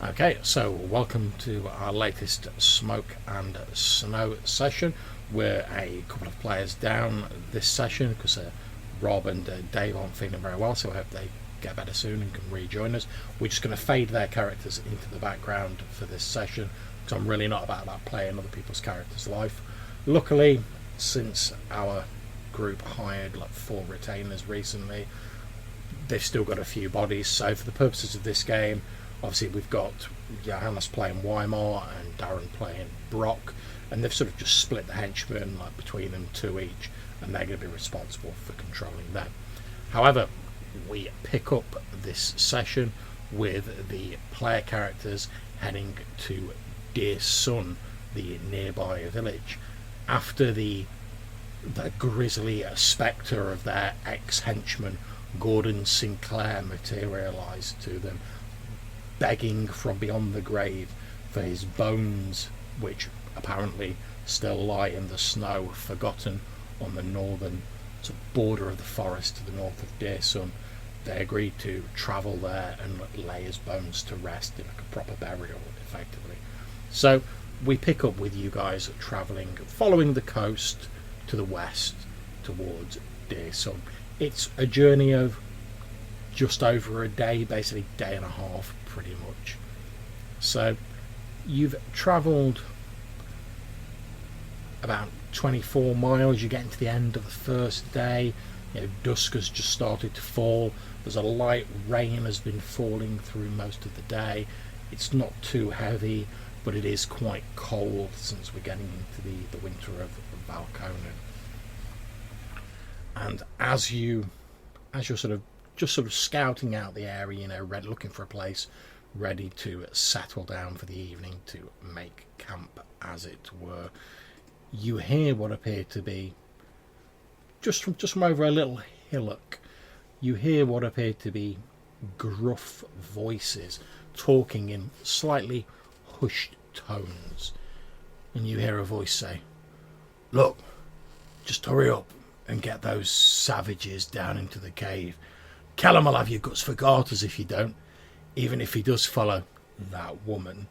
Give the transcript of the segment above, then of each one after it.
Okay, so welcome to our latest Smoke and Snow session. We're a couple of players down this session because Rob and Dave aren't feeling very well, so I hope they get better soon and can rejoin us. We're just going to fade their characters into the background for this session because I'm really not about that playing other people's characters' life. Luckily, since our group hired like 4 retainers recently, they've still got a few bodies, so for the purposes of this game, obviously we've got Johannes playing Weimar and Darren playing Brock, and they've sort of just split the henchmen like between them 2 each, and they're going to be responsible for controlling them. However, we pick up this session with the player characters heading to Deersun, the nearby village, after the grisly spectre of their ex-henchman Gordon Sinclair materialised to them, begging from beyond the grave for his bones, which apparently still lie in the snow, forgotten on the northern border of the forest to the north of Deersun. They agreed to travel there and lay his bones to rest in like a proper burial, effectively. So we pick up with you guys travelling, following the coast to the west towards Deersun. It's a journey of just over a day, basically day and a half, pretty much. So you've travelled about 24 miles. You're getting to the end of the first day. Dusk has just started to fall. There's a light rain has been falling through most of the day. It's not too heavy, but it is quite cold since we're getting into the winter of Valconen. And as you're sort of scouting out the area, looking for a place ready to settle down for the evening to make camp, as it were, you hear what appear to be just from over a little hillock. You hear what appear to be gruff voices talking in slightly hushed tones, and you hear a voice say, "Look, just hurry up and get those savages down into the cave. Callum will have your guts for garters if you don't, even if he does follow that woman."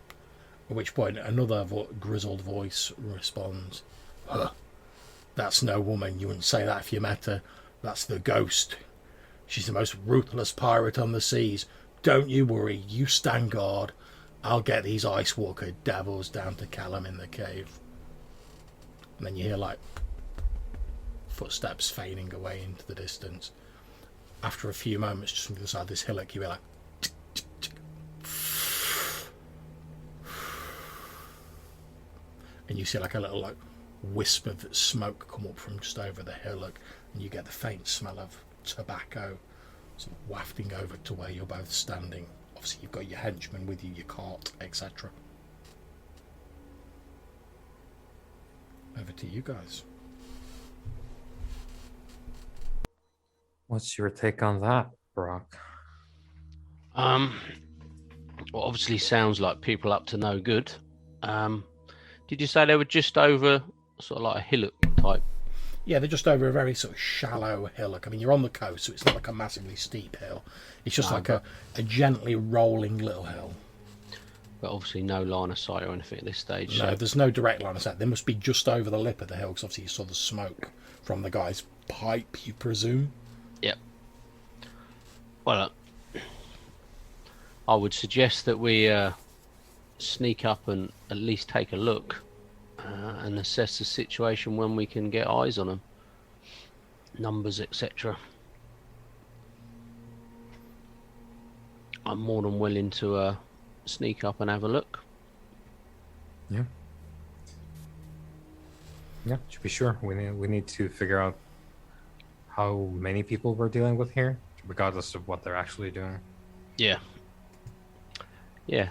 At which point another grizzled voice responds, "Huh, that's no woman. You wouldn't say that if you met her. That's the ghost. She's the most ruthless pirate on the seas. Don't you worry, you stand guard. I'll get these Ice Walker devils down to Callum in the cave." And then you hear like footsteps fading away into the distance. After a few moments, just from the other side of this hillock, you hear like tick, tick, tick. And you see like a little wisp of smoke come up from just over the hillock, and you get the faint smell of tobacco sort of wafting over to where you're both standing. Obviously you've got your henchmen with you, your cart, etc. Over to you guys. What's your take on that, Brock? Well, obviously sounds like people up to no good. Did you say they were just over sort of like a hillock type? Yeah, they're just over a very sort of shallow hillock. I mean, you're on the coast, so it's not like a massively steep hill. It's just like a gently rolling little hill. But obviously no line of sight or anything at this stage. No, there's no direct line of sight. They must be just over the lip of the hill, because obviously you saw the smoke from the guy's pipe, you presume. Yep. Well, I would suggest that we sneak up and at least take a look and assess the situation when we can get eyes on them. Numbers, etc. I'm more than willing to sneak up and have a look. Yeah. Yeah, to be sure. We need to figure out how many people we're dealing with here, regardless of what they're actually doing. Yeah. Yeah.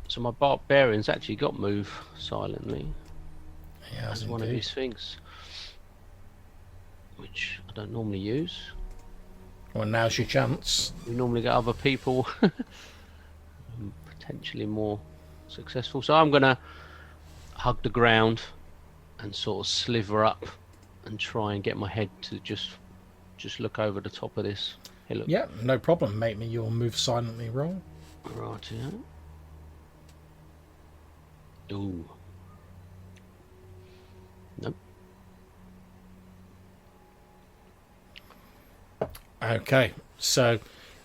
So my barbarian's actually got move silently. Yeah, as one of his things, which I don't normally use. Well, now's your chance. We normally get other people potentially more successful. So I'm gonna hug the ground and sort of sliver up and try and get my head to just look over the top of this hillock. Yeah, no problem. Make me your move silently roll. Right, yeah. Ooh. Nope. Okay, so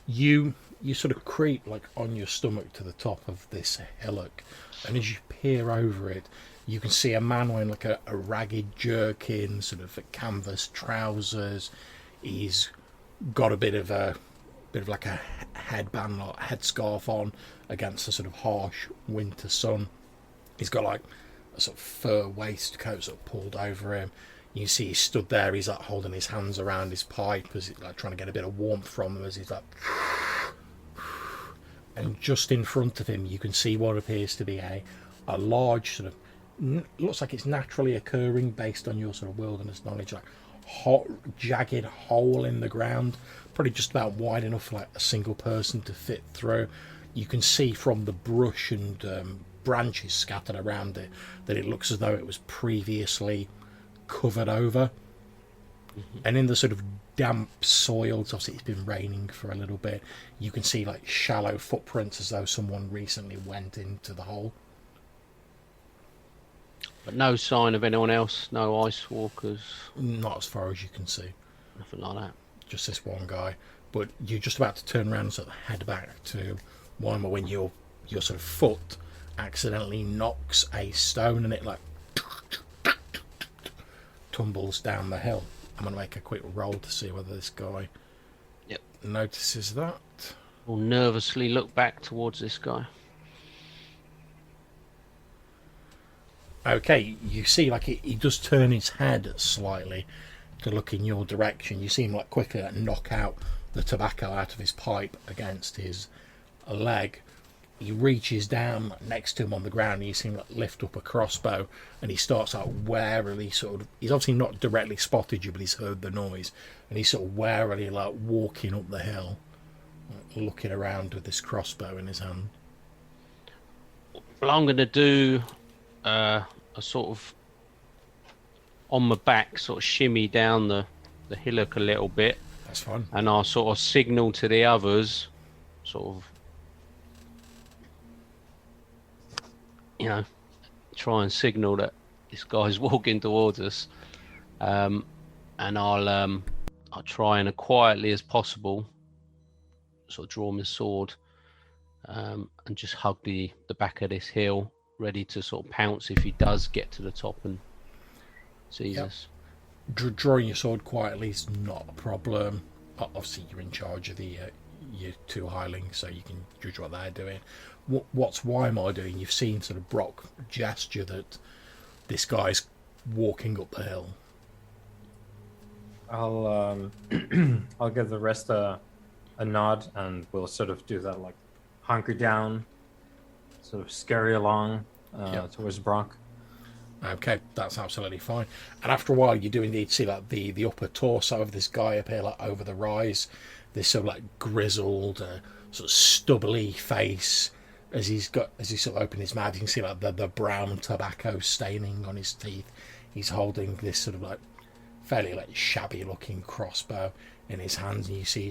you sort of creep like on your stomach to the top of this hillock, and as you peer over it, you can see a man wearing like a ragged jerkin, sort of canvas trousers. He's got a bit of like a headband or headscarf on against the sort of harsh winter sun. He's got like a sort of fur waistcoat sort of pulled over him. You see he stood there, he's like holding his hands around his pipe as he's like trying to get a bit of warmth from them as he's like, and just in front of him you can see what appears to be a large sort of, looks like it's naturally occurring based on your sort of wilderness knowledge, like hot jagged hole in the ground, probably just about wide enough for like a single person to fit through. You can see from the brush and branches scattered around it that it looks as though it was previously covered over. And in the sort of damp soils, obviously it's been raining for a little bit, you can see like shallow footprints as though someone recently went into the hole. But no sign of anyone else, no ice walkers, Not as far as you can see, nothing like that. just this one guy. But you're just about to turn around and sort of head back to Weimar when your sort of foot accidentally knocks a stone and it like tumbles down the hill. I'm going to make a quick roll to see whether this guy notices that. We'll nervously look back towards this guy. Okay, you see like he does turn his head slightly to look in your direction. You see him like quickly like, knock out the tobacco out of his pipe against his leg. He reaches down next to him on the ground and you see him like, lift up a crossbow, and he starts out warily sort of, he's obviously not directly spotted you, but he's heard the noise, and he's sort of warily like walking up the hill, like, looking around with this crossbow in his hand. Well, I'm going to do a sort of on my back, sort of shimmy down the hillock a little bit. That's fine. And I'll sort of signal to the others, sort of, you know, try and signal that this guy's walking towards us. And I'll try and as quietly as possible sort of draw my sword and just hug the back of this hill, ready to sort of pounce if he does get to the top and sees us. Drawing your sword quietly is not a problem. Obviously you're in charge of the your two hirelings, so you can judge what they're doing. What's Weimar doing? You've seen sort of Brock gesture that this guy's walking up the hill. I'll I'll give the rest a nod, and we'll sort of do that like hunker down, sort of scurry along towards Brock. Okay, that's absolutely fine. And after a while, you do indeed see like the upper torso of this guy appear like over the rise. This sort of like grizzled, sort of stubbly face. As he sort of opened his mouth, you can see like the brown tobacco staining on his teeth. He's holding this sort of like fairly like shabby looking crossbow in his hands, and you see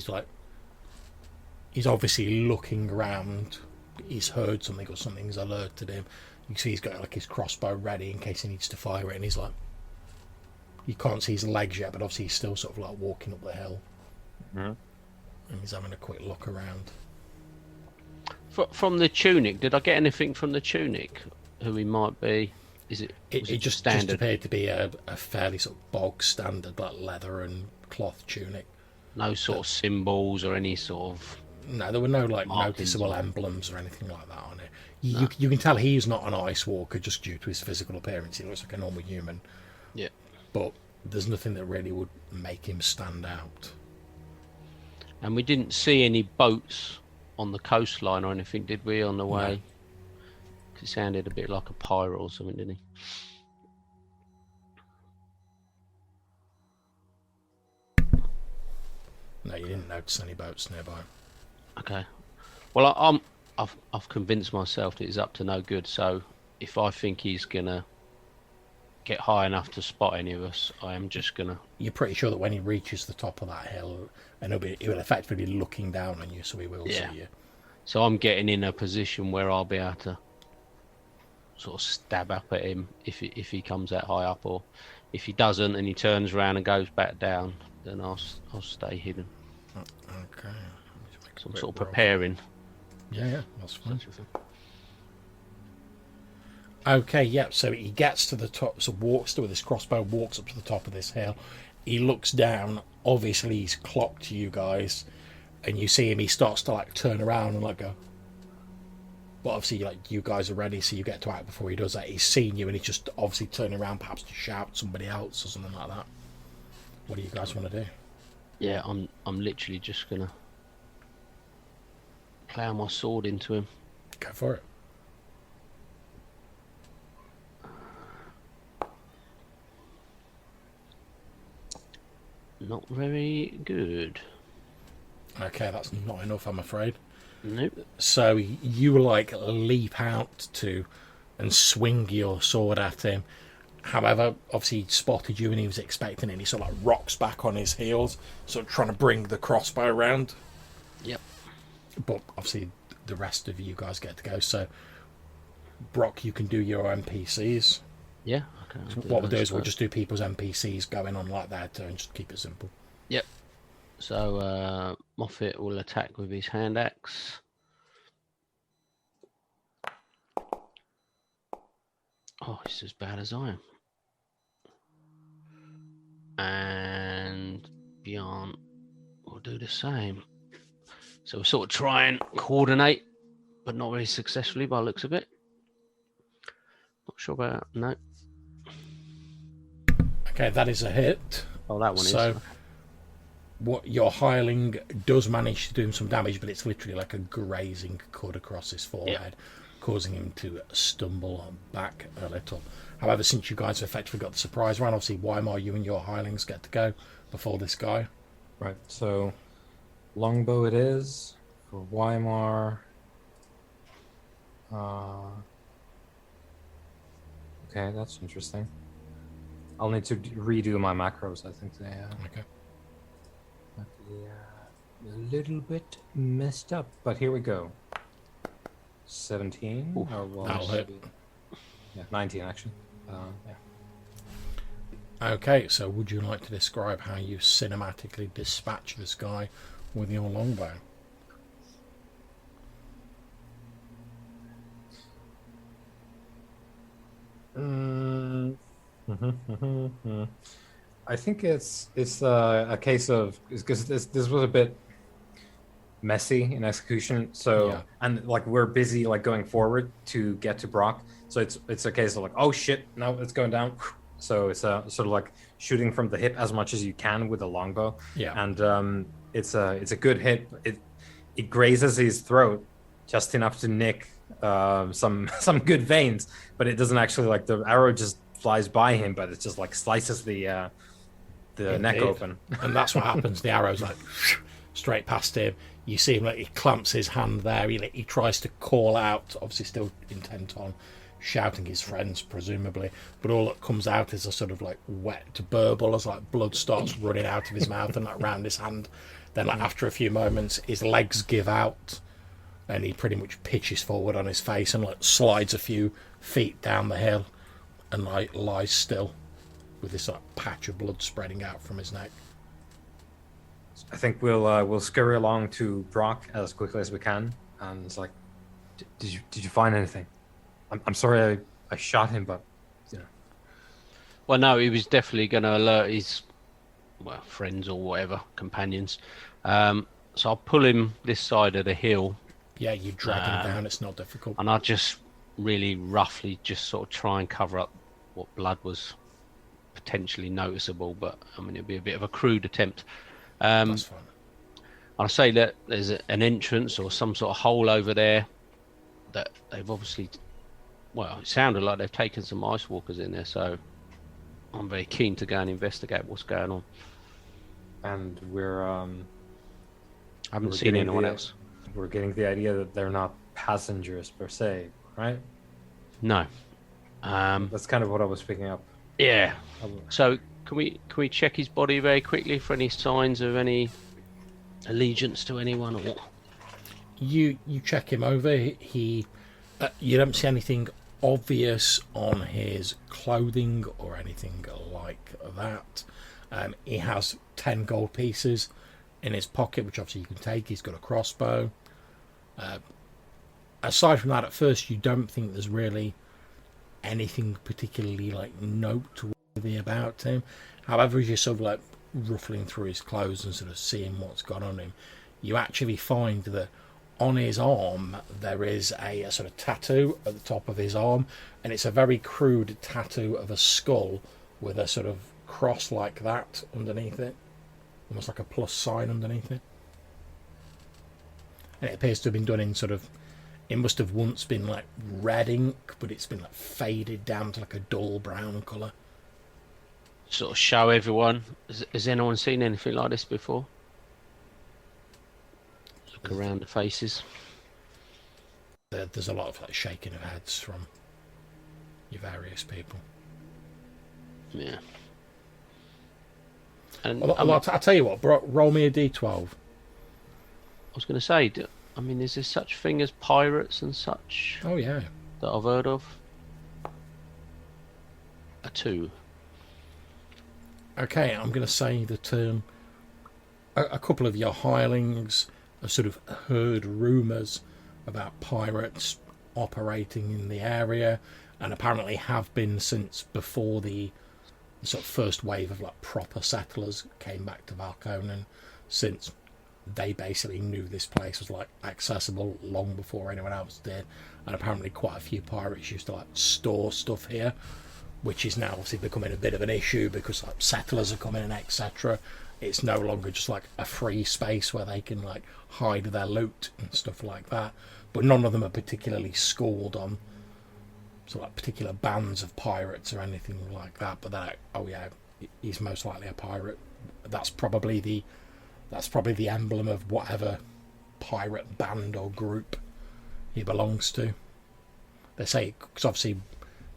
he's obviously looking around. He's heard something or something's alerted him. You can see he's got like his crossbow ready in case he needs to fire it, and he's like, you can't see his legs yet, but obviously he's still sort of like walking up the hill. Mm-hmm. And he's having a quick look around. From the tunic, did I get anything from the tunic? Who he might be? It just standard? Just appeared to be a fairly sort of bog standard like leather and cloth tunic. No sort of symbols or any sort of... No, there were no like markings noticeable emblems or anything like that on it. You can tell he's not an ice walker just due to his physical appearance. He looks like a normal human. Yeah. But there's nothing that really would make him stand out. And we didn't see any boats on the coastline or anything, did we, on the way? No. He sounded a bit like a pirate or something, didn't he? No, you didn't notice any boats nearby. Okay. Well, I've convinced myself that he's up to no good. So if I think he's gonna get high enough to spot any of us, I am just gonna... You're pretty sure that when he reaches the top of that hill, and he will effectively be looking down on you, so he will see you. So I'm getting in a position where I'll be able to sort of stab up at him if he comes that high up, or if he doesn't and he turns around and goes back down, then I'll stay hidden. Okay. So I'm sort of preparing. Yeah, that's fine. Okay, yeah, so he gets to the top, so walks with his crossbow, walks up to the top of this hill. He looks down, obviously he's clocked you guys, and you see him, he starts to like turn around and like go. But obviously, like, you guys are ready, so you get to act before he does that. He's seen you, and he's just obviously turning around, perhaps to shout somebody else or something like that. What do you guys want to do? Yeah, I'm literally just gonna plough my sword into him. Go for it. Not very good. Okay, that's not enough, I'm afraid. Nope. So you like leap out to and swing your sword at him. However, obviously he spotted you and he was expecting it, and he sort of like rocks back on his heels, sort of trying to bring the crossbow around. Yep. But obviously the rest of you guys get to go. So Brock, you can do your NPCs. Yeah. Okay. So what we'll do is we'll just do people's NPCs going on like their turn, just keep it simple. Yep. So Moffat will attack with his hand axe. Oh, it's as bad as I am. And Bjorn will do the same. So we'll sort of try and coordinate, but not very successfully by the looks of it. Not sure about no. Okay, that is a hit. Oh, that one is. So what your hireling does manage to do him some damage, but it's literally like a grazing cut across his forehead, causing him to stumble back a little. However, since you guys have effectively got the surprise round, obviously Weimar, you and your hirelings get to go before this guy. Right, so longbow it is for Weimar. Okay, that's interesting. I'll need to redo my macros, I think. Okay. A little bit messed up, but here we go. 17. Ooh, that'll hit. Yeah, 19 actually. Yeah. Okay, so would you like to describe how you cinematically dispatch this guy with your longbow? I think it's a case of because this was a bit messy in execution. So Yeah. and like we're busy like going forward to get to Brock. So it's a case of like, oh shit, now it's going down. So it's a sort of like shooting from the hip as much as you can with a longbow. Yeah. And it's a good hit. It grazes his throat just enough to nick some good veins, but it doesn't actually like the arrow just flies by him, but it just like slices the neck Indeed. open. And that's what happens. The arrow's like straight past him. You see him like he clamps his hand there. He tries to call out, obviously still intent on shouting his friends, presumably. But all that comes out is a sort of like wet burble as like blood starts running out of his mouth and like round his hand. Then like after a few moments, his legs give out, and he pretty much pitches forward on his face and like slides a few feet down the hill, and like lies still, with this like patch of blood spreading out from his neck. I think we'll scurry along to Brock as quickly as we can, and it's like, did you find anything? I'm sorry I shot him, but you know. Well, no, he was definitely going to alert his friends or whatever, companions. So I'll pull him this side of the hill. Yeah, you drag him down, it's not difficult. And I'll just really roughly just sort of try and cover up what blood was potentially noticeable, but I mean, it'd be a bit of a crude attempt. That's fine. I'll say that there's an entrance or some sort of hole over there that they've obviously, well, it sounded like they've taken some ice walkers in there, so I'm very keen to go and investigate what's going on. And we're I haven't seen anyone else. We're getting the idea that they're not passengers per se, right? No. That's kind of what I was picking up. Yeah. So can we check his body very quickly for any signs of any allegiance to anyone? Or you check him over. He you don't see anything obvious on his clothing or anything like that. He has 10 gold pieces in his pocket, which obviously you can take. He's got a crossbow. Aside from that, at first you don't think there's really anything particularly like noteworthy about him. However, as you're sort of like ruffling through his clothes and sort of seeing what's gone on him, you actually find that on his arm there is a sort of tattoo at the top of his arm, and it's a very crude tattoo of a skull with a sort of cross like that underneath it, almost like a plus sign underneath it. And it appears to have been done in sort of, it must have once been like red ink, but it's been like faded down to like a dull brown colour. Sort of show everyone. Has anyone seen anything like this before? Look around the faces. There's a lot of like shaking of heads from your various people. Yeah. And Well, I'll tell you what, roll me a d12. I was going to say, I mean, is there such thing as pirates and such Oh yeah. that I've heard of? A 2. Okay, I'm going to say that a couple of your hirelings have sort of heard rumours about pirates operating in the area, and apparently have been since before the sort of first wave of like proper settlers came back to Valconen, since they basically knew this place was like accessible long before anyone else did. And apparently quite a few pirates used to like store stuff here, which is now obviously becoming a bit of an issue because like settlers are coming in, etc. It's no longer just like a free space where they can like hide their loot and stuff like that. But none of them are particularly schooled on sort of like particular bands of pirates or anything like that. But they're like, oh yeah, he's most likely a pirate. That's probably the emblem of whatever pirate band or group he belongs to. They say, because obviously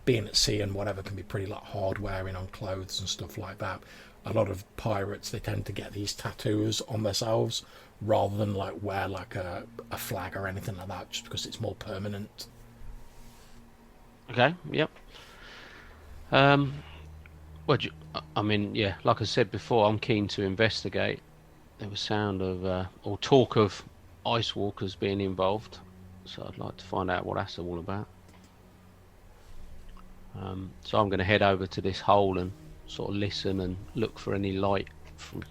being at sea and whatever can be pretty like hard wearing on clothes and stuff like that. A lot of pirates, they tend to get these tattoos on themselves rather than like wear like a flag or anything like that, just because it's more permanent. Okay, yep. Well, I mean, yeah, like I said before, I'm keen to investigate. There was sound of, or talk of ice walkers being involved, so I'd like to find out what that's all about. So I'm going to head over to this hole and sort of listen and look for any light from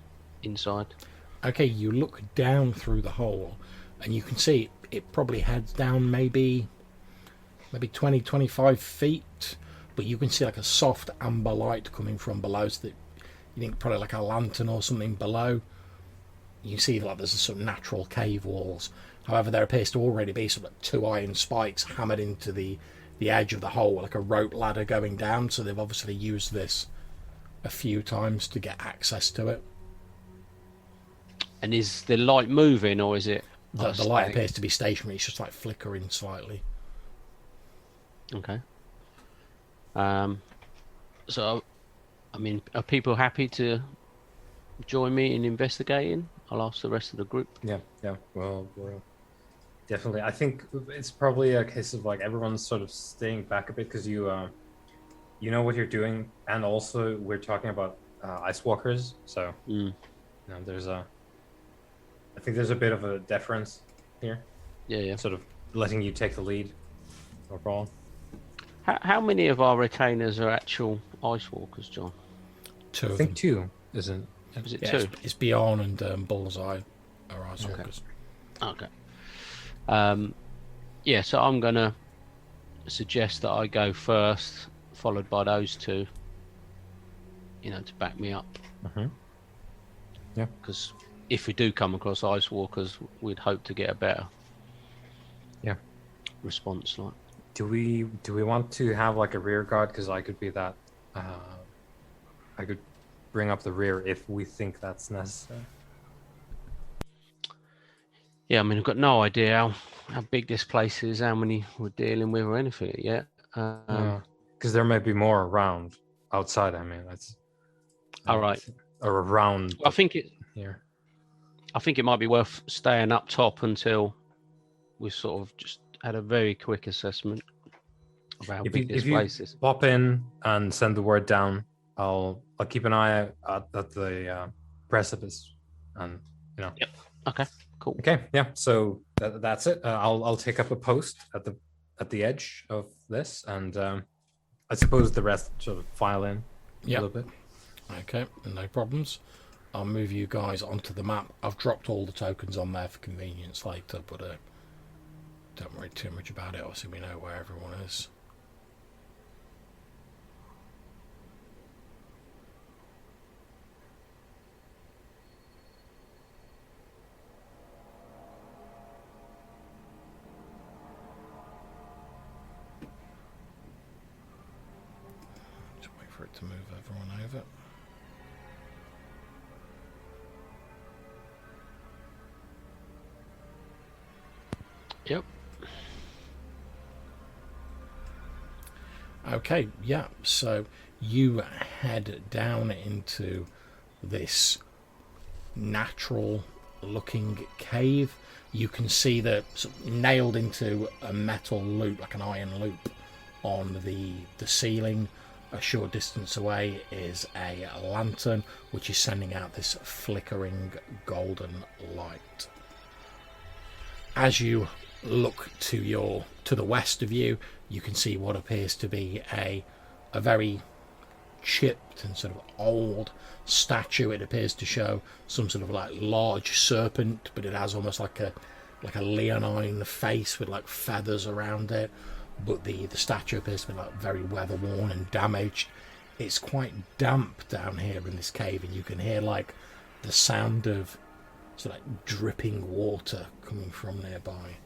inside. Okay, you look down through the hole and you can see it probably heads down maybe 20-25 feet, but you can see like a soft amber light coming from below, so that you think probably like a lantern or something below. You see like there's a sort of natural cave walls. However, there appears to already be sort of like 2 iron spikes hammered into the edge of the hole, like a rope ladder going down, so they've obviously used this a few times to get access to it. And is the light moving, or is it... The light appears to be stationary, it's just like flickering slightly. Okay. So, I mean, are people happy to join me in investigating? I'll ask the rest of the group. Yeah. Well, definitely. I think it's probably a case of like everyone's sort of staying back a bit because you know what you're doing, and also we're talking about ice walkers. So there's I think there's a bit of a deference here. Yeah. Sort of letting you take the lead. No problem. How many of our retainers are actual ice walkers, John? 2 of I think them. 2, isn't it? Is it Yeah, 2? it's Bjorn and Bullseye are ice walkers. Okay. Yeah, so I'm going to suggest that I go first, followed by those 2, to back me up. Mm-hmm. Yeah. Because if we do come across ice walkers, we'd hope to get a better response. Like, do we want to have like a rear guard? Because I could be that. I could bring up the rear if we think that's necessary. Yeah, I mean, I've got no idea how big this place is, how many we're dealing with, or anything yet. Because there might be more around outside. I mean, that's all right. Or around. I think here. I think it might be worth staying up top until we've sort of just had a very quick assessment of how big this If you place is. pop in and send the word down, I'll keep an eye out at the precipice, and you know. Yep. Okay. Cool. Okay, yeah. So that's it. I'll take up a post at the edge of this, and I suppose the rest sort of file in a little bit. Okay, no problems. I'll move you guys onto the map. I've dropped all the tokens on there for convenience later, but don't worry too much about it. Obviously, we know where everyone is. Just wait for it to move everyone over. Yep. Okay, yeah, so you head down into this natural looking cave. You can see that nailed into a metal loop, like an iron loop, on the ceiling. A short distance away is a lantern which is sending out this flickering golden light. As you look to the west of you, you can see what appears to be a very chipped and sort of old statue. It appears to show some sort of like large serpent, but it has almost like a leonine face with like feathers around it. But the statue appears to be like very weather worn and damaged. It's quite damp down here in this cave, and you can hear like the sound of sort of like dripping water coming from nearby.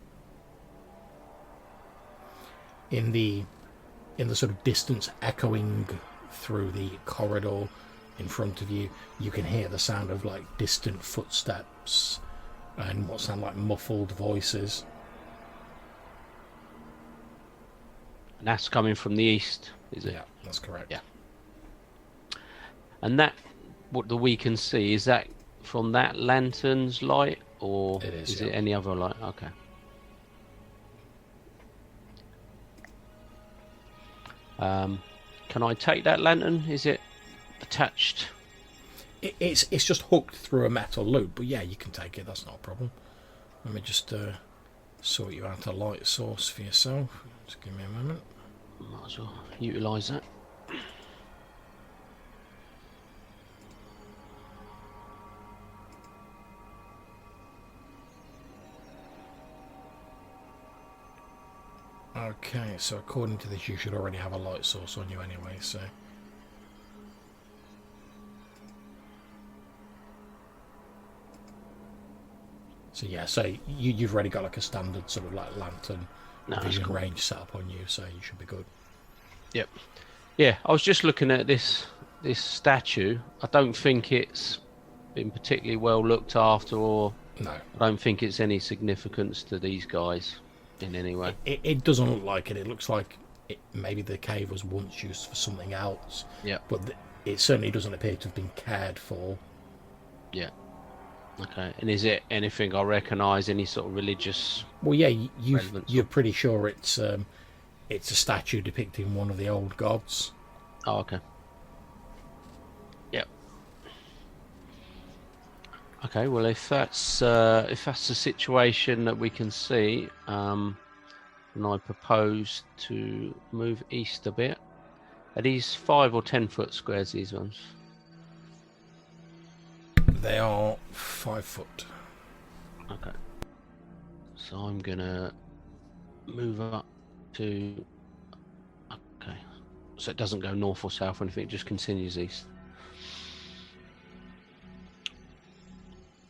In the sort of distance, echoing through the corridor in front of you, you can hear the sound of like distant footsteps and what sound like muffled voices. And that's coming from the east, is it? Yeah, that's correct. Yeah. And that, what we can see, is that from that lantern's light, or It is, it yeah. any other light? Okay. Can I take that lantern? Is it attached? It's just hooked through a metal loop, but yeah, you can take it. That's not a problem. Let me just sort you out a light source for yourself. Just give me a moment. Might as well utilise that. Okay, so according to this, you should already have a light source on you anyway, so... So yeah, so you've already got like a standard sort of like lantern vision cool. range set up on you, so you should be good. Yep. Yeah, I was just looking at this statue. I don't think it's been particularly well looked after, or No. I don't think it's any significance to these guys in any way. It doesn't look like it. It looks like maybe the cave was once used for something else. Yeah. But it certainly doesn't appear to have been cared for. Yeah. Okay. And is it anything I recognise? Any sort of religious? Well, yeah, relevance? you're pretty sure it's a statue depicting one of the old gods. Oh, okay. Yep. Okay. Well, if that's the situation that we can see, then I propose to move east a bit. Are these 5 or 10 foot squares? These ones. They are 5 foot. Okay. So I'm gonna move up to. Okay. So it doesn't go north or south or anything. It just continues east.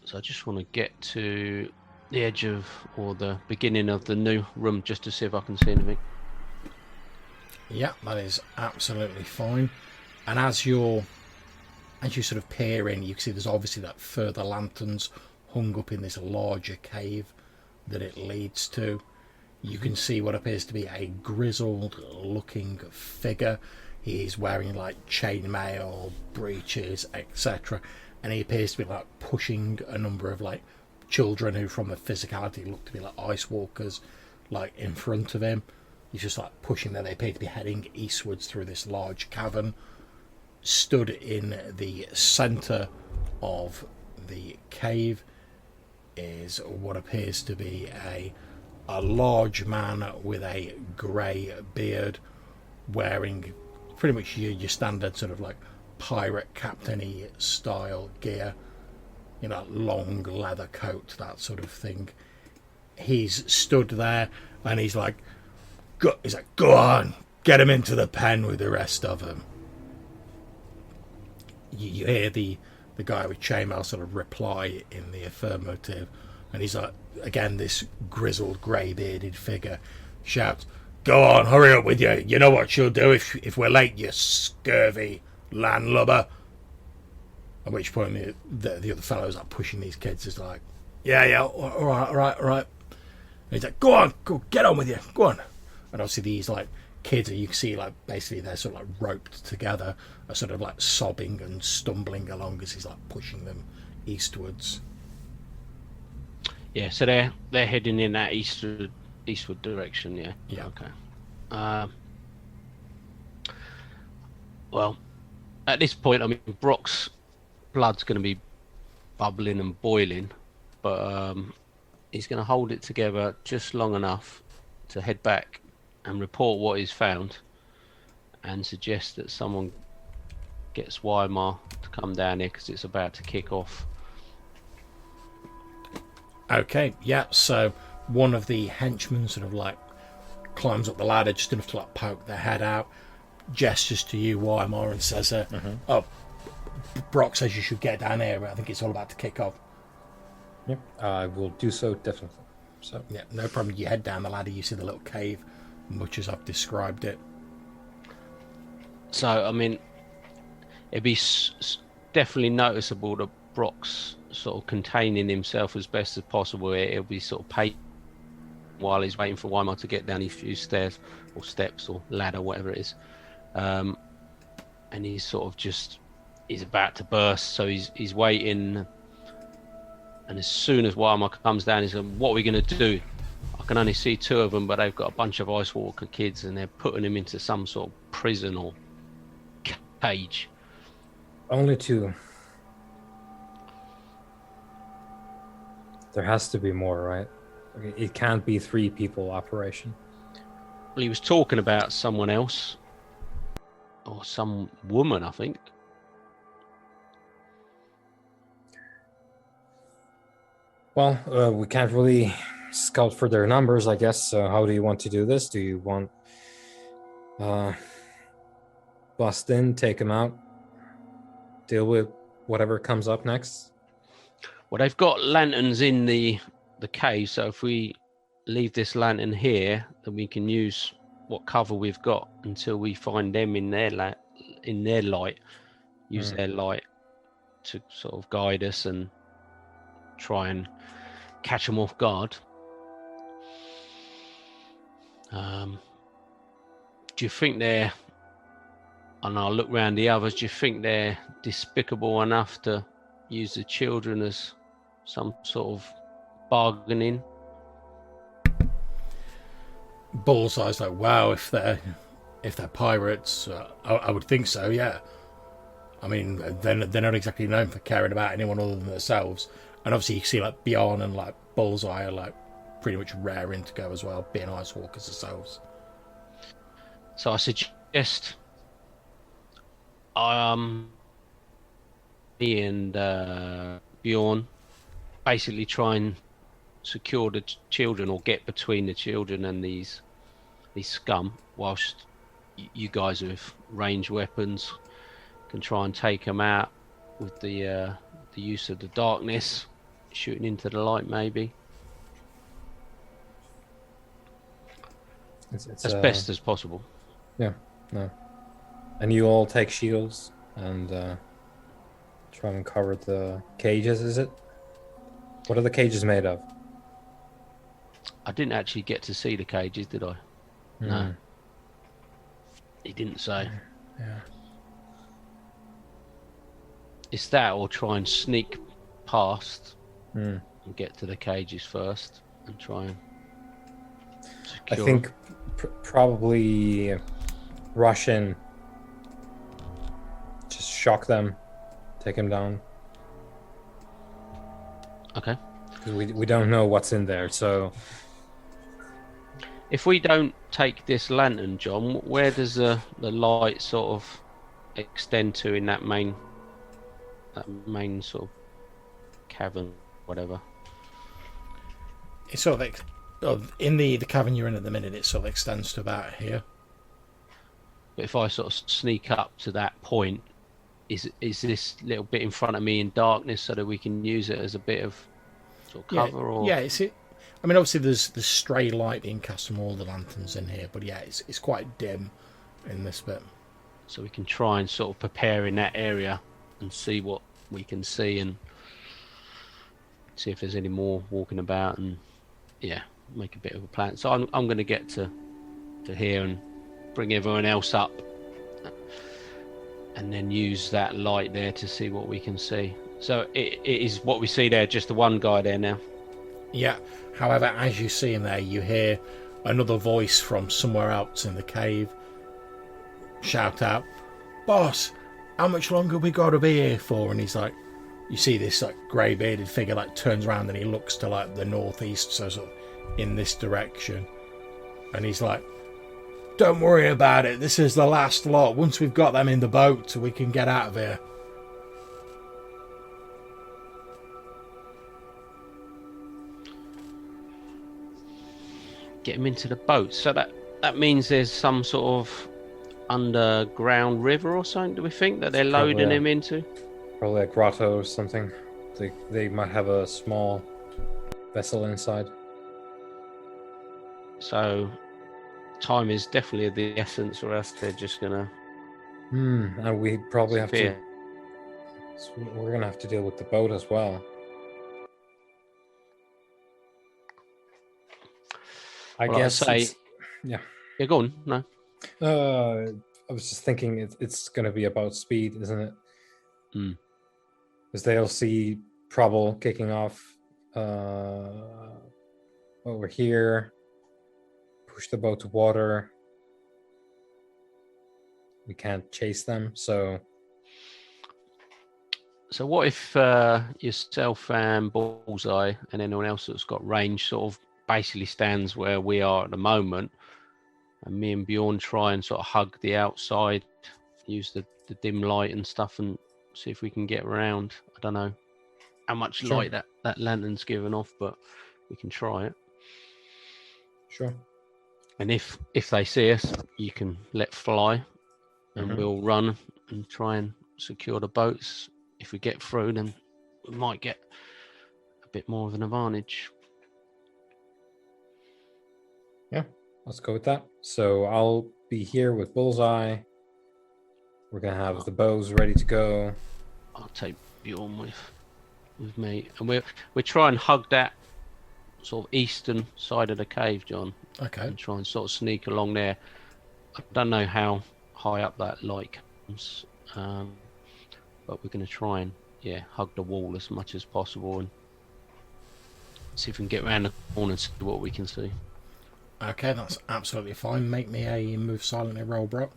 So I just want to get to the edge of, or the beginning of the new room, just to see if I can see anything. Yeah, that is absolutely fine. And as you sort of peer in, you can see there's obviously that further lanterns hung up in this larger cave that it leads to. You can see what appears to be a grizzled looking figure. He's wearing like chainmail, breeches, etc. And he appears to be like pushing a number of like children who, from the physicality, look to be like ice walkers, like in front of him. He's just like pushing them. They appear to be heading eastwards through this large cavern. Stood in the centre of the cave is what appears to be a large man with a grey beard, wearing pretty much your standard sort of like pirate captain-y style gear, long leather coat, that sort of thing. He's stood there and he's like, go on, get him into the pen with the rest of them. You hear the guy with chainmail sort of reply in the affirmative, and he's like, again, this grizzled, grey-bearded figure shouts, "Go on, hurry up with you. You know what she'll do if we're late, you scurvy landlubber." At which point the other fellows are pushing these kids is like, yeah, all right. And he's like, go on, get on with you, go on. And obviously these like kids, you can see like basically they're sort of like roped together, are sort of like sobbing and stumbling along as he's like pushing them eastwards. Yeah, so they're heading in that eastward direction. Yeah. Okay. Well, at this point, I mean, Brock's blood's going to be bubbling and boiling, but he's going to hold it together just long enough to head back and report what he's found, and suggest that someone gets Weimar to come down here because it's about to kick off. Okay, yeah, so one of the henchmen sort of like climbs up the ladder just enough to like poke their head out, gestures to you, Weimar, and says, "Oh, Brock says you should get down here, but I think it's all about to kick off." Yep, I will do so, definitely. So yeah, no problem. You head down the ladder, you see the little cave, much as I've described it. So, I mean, it'd be definitely noticeable that Brock's sort of containing himself as best as possible. He'll be sort of paid while he's waiting for Weimar to get down these few stairs or steps or ladder, whatever it is. And he's sort of he's about to burst, so he's waiting. And as soon as Weimar comes down, he's going, "What are we going to do? I can only see two of them, but they've got a bunch of Ice Walker kids and they're putting him into some sort of prison or cage." Only two. There has to be more, right? It can't be 3 people operation. Well, he was talking about someone else. Or some woman, I think. Well, we can't really scout for their numbers, I guess. So how do you want to do this? Do you want bust in, take them out, deal with whatever comes up next? Well, they've got lanterns in the cave, so if we leave this lantern here, then we can use what cover we've got until we find them in their light. Use their light to sort of guide us and try and catch them off guard. Do you think they're, and I'll look round the others, do you think they're despicable enough to use the children as some sort of bargaining? Bullseye's like, wow, if they're pirates, I would think so, yeah. I mean, they're not exactly known for caring about anyone other than themselves. And obviously you see like Bjorn and like Bullseye are like pretty much raring to go as well, being Ice Walkers themselves. So I suggest me and Bjorn basically try and secure the children, or get between the children and these scum, whilst you guys with ranged weapons can try and take them out with the use of the darkness, shooting into the light, maybe. It's as best as possible. Yeah, no. And you all take shields and try and cover the cages, is it? What are the cages made of? I didn't actually get to see the cages, did I? No. He didn't say. Yeah. It's that, or try and sneak past and get to the cages first and try and I secure think probably rush in, just shock them, take them down. Okay. Because we don't know what's in there, so... If we don't take this lantern, John, where does the light sort of extend to in that main sort of cavern, whatever? It's sort of in the cavern you're in at the minute. It sort of extends to about here. But if I sort of sneak up to that point, is this little bit in front of me in darkness so that we can use it as a bit of sort of cover? Yeah, it's it. I mean, obviously there's stray light being cast from all the lanterns in here, but yeah, it's quite dim in this bit. So we can try and sort of prepare in that area and see what we can see and see if there's any more walking about, and yeah, make a bit of a plan. So I'm going to get to here and bring everyone else up, and then use that light there to see what we can see. So it is what we see there, just the one guy there now. Yeah. However, as you see him there, you hear another voice from somewhere else in the cave shout out, "Boss, how much longer we got to be here for?" And he's like, you see this like grey bearded figure like turns around and he looks to like the northeast, so sort of in this direction, and he's like, "Don't worry about it. This is the last lot. Once we've got them in the boat, we can get out of here." Get him into the boat. So that means there's some sort of underground river or something, do we think, that they're loading him into? Probably a grotto or something. They might have a small vessel inside. So time is definitely of the essence, or else they're just gonna And we probably have to... disappear. So we're gonna have to deal with the boat as well. I Well, guess I'd say, yeah. Yeah, go on. No. I was just thinking it's going to be about speed, isn't it? Because they'll see trouble kicking off over here, push the boat to water. We can't chase them, so what if yourself and Bullseye and anyone else that's got range sort of basically stands where we are at the moment, and me and Bjorn try and sort of hug the outside, use the dim light and stuff, and see if we can get around. I don't know how much light that lantern's giving off, but we can try it. sure. And if they see us, you can let fly, and we'll run and try and secure the boats. If we get through, then we might get a bit more of an advantage. Yeah, let's go with that. So I'll be here with Bullseye. We're gonna have the bows ready to go. I'll take Bjorn with me, and we're trying to hug that sort of eastern side of the cave, John. Okay. And try and sort of sneak along there. I don't know how high up that light comes, but we're going to try and hug the wall as much as possible and see if we can get around the corner and see what we can see. Okay, that's absolutely fine. Make me a move silently roll, Brock.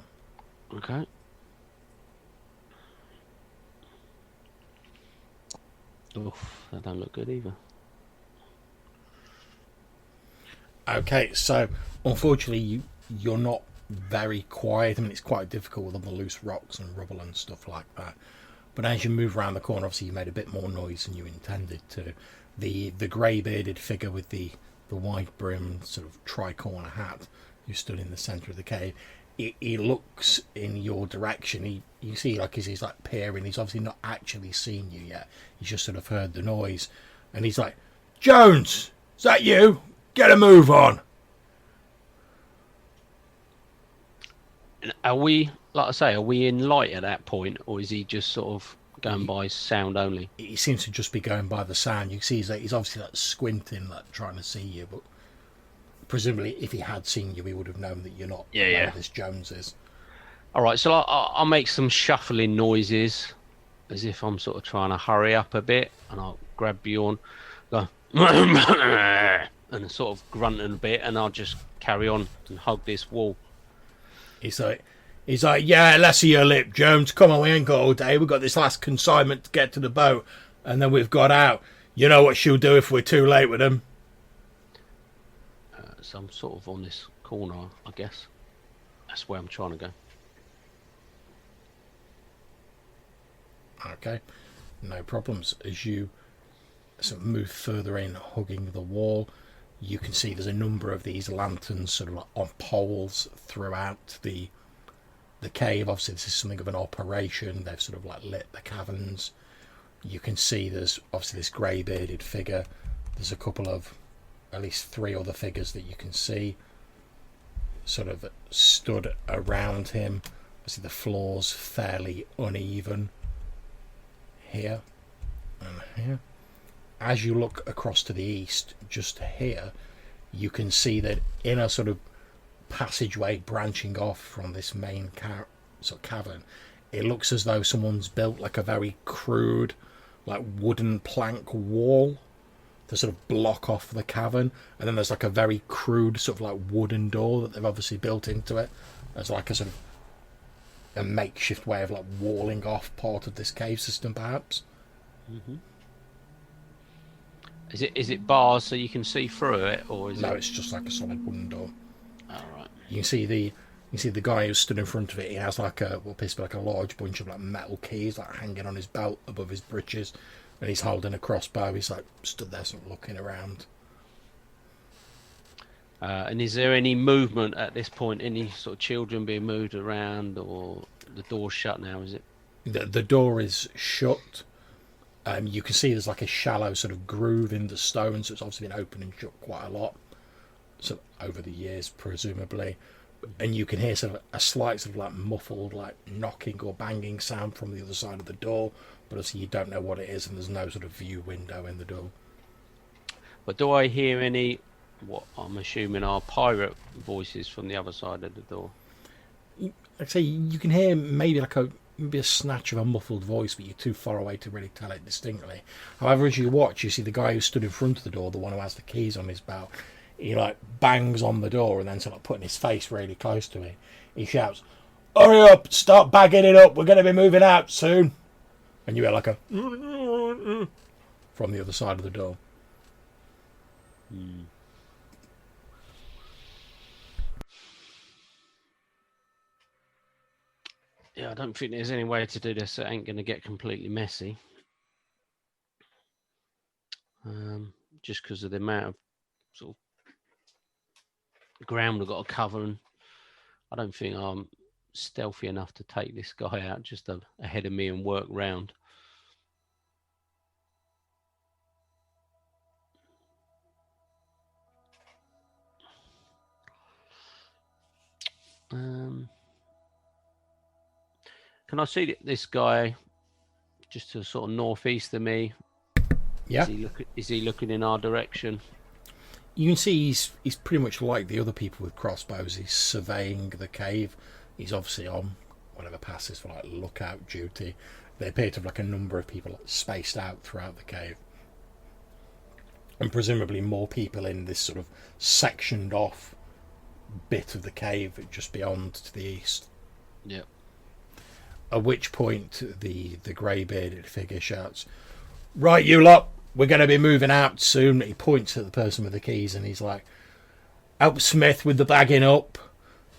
Okay. Oof, that don't look good either. Okay, so unfortunately you're not very quiet. I mean, it's quite difficult with all the loose rocks and rubble and stuff like that. But as you move around the corner, obviously you made a bit more noise than you intended to. The grey-bearded figure with the white brimmed sort of tri-corner hat who stood in the centre of the cave, he looks in your direction. You see, like, as he's like peering, he's obviously not actually seen you yet. He's just sort of heard the noise, and he's like, "Jones, is that you? Get a move on." Are we, like I say, are we in light at that point, or is he just sort of going by sound only? He seems to just be going by the sound. You can see he's obviously like squinting, like trying to see you, but presumably if he had seen you, he would have known that you're not where this Jones is. All right, so I'll make some shuffling noises as if I'm sort of trying to hurry up a bit, and I'll grab Bjorn. Go, and I sort of grunting a bit, and I'll just carry on and hug this wall. He's like, yeah, let's see your lip, Jones. Come on, we ain't got all day. We've got this last consignment to get to the boat, and then we've got out. You know what she'll do if we're too late with them. So I'm sort of on this corner, I guess. That's where I'm trying to go. Okay, no problems. As you sort of move further in, hugging the wall, you can see there's a number of these lanterns sort of like on poles throughout the cave. Obviously, this is something of an operation. They've sort of like lit the caverns. You can see there's obviously this grey-bearded figure. There's a couple of, at least 3 other figures that you can see sort of stood around him. Obviously, the floor's fairly uneven here and here. As you look across to the east, just here, you can see that in a sort of passageway branching off from this main sort of cavern, it looks as though someone's built like a very crude, like wooden plank wall to sort of block off the cavern, and then there's like a very crude sort of like wooden door that they've obviously built into it as like a sort of a makeshift way of like walling off part of this cave system, perhaps. Mm-hmm. Is it bars so you can see through it, or is No, it? it's just like a solid wooden door. Oh, right. You can see the guy who stood in front of it. He has like what appears to be like a large bunch of like metal keys like hanging on his belt above his breeches, and he's holding a crossbow. He's like stood there sort of looking around. And is there any movement at this point? Any sort of children being moved around, or the door's shut now? Is it? The door is shut. You can see there's like a shallow sort of groove in the stone, so it's obviously been opened and shut quite a lot, so over the years presumably. And you can hear sort of a slight sort of like muffled like knocking or banging sound from the other side of the door, but obviously you don't know what it is, and there's no sort of view window in the door. But do I hear any, what I'm assuming are pirate voices from the other side of the door? I'd say you can hear maybe a snatch of a muffled voice, but you're too far away to really tell it distinctly. However, as you watch, you see the guy who stood in front of the door, the one who has the keys on his belt. He like bangs on the door and then sort of putting his face really close to it. He shouts, "Hurry up! Start bagging it up! We're going to be moving out soon!" And you hear like a from the other side of the door. Hmm. Yeah, I don't think there's any way to do this that ain't going to get completely messy. Just because of the amount of sort of ground we've got to cover, and I don't think I'm stealthy enough to take this guy out just ahead of me and work round. Can I see this guy just to sort of northeast of me? Yeah. Is he looking in our direction? You can see he's pretty much like the other people with crossbows. He's surveying the cave. He's obviously on whatever passes for like lookout duty. They appear to have like a number of people spaced out throughout the cave, and presumably more people in this sort of sectioned off bit of the cave just beyond to the east. Yep. At which point the grey-bearded figure shouts, "Right, you lot, we're going to be moving out soon." He points at the person with the keys and he's like, "Help Smith with the bagging up.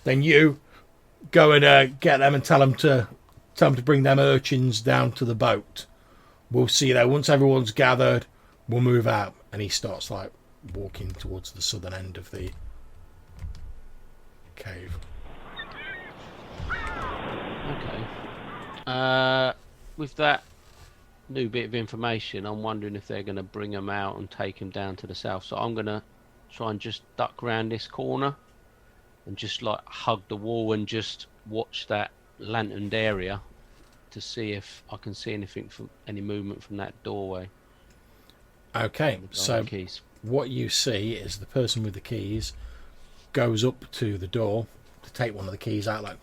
Then you go and get them and tell them to bring them urchins down to the boat. We'll see you there. Once everyone's gathered, we'll move out." And he starts like walking towards the southern end of the cave. Okay. With that new bit of information, I'm wondering if they're going to bring him out and take him down to the south. So I'm going to try and just duck around this corner and just like hug the wall and just watch that lanterned area to see if I can see anything from any movement from that doorway. Okay, so keys. What you see is the person with the keys goes up to the door to take one of the keys out, like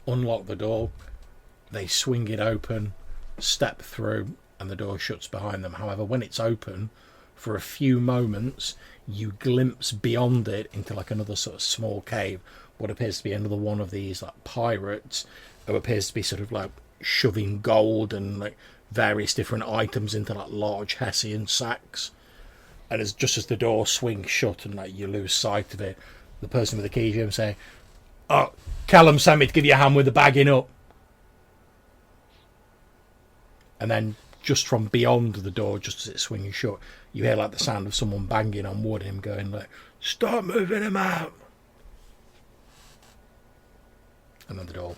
unlock the door. They swing it open, step through, and the door shuts behind them. However, when it's open, for a few moments you glimpse beyond it into like another sort of small cave, what appears to be another one of these like pirates who appears to be sort of like shoving gold and like various different items into like large Hessian sacks. And as just as the door swings shut and like you lose sight of it, the person with the key to him say, "Oh, Callum sent me to give you a hand with the bagging up." And then just from beyond the door, just as it's swinging shut, you hear like the sound of someone banging on wood, him going like, "Stop moving him out." And then the door.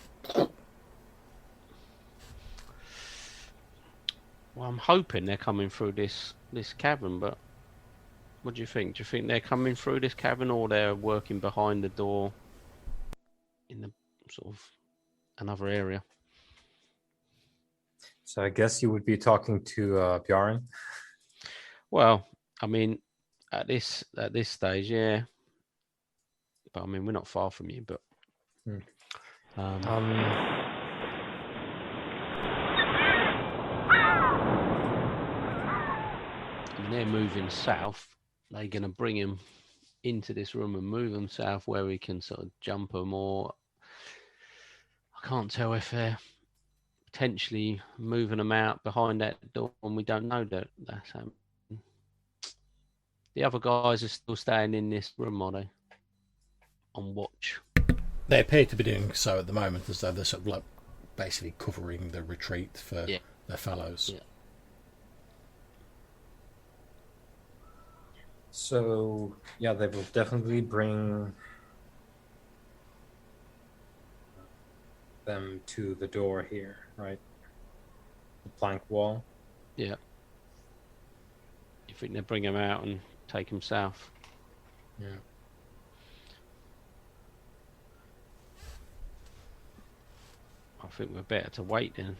Well, I'm hoping they're coming through this cavern, but what do you think? Do you think they're coming through this cavern, or they're working behind the door in the sort of another area? So I guess you would be talking to Bjorn. Well, I mean, at this stage, yeah. But I mean, we're not far from you, but and they're moving south. They're going to bring him into this room and move him south where we can sort of jump him, or I can't tell if they're potentially moving them out behind that door and we don't know that that's happening. The other guys are still staying in this room, are they? On watch. They appear to be doing so at the moment, as though they're sort of like basically covering the retreat for their fellows. Yeah. So yeah, they will definitely bring them to the door here, right? The plank wall. Yeah. You think they bring him out and take him south? Yeah. I think we're better to wait then,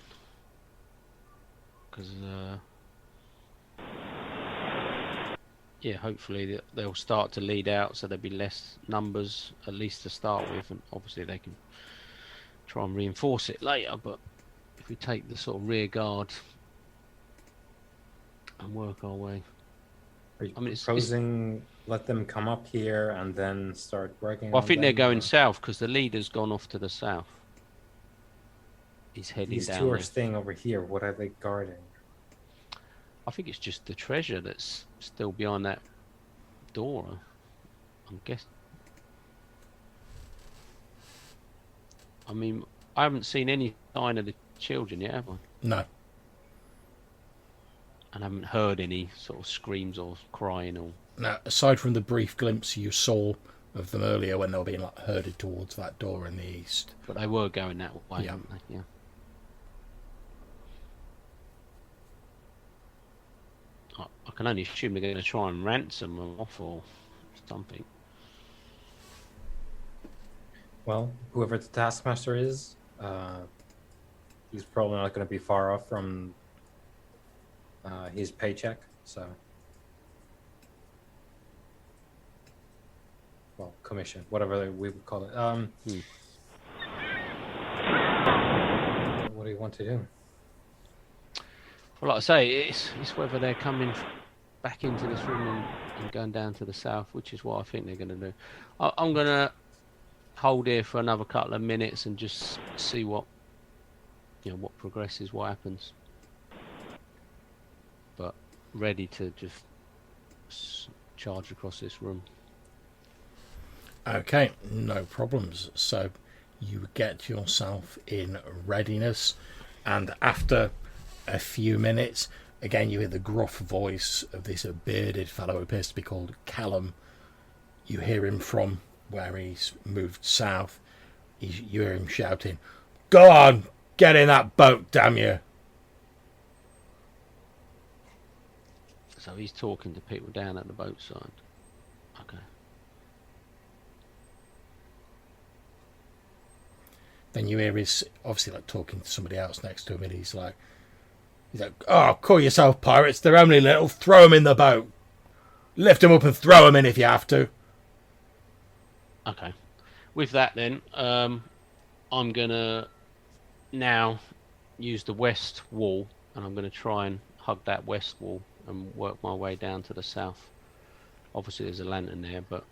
because hopefully they'll start to lead out, so there'll be less numbers at least to start with, and obviously they can try and reinforce it later. But if we take the sort of rear guard and work our way, Are you I mean, proposing let them come up here and then start working? Well, I on think they're them, going or- south because the leader's gone off to the south. He's heading These down two are there. staying over here. What are they guarding? I think it's just the treasure that's still behind that door. I'm guessing. I mean, I haven't seen any sign of the children yet, have I? No. And I haven't heard any sort of screams or crying or. Now, aside from the brief glimpse you saw of them earlier when they were being like herded towards that door in the east. But they were going that way, Yeah. weren't they? Yeah. I can only assume they're going to try and ransom them off or something. Well, whoever the taskmaster is, he's probably not going to be far off from his paycheck. So, well, commission, whatever we would call it. What do you want to do? Well, like I say, it's whether they're coming back into this room and going down to the south, which is what I think they're going to do. I'm going to hold here for another couple of minutes and just see what progresses, what happens. But ready to just charge across this room. Okay, no problems. So you get yourself in readiness, and after a few minutes, again you hear the gruff voice of this bearded fellow who appears to be called Callum. You hear him from where he's moved south. You hear him shouting, "Go on, get in that boat, damn you!" So he's talking to people down at the boat side. Okay. Then you hear he's obviously like talking to somebody else next to him, and he's like, "Oh, call yourself pirates, they're only little, throw them in the boat. Lift them up and throw them in if you have to." Okay. With that then, I'm going to now use the west wall, and I'm going to try and hug that west wall and work my way down to the south. Obviously, there's a lantern there, but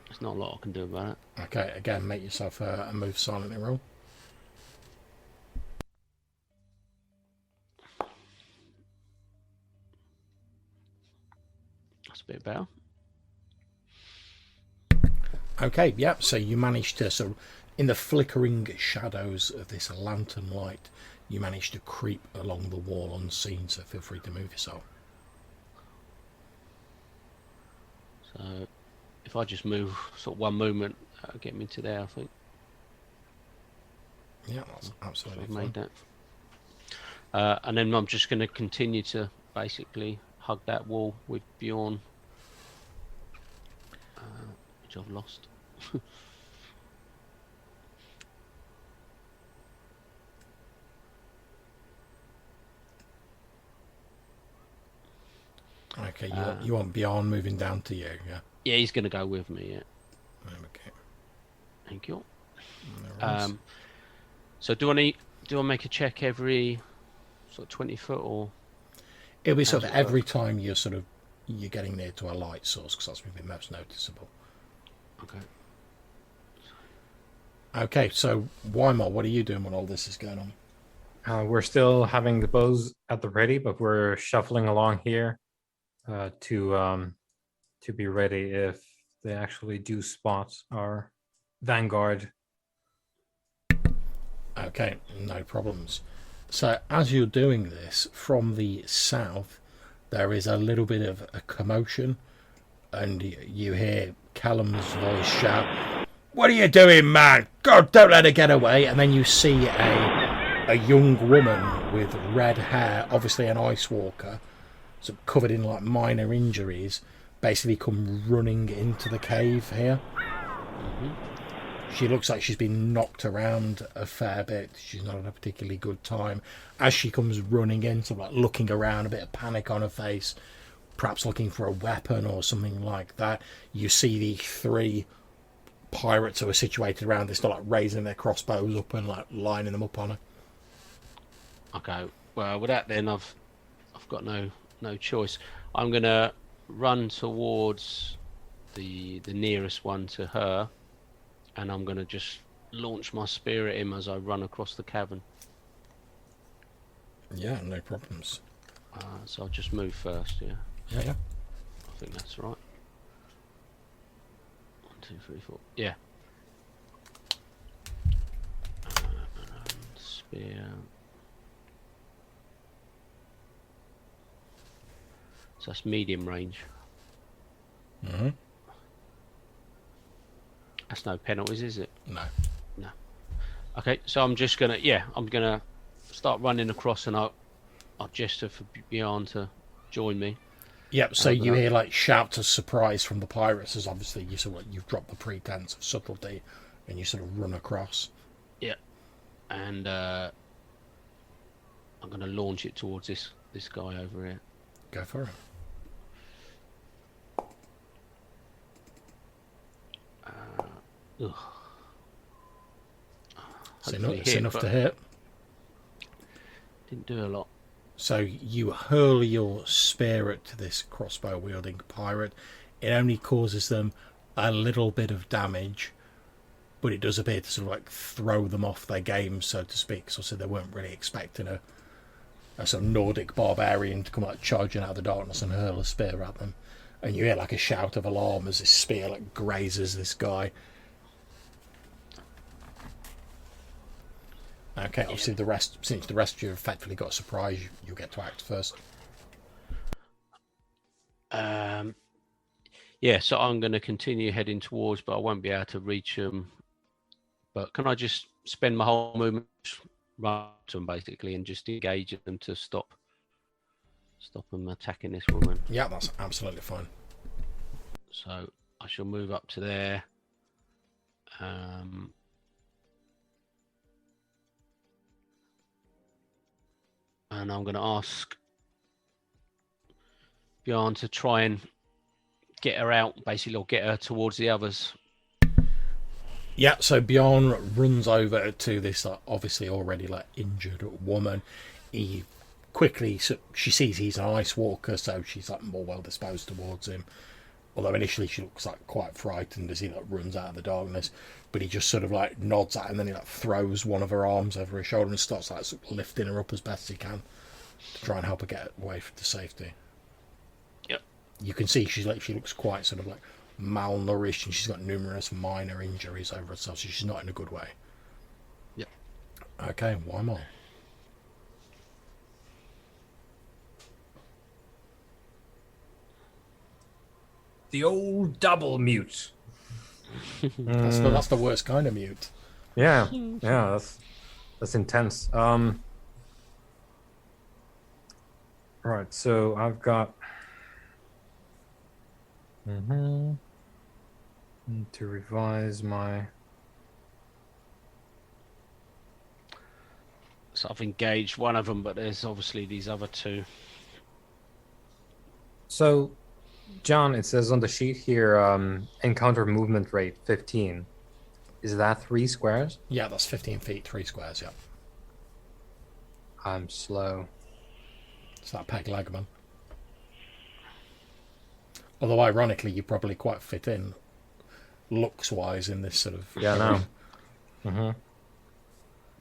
there's not a lot I can do about it. Okay, again, make yourself a move silently roll. That's a bit better. Okay, yep, so you managed to, so in the flickering shadows of this lantern light, you managed to creep along the wall unseen, so feel free to move yourself. So if I just move sort of one movement, that'll get me to there, I think. Yeah, that's absolutely I've fine. made that. And then I'm just going to continue to basically hug that wall with Bjorn, which I've lost. Okay, you want Bjorn moving down to you, yeah? Yeah, he's going to go with me, yeah. Okay. Thank you. No worries. So do I make a check every sort of 20 foot or? It'll be sort how's of it every work? time you're getting near to a light source, because that's going to be most noticeable. Okay. Okay, so Weimar, what are you doing when all this is going on? We're still having the bows at the ready, but we're shuffling along here to be ready if they actually do spot our vanguard. Okay, no problems. So as you're doing this, from the south, there is a little bit of a commotion, and you hear Callum's voice shout, "What are you doing, man? God, don't let her get away!" And then you see a young woman with red hair, obviously an ice walker, so covered in like minor injuries, basically come running into the cave here. She looks like she's been knocked around a fair bit. She's not had a particularly good time. As she comes running in, sort of like looking around, a bit of panic on her face, perhaps looking for a weapon or something like that, you see the three pirates who are situated around this, like raising their crossbows up and like lining them up on her. Okay. Well, with that then, I've got no choice. I'm gonna run towards the nearest one to her, and I'm gonna just launch my spear at him as I run across the cavern. Yeah, no problems. So I'll just move first. Yeah, Yeah. I think that's right. 1, 2, 3, 4. Yeah. Spear. So that's medium range. Mm-hmm. That's no penalties, is it? No. No. Okay, so I'm just gonna, I'm gonna start running across, and I'll gesture for Bjorn to join me. Yep, so you hear like shouts of surprise from the pirates, as obviously you've dropped the pretense of subtlety and you sort of run across. Yeah. And I'm gonna launch it towards this guy over here. Go for it. Ugh. It's enough to hit. Didn't do a lot. So you hurl your spear at this crossbow wielding pirate. It only causes them a little bit of damage, but it does appear to sort of like throw them off their game, so to speak. So they weren't really expecting a sort of Nordic barbarian to come like charging out of the darkness and hurl a spear at them. And you hear like a shout of alarm as this spear like grazes this guy. Okay, obviously since the rest of you have effectively got a surprise, you get to act first. Yeah, so I'm going to continue heading towards, but I won't be able to reach them. But can I just spend my whole movement run to them basically and just engage them to stop them attacking this woman? Yeah, that's absolutely fine. So I shall move up to there. And I'm going to ask Bjorn to try and get her out, basically, or get her towards the others. Yeah, so Bjorn runs over to this obviously already like injured woman. He quickly, so she sees he's an ice walker, so she's like more well disposed towards him. Although initially she looks like quite frightened as he like runs out of the darkness, but he just sort of like nods at her, and then he like throws one of her arms over her shoulder and starts like sort of lifting her up as best he can to try and help her get away to safety. Yep. You can see she looks quite sort of like malnourished, and she's got numerous minor injuries over herself, so she's not in a good way. Yep. Okay, why more? The old double mute. That's the worst kind of mute. Yeah, that's intense. Right, so I've got. Need to revise my. So I've engaged one of them, but there's obviously these other two. So, John, it says on the sheet here, encounter movement rate 15. Is that 3 squares? Yeah, that's 15 feet, 3 squares, yeah. I'm slow. It's that peg leg, man. Although, ironically, you probably quite fit in, looks-wise, in this sort of... Yeah, no. Mm-hmm.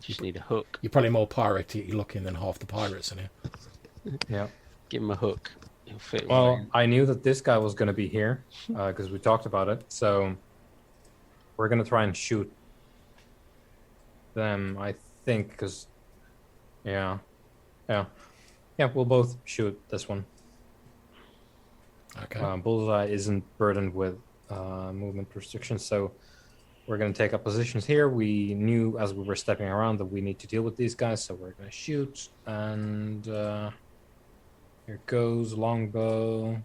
Just need a hook. You're probably more piratey looking than half the pirates in here. Yeah. Give him a hook. He'll fit. Well, right. I knew that this guy was going to be here because we talked about it. So we're going to try and shoot them, I think, because... Yeah. We'll both shoot this one. Okay. Bullseye isn't burdened with movement restrictions, so we're going to take up positions here. We knew as we were stepping around that we need to deal with these guys, so we're going to shoot. And here goes longbow.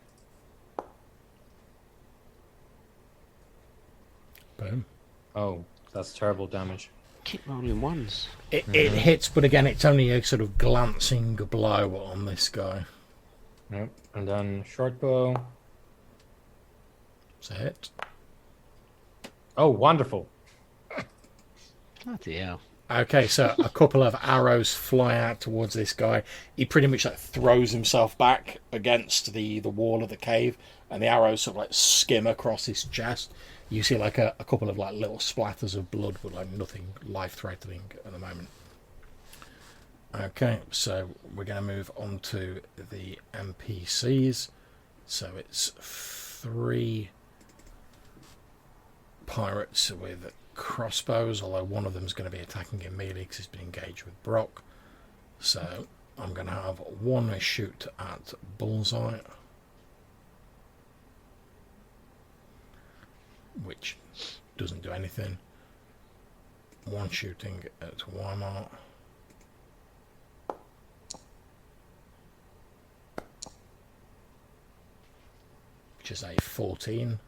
Boom. Oh, that's terrible damage. Keep rolling ones. It hits, but again, it's only a sort of glancing blow on this guy. Yep. And then short bow. It's a hit. Oh, wonderful. Bloody hell. Okay, so a couple of arrows fly out towards this guy. He pretty much like throws himself back against the wall of the cave, and the arrows sort of like skim across his chest. You see like a couple of like little splatters of blood, but like nothing life-threatening at the moment. Okay, so we're going to move on to the NPCs. So it's 3 pirates with crossbows, although one of them is going to be attacking in melee because he's been engaged with Brock. So I'm going to have one shoot at Bullseye, which doesn't do anything. One shooting at Weimar. Which is a 14.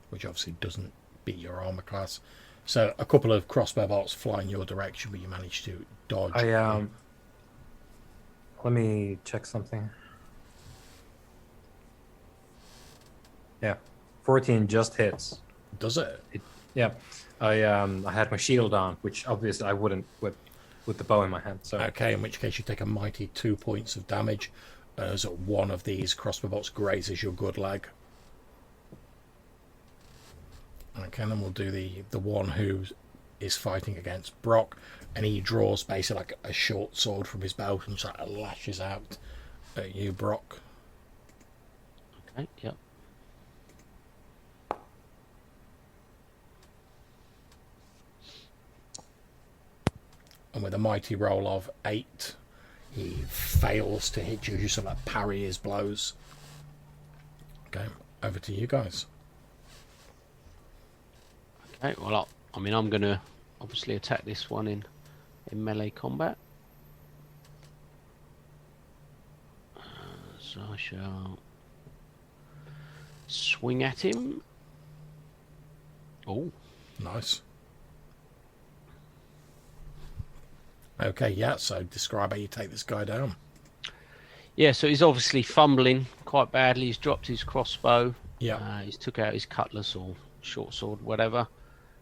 Which obviously doesn't beat your armor class. So a couple of crossbow bolts fly in your direction, but you manage to dodge. Let me check something. Yeah, 14 just hits. Does it? Yeah, I had my shield on, which obviously I wouldn't with the bow in my hand. So Okay, in which case you take a mighty 2 points of damage as one of these crossbow bolts grazes your good leg. Okay, and then we'll do the one who is fighting against Brock, and he draws basically like a short sword from his belt and just like lashes out at you, Brock. Okay, yep. And with a mighty roll of 8, he fails to hit you. You sort of like parry his blows. Okay, over to you guys. Okay, well, I mean, I'm going to obviously attack this one in melee combat. So I shall swing at him. Oh, Nice. Okay, yeah, so describe how you take this guy down. yeah, so he's obviously fumbling quite badly. He's dropped his crossbow. Yeah. He's took out his cutlass or short sword, whatever.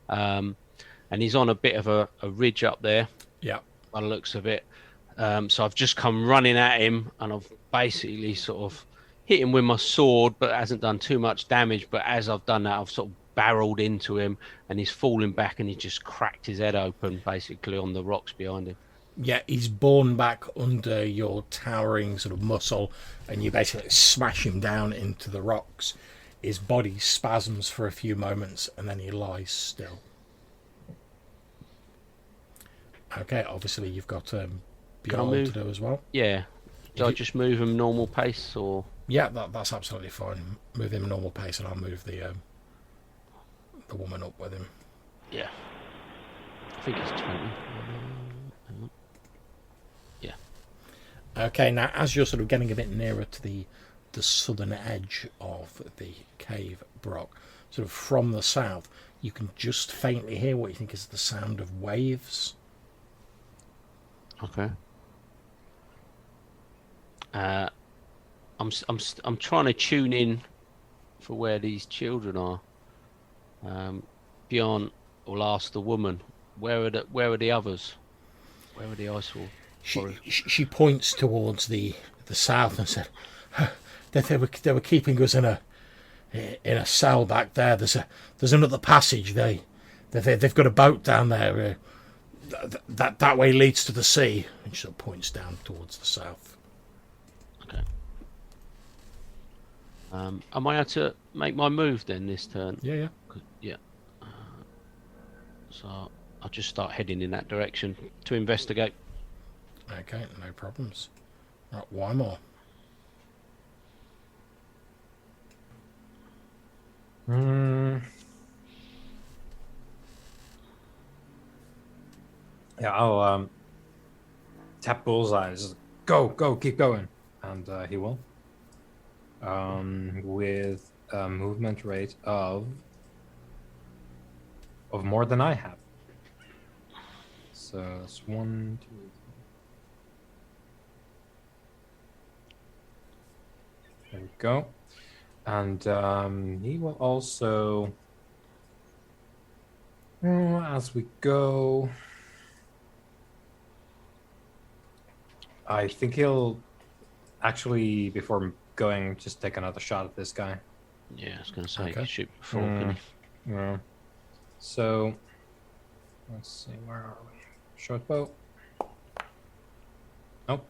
And he's on a bit of a ridge up there. Yeah. By the looks of it. So I've just come running at him, and I've basically sort of hit him with my sword, but it hasn't done too much damage. But as I've done that, I've sort of barreled into him, and he's falling back, and he just cracked his head open, basically, on the rocks behind him. Yeah, he's borne back under your towering sort of muscle, and you basically smash him down into the rocks. His body spasms for a few moments, and then he lies still. Okay, obviously you've got beyond to do as well. Yeah. Do I just move him normal pace, or? Yeah, that's absolutely fine. Move him normal pace, and I'll move the woman up with him. Yeah. I think it's 20. Yeah. Okay, now as you're sort of getting a bit nearer to the southern edge of the cave, Brock, sort of from the south, you can just faintly hear what you think is the sound of waves. Okay. I'm trying to tune in for where these children are. Bjorn will ask the woman, where are the others? Where are the ice wall? She points towards the south and said, they were keeping us in a cell back there. There's another passage. They've got a boat down there. That way leads to the sea. And she sort of points down towards the south. Okay. Am I able to make my move then this turn? Yeah. Yeah. So I'll just start heading in that direction to investigate. Okay, no problems. Right, why more? Yeah, I'll tap Bullseye. Just go, keep going, and he will. With a movement rate of more than I have. So it's 1, 2, 3. There we go. And he will also, as we go, I think he'll actually, before going, just take another shot at this guy. Yeah, I was going to say, Okay. shoot before, can he? Yeah. So, let's see, where are we? Short bow. Nope.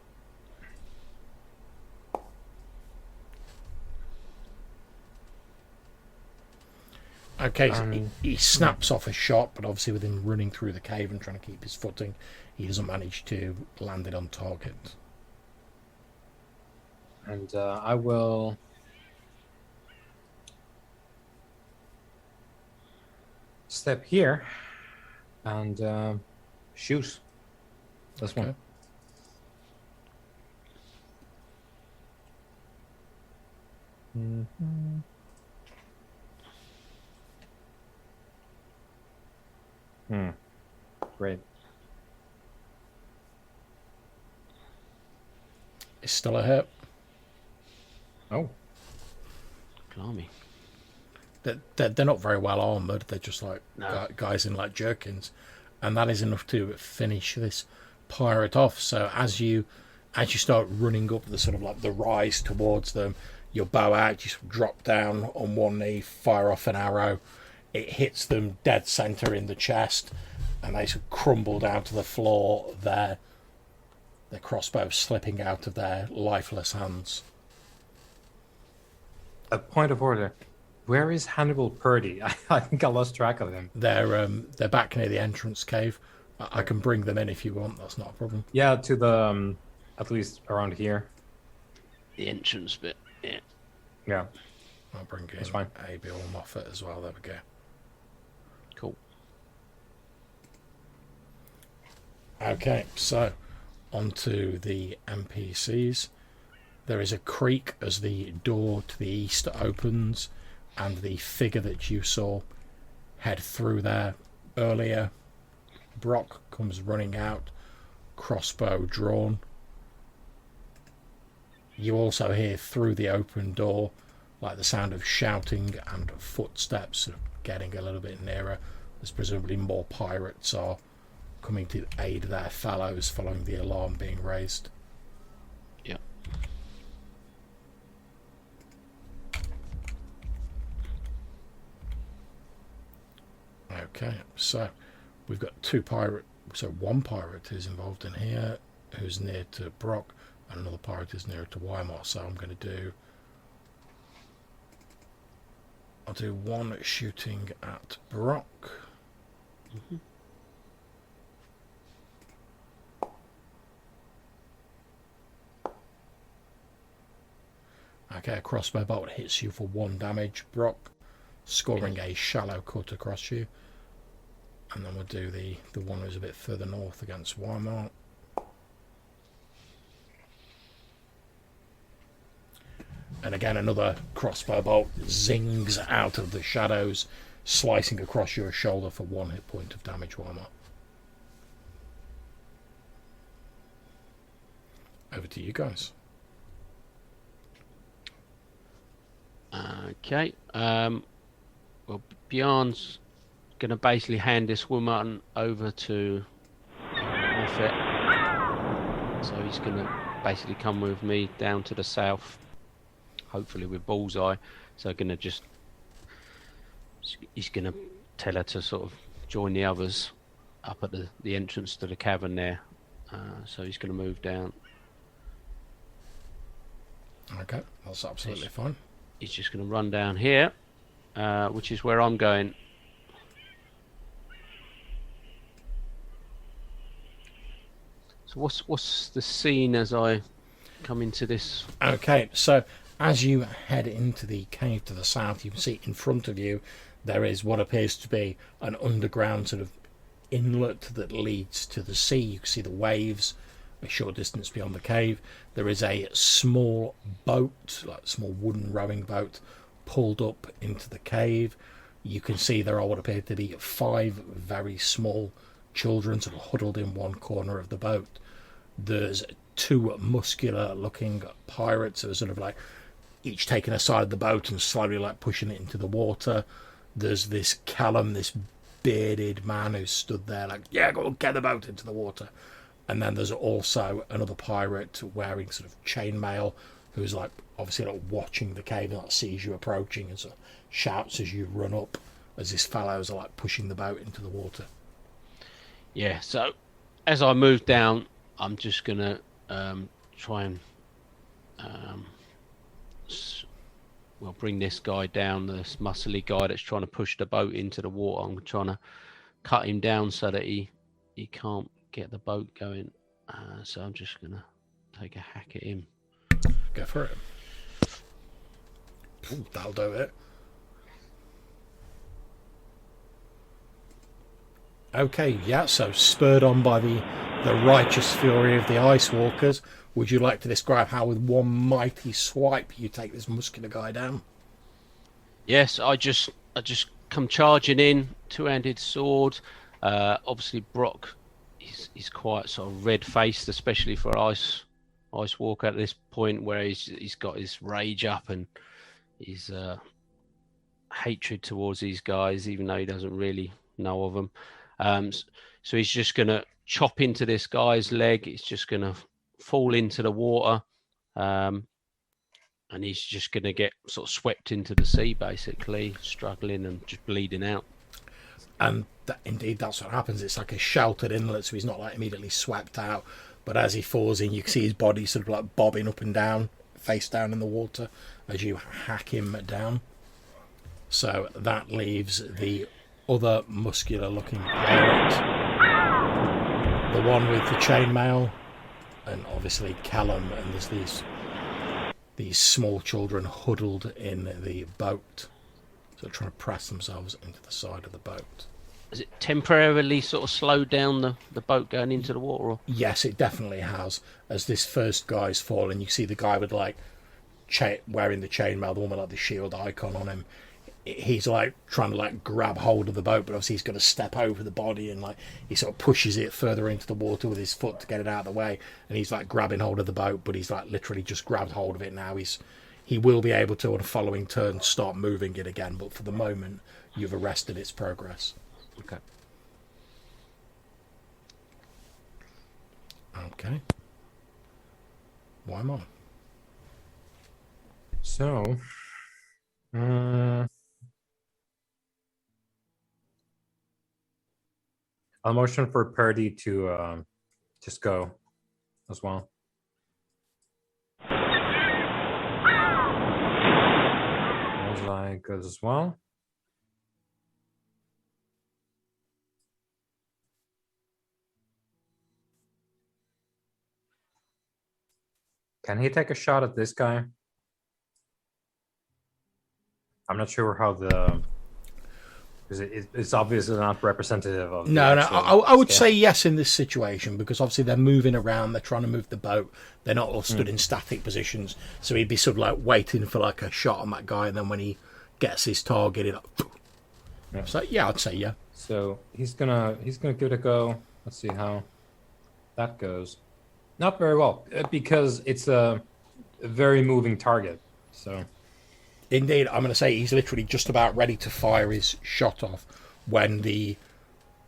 Okay, so he snaps off a shot, but obviously with him running through the cave and trying to keep his footing, he doesn't manage to land it on target. And I will step here and shoot this one. Mm-hmm. Great. It's still a hit. Oh. Blimey. They're not very well armoured. They're just like No. guys in like jerkins. And that is enough to finish this pirate off. So as you start running up the sort of like the rise towards them, your bow out, you sort of drop down on one knee, fire off an arrow. It hits them dead centre in the chest, and they sort of crumble down to the floor there. Their crossbow slipping out of their lifeless hands. A point of order. Where is Hannibal Purdy? I think I lost track of him. They're back near the entrance cave. I can bring them in if you want. That's not a problem. Yeah, to the at least around here. The entrance bit, yeah. Yeah. I'll bring in That's fine. A.B. or Moffat as well. There we go. Cool. Okay, so onto the NPCs. There is a creak as the door to the east opens, and the figure that you saw head through there earlier, Brock, comes running out, crossbow drawn. You also hear through the open door like the sound of shouting and footsteps sort of getting a little bit nearer, as presumably more pirates are coming to aid their fellows following the alarm being raised. Yeah. Okay, so we've got one pirate who's involved in here, who's near to Brock, and another pirate who's near to Weimar. So I'll do one shooting at Brock. Mm-hmm. Okay, a crossbow bolt hits you for 1 damage, Brock, scoring a shallow cut across you. And then we'll do the one who's a bit further north against Weimar. And again, another crossbow bolt zings out of the shadows, slicing across your shoulder for 1 hit point of damage, Weimar. Over to you guys. Okay. Well, Bjorn's going to basically hand this woman over to Moffat. So he's going to basically come with me down to the south, hopefully with Bullseye. So he's going to tell her to sort of join the others up at the entrance to the cavern there. So he's going to move down. Okay, that's absolutely fine. He's just going to run down here, which is where I'm going. So what's the scene as I come into this? Okay, so as you head into the cave to the south, you can see in front of you there is what appears to be an underground sort of inlet that leads to the sea. You can see the waves a short distance beyond the cave. There is a small boat, like a small wooden rowing boat, pulled up into the cave. You can see there are what appear to be 5 very small children sort of huddled in one corner of the boat. There's 2 muscular looking pirates who are sort of like each taking a side of the boat and slowly like pushing it into the water. There's this Callum, this bearded man who stood there like, yeah, go on, get the boat into the water. And then there's also another pirate wearing sort of chainmail who's like obviously like watching the cave and like sees you approaching and sort of shouts as you run up as his fellows are like pushing the boat into the water. Yeah, so as I move down, I'm just going to try and bring this guy down, this muscly guy that's trying to push the boat into the water. I'm trying to cut him down so that he can't get the boat going. So I'm just going to take a hack at him. Go for it. Ooh, that'll do it. Okay, yeah, so spurred on by the righteous fury of the Ice Walkers, would you like to describe how with one mighty swipe you take this muscular guy down? Yes, I just come charging in, 2-handed sword. Obviously Brock he's quite sort of red-faced, especially for Ice Walker at this point, where he's got his rage up and his hatred towards these guys, even though he doesn't really know of them. So he's just going to chop into this guy's leg. It's just going to fall into the water, and he's just going to get sort of swept into the sea, basically, struggling and just bleeding out. And indeed, that's what happens. It's like a sheltered inlet, so he's not like immediately swept out. But as he falls in, you can see his body sort of like bobbing up and down, face down in the water, as you hack him down. So that leaves the other muscular-looking pirate, the one with the chainmail, and obviously Callum. And there's these small children huddled in the boat, so trying to press themselves into the side of the boat. Has it temporarily sort of slowed down the boat going into the water? Or? Yes, it definitely has. As this first guy's falling, you see the guy with like wearing the chainmail, the one with like the shield icon on him. He's like trying to like grab hold of the boat, but obviously he's got to step over the body and like he sort of pushes it further into the water with his foot to get it out of the way. And he's like grabbing hold of the boat, but he's like literally just grabbed hold of it now. he will be able to, on a following turn, start moving it again. But for the moment, you've arrested its progress. Okay. Okay. Why am I? So, I'll motion for Purdy to just go as well. Bullseye goes as well. Can he take a shot at this guy? I'm not sure how the... Because it's obviously not representative of... No, I would say yes in this situation, because obviously they're moving around, they're trying to move the boat, they're not all stood in static positions, so he'd be sort of like waiting for like a shot on that guy, and then when he gets his target, it Yeah. So yeah, I'd say yeah. So he's gonna give it a go. Let's see how that goes. Not very well, because it's a very moving target. So Indeed, I'm going to say he's literally just about ready to fire his shot off when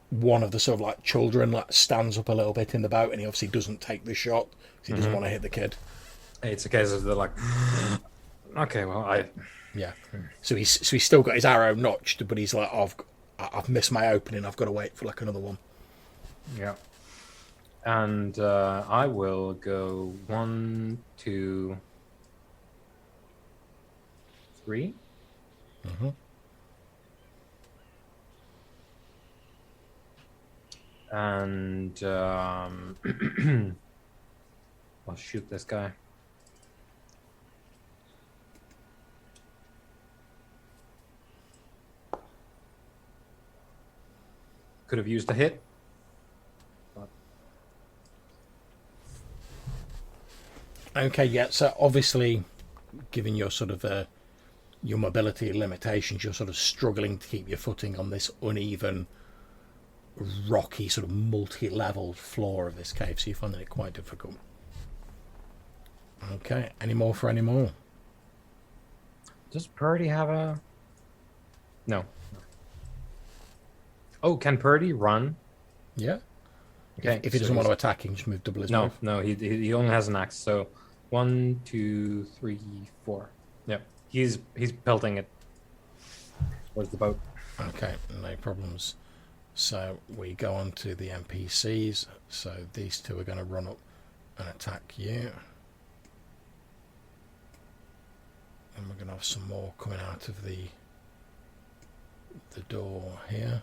one of the sort of like children like stands up a little bit in the boat, and he obviously doesn't take the shot because he doesn't want to hit the kid. it's a case of they're like, okay, well, Yeah. So he's still got his arrow notched, but he's like, I've missed my opening. I've got to wait for like another one. yeah. And I will go 1, 2, 3. Mm-hmm. And I'll shoot this guy. Could have used a hit. Okay, yeah. So obviously, given your sort of your mobility limitations, you're sort of struggling to keep your footing on this uneven, rocky, sort of multi-level floor of this cave. So you're finding it quite difficult. Okay. Any more for any more? Does Purdy have a... No. Oh, can Purdy run? Yeah. Okay. If he doesn't want to attack, he can just move double his move. No, he only has an axe. So 1, 2, 3, 4. Yep. He's pelting it. Where's the boat? Okay, no problems. So we go on to the NPCs. So these two are going to run up and attack you. And we're going to have some more coming out of the door here.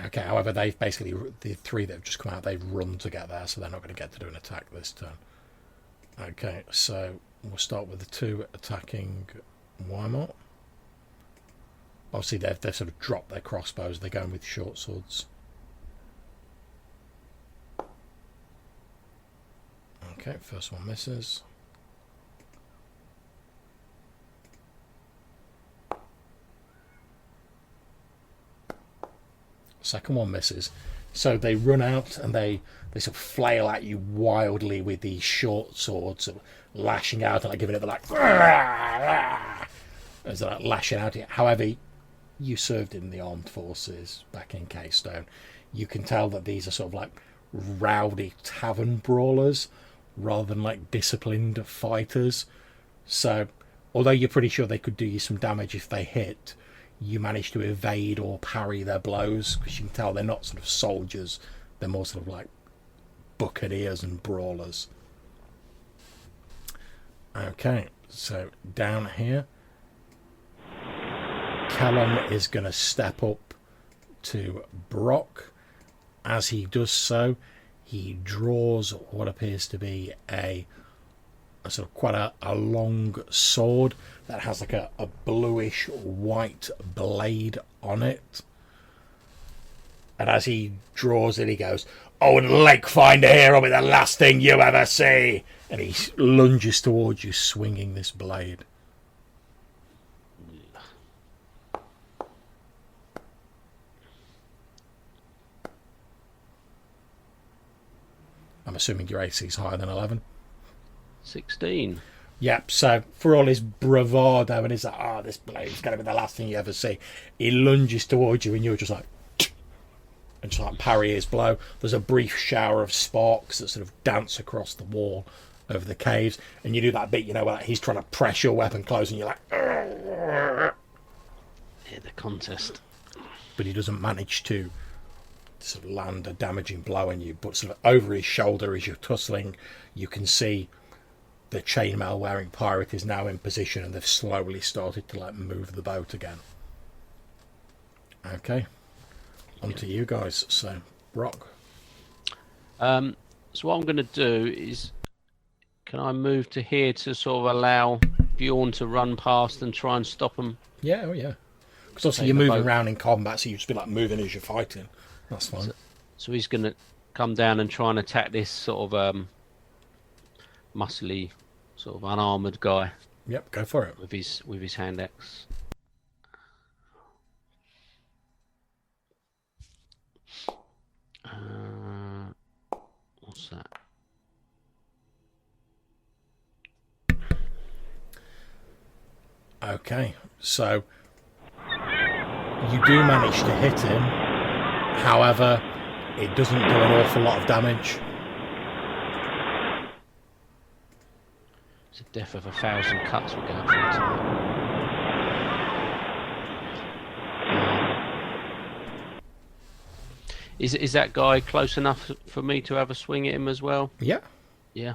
Okay, however, they've basically, the three that have just come out, they've run to get there, so they're not going to get to do an attack this turn. Okay, so we'll start with the two attacking Wymont. Obviously, they've sort of dropped their crossbows, they're going with short swords. Okay, first one misses. Second one misses. So they run out and they sort of flail at you wildly with these short swords, sort of lashing out and like giving it the like as they're like lashing out at you. However, you served in the armed forces back in Keystone. You can tell that these are sort of like rowdy tavern brawlers rather than like disciplined fighters. So although you're pretty sure they could do you some damage if they hit, you manage to evade or parry their blows, because you can tell they're not sort of soldiers, they're more sort of like buccaneers and brawlers. Okay, so down here, Callum is going to step up to Brock. As he does so, he draws what appears to be a sort of quite a long sword that has like a bluish white blade on it. And as he draws it, he goes, "Oh, and Lake Finder here will be the last thing you ever see." And he lunges towards you, swinging this blade. I'm assuming your AC is higher than 11. 16. Yep, so for all his bravado and his like, this blade's going to be the last thing you ever see, he lunges towards you and you're just like, and just like parry his blow. There's a brief shower of sparks that sort of dance across the wall of the caves, and you do that bit, where he's trying to press your weapon close and you're like, Yeah, the contest. but he doesn't manage to sort of land a damaging blow on you. But sort of over his shoulder as you're tussling, you can see the chainmail wearing pirate is now in position, and they've slowly started to move the boat again. Okay, on to you guys. So Brock. So what I'm going to do is, can I move to here to sort of allow Bjorn to run past and try and stop him? Yeah, oh yeah. Because also you're moving around in combat, so you just be moving as you're fighting. That's fine. So he's going to come down and try and attack this sort of muscly, sort of unarmored guy. Yep, go for it. With his hand axe. What's that? Okay, so you do manage to hit him. However, it doesn't do an awful lot of damage. It's a death of 1,000 cuts we're going for tonight. Is that guy close enough for me to have a swing at him as well? Yeah. Yeah.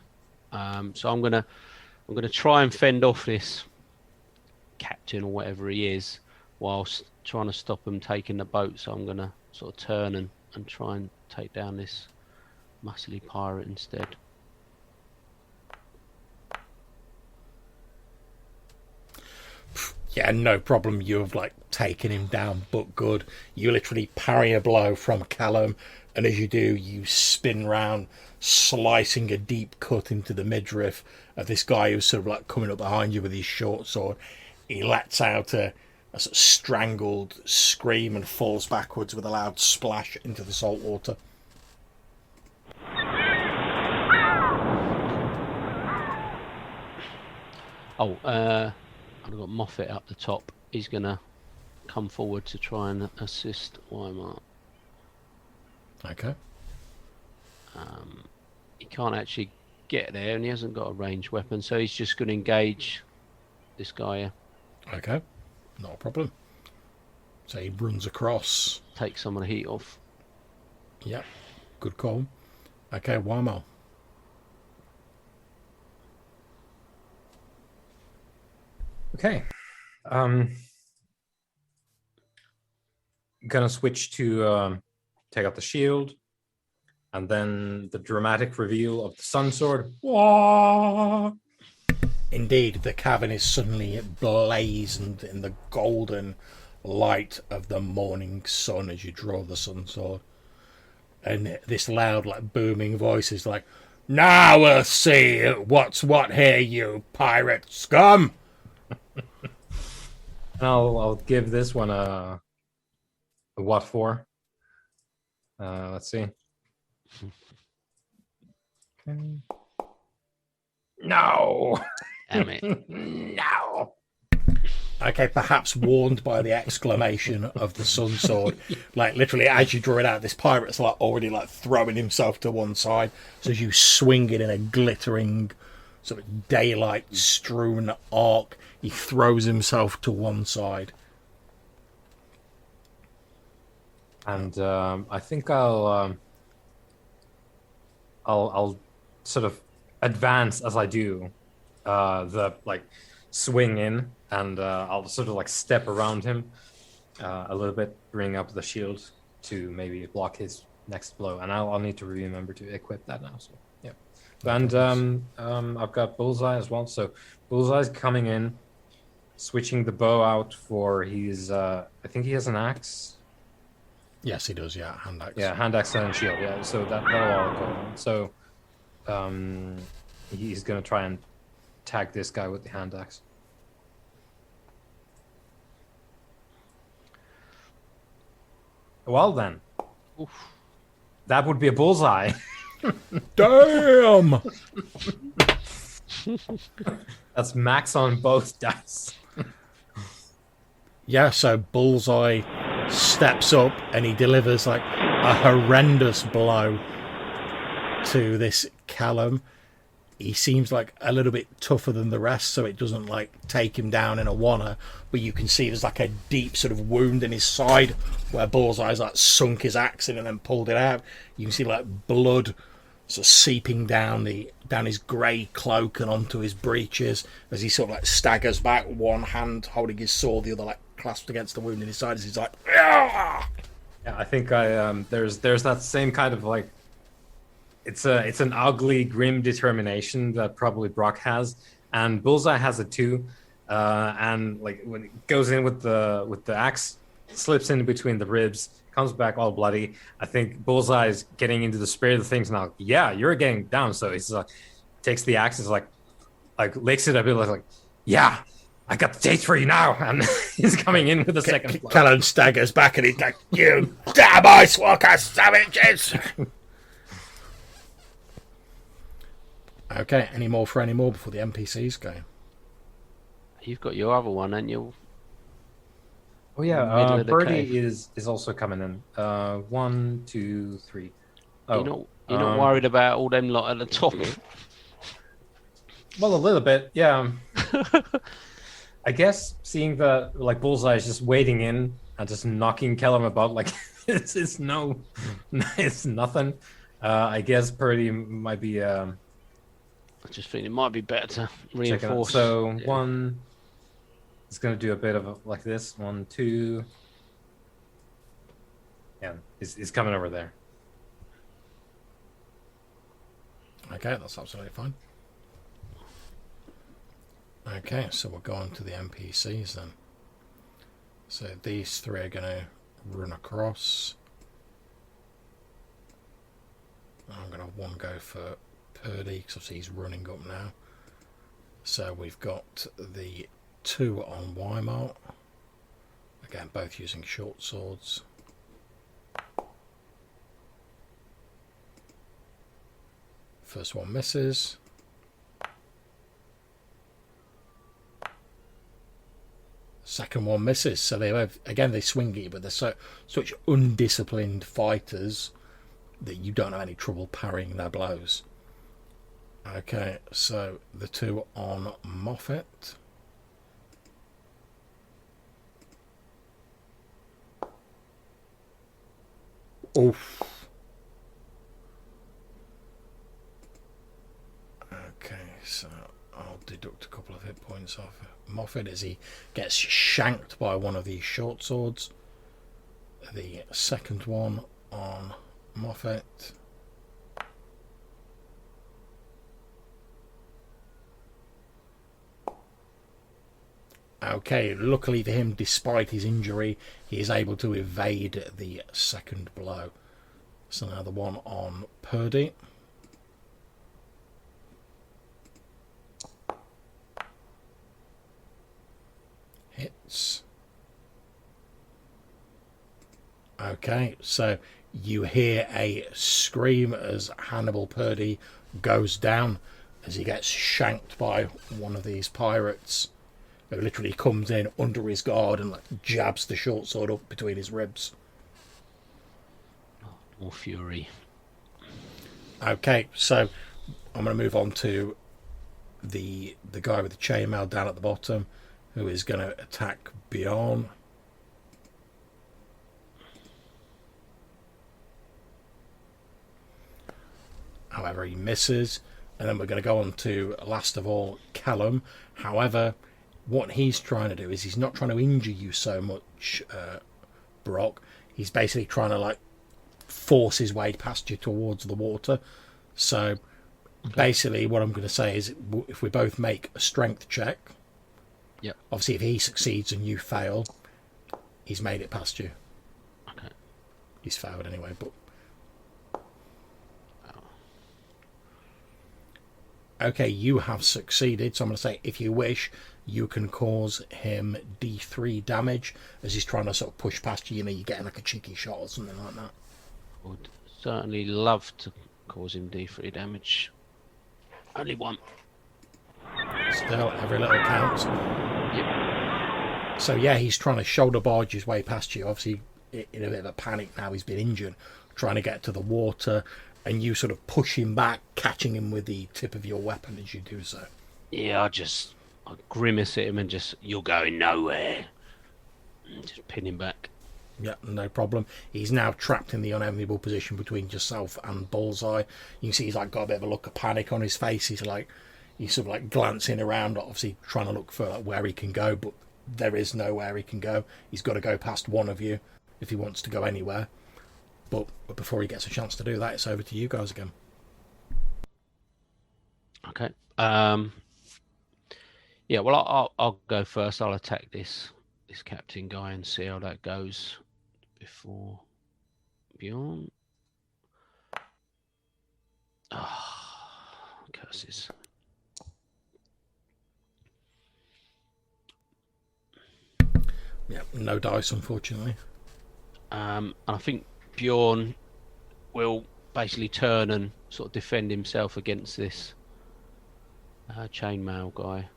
So I'm gonna try and fend off this captain or whatever he is, whilst trying to stop him taking the boat. So I'm gonna sort of turn and try and take down this muscly pirate instead. Yeah, no problem. You've taken him down, but good. You literally parry a blow from Callum, and as you do, you spin round, slicing a deep cut into the midriff of this guy who's sort of coming up behind you with his short sword. He lets out a sort of strangled scream and falls backwards with a loud splash into the salt water. I've got Moffat up the top. He's gonna come forward to try and assist Weimar. Okay. He can't actually get there, and he hasn't got a ranged weapon, so he's just going to engage this guy here. Okay, not a problem. So he runs across. Take some of the heat off. Yep, good call. Okay, Weimar. Okay. Gonna switch to take out the shield, and then the dramatic reveal of the sun sword. Wah! Indeed, the cavern is suddenly blazoned in the golden light of the morning sun as you draw the sun sword. And this loud, booming voice is like, "Now we'll see what's what here, you pirate scum!" And I'll give this one a what for? Let's see. Okay. No. Damn it. No. Okay, perhaps warned by the exclamation of the sun sword, literally as you draw it out, this pirate's already throwing himself to one side. So as you swing it in a glittering, sort of daylight strewn arc, he throws himself to one side. And I think I'll sort of advance as I do, the swing in, and I'll sort of step around him a little bit, bring up the shield to maybe block his next blow, and I'll need to remember to equip that now. So yeah, and I've got bullseye as well. So bullseye's coming in, switching the bow out for his. I think he has an axe. Yes, he does. Yeah, hand axe. Yeah, hand axe and shield. Yeah, so that'll all go on. So he's gonna try and tag this guy with the hand axe. Well then, Oof. that would be a bullseye. Damn! That's max on both dice. Yeah, so Bullseye steps up and he delivers like a horrendous blow to this Callum. He seems like a little bit tougher than the rest, so it doesn't like take him down in a wanna, but you can see there's like a deep sort of wound in his side where Bullseye's like sunk his axe in and then pulled it out. You can see like blood sort of seeping down his grey cloak and onto his breeches as he sort of like staggers back, one hand holding his sword, the other like clasped against the wound in his side as he's like, "Ah!" Yeah, I think there's that same kind of like it's an ugly, grim determination that probably Brock has, and Bullseye has it too. And like when it goes in with the axe, slips in between the ribs, comes back all bloody. I think Bullseye's getting into the spirit of things now. Yeah, you're getting down, so he's like takes the axe, is like licks it a bit like yeah. I got the taste for you now, and he's coming in with a second blow. Callum staggers back and he's like, "You damn ice walker savages!" Okay, any more before the NPCs go? You've got your other one, and you. Oh yeah, Middle of the Birdie cave. is also coming in. 1, 2, 3. Oh, You're not worried about all them lot at the top. Well, a little bit, yeah. I guess seeing the like Bullseye is just wading in and just knocking Kellum about like it's nothing. I guess Purdy might be I just think it might be better to checking out. reinforce. So one is going to do a bit of like this. 1, 2. Yeah, he's coming over there. Okay, that's absolutely fine. Okay, so we'll go on to the NPCs then. So these three are going to run across. I'm going to one go for Purdy because obviously he's running up now. So we've got the 2 on Weimar. Again, both using short swords. First one misses. Second one misses. So they have, again, they swing at you, but they're such undisciplined fighters that you don't have any trouble parrying their blows. Okay, so the 2 on Moffat. Oof. Okay, so I'll deduct a couple of hit points off Moffat as he gets shanked by one of these short swords. The second one on Moffat. Okay, luckily for him, despite his injury, he is able to evade the second blow. So now the one on Purdy. Hits. Okay, so you hear a scream as Hannibal Purdy goes down as he gets shanked by one of these pirates who literally comes in under his guard and like jabs the short sword up between his ribs. More fury. Okay, so I'm going to move on to the guy with the chainmail down at the bottom, who is going to attack Bjorn. However, he misses. And then we're going to go on to, last of all, Callum. However, what he's trying to do is he's not trying to injure you so much, Brock. He's basically trying to, like, force his way past you towards the water. So, basically, what I'm going to say is if we both make a strength check, yep. Obviously, if he succeeds and you fail, he's made it past you. Okay. He's failed anyway, but... Okay, you have succeeded, so I'm going to say, if you wish, you can cause him D3 damage as he's trying to sort of push past you. You know, you're getting like a cheeky shot or something like that. Would certainly love to cause him D3 damage. Only one. Still, every little counts. Yep. So yeah, he's trying to shoulder barge his way past you. Obviously, in a bit of a panic now, he's been injured, trying to get to the water, and you sort of push him back, catching him with the tip of your weapon as you do so. Yeah, I grimace at him and just, you're going nowhere. And just pin him back. Yeah, no problem. He's now trapped in the unenviable position between yourself and Bullseye. You can see he's like got a bit of a look of panic on his face. He's sort of like glancing around, obviously trying to look for like where he can go, but there is nowhere he can go. He's got to go past one of you if he wants to go anywhere. But before he gets a chance to do that, it's over to you guys again. Okay. Yeah, well, I'll go first. I'll attack this captain guy and see how that goes before Bjorn. Curses. Yeah, no dice, unfortunately. And I think Bjorn will basically turn and sort of defend himself against this chainmail guy.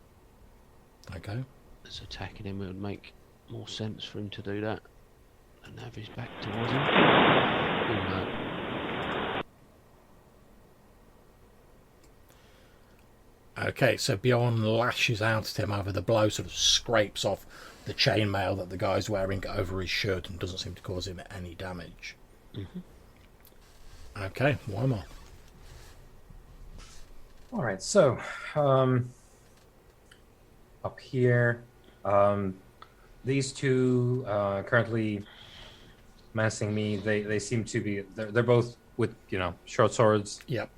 Okay. That's attacking him. It would make more sense for him to do that and have his back towards him. Oh, no. Okay, so Bjorn lashes out at him over the blow, sort of scrapes off the chainmail that the guy's wearing over his shirt and doesn't seem to cause him any damage. Okay, Weimar. All right, so up here, these two currently menacing me. They seem to be. They're both with short swords. Yep.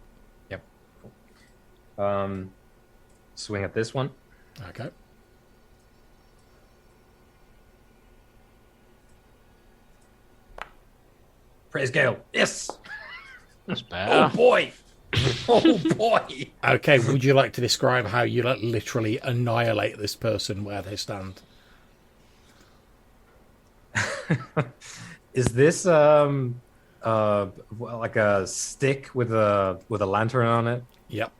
Swing at this one. Okay. Praise Gale. Yes. That's bad. Oh boy. Oh boy. Okay, would you like to describe how you literally annihilate this person where they stand? Is this like a stick with a lantern on it? Yep.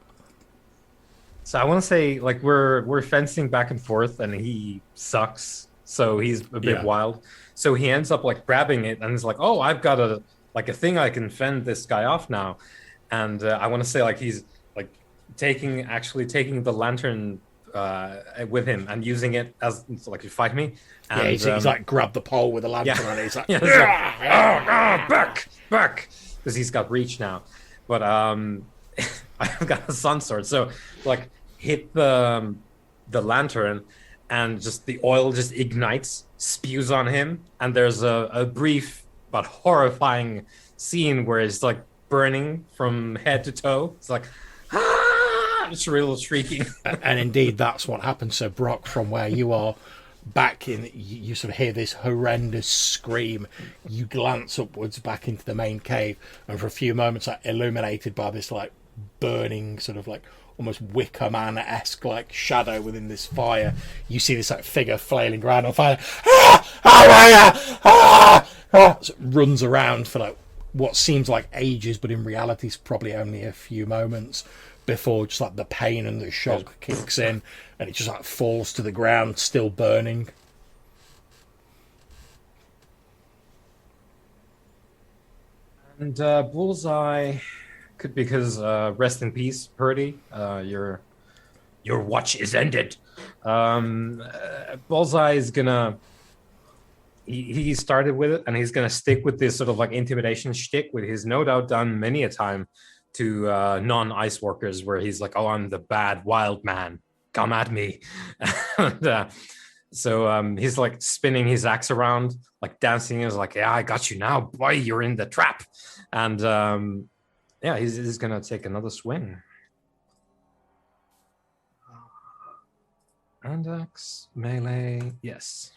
So I want to say like we're fencing back and forth, and he sucks, so he's a bit wild. So he ends up like grabbing it, and he's like, "Oh, I've got a thing I can fend this guy off now." And I want to say like he's like taking the lantern with him and using it as like you fight me. And, yeah, he's like grabbed the pole with the lantern on it. He's like, back, because he's got reach now. But I've got a sun sword, so like hit the lantern, and just the oil just ignites, spews on him, and there's a brief but horrifying scene where it's like burning from head to toe. It's like shrill shrieking. And indeed that's what happens. So Brock, from where you are back in, you sort of hear this horrendous scream. You glance upwards back into the main cave, and for a few moments like illuminated by this like burning sort of like almost Wicker Man-esque like shadow within this fire, you see this like figure flailing around on fire. So it runs around for like what seems like ages, but in reality is probably only a few moments before just like the pain and the shock kicks in, and it just like falls to the ground, still burning. And Bullseye could, because rest in peace, Purdy. Your watch is ended. Bullseye is gonna. He started with it, and he's gonna stick with this sort of like intimidation shtick, which he's no doubt done many a time to non-ice workers, where he's like, "Oh, I'm the bad wild man. Come at me." And, so he's like spinning his axe around, like dancing. He's like, "Yeah, I got you now, boy. You're in the trap." And yeah, he's gonna take another swing. And axe melee, yes.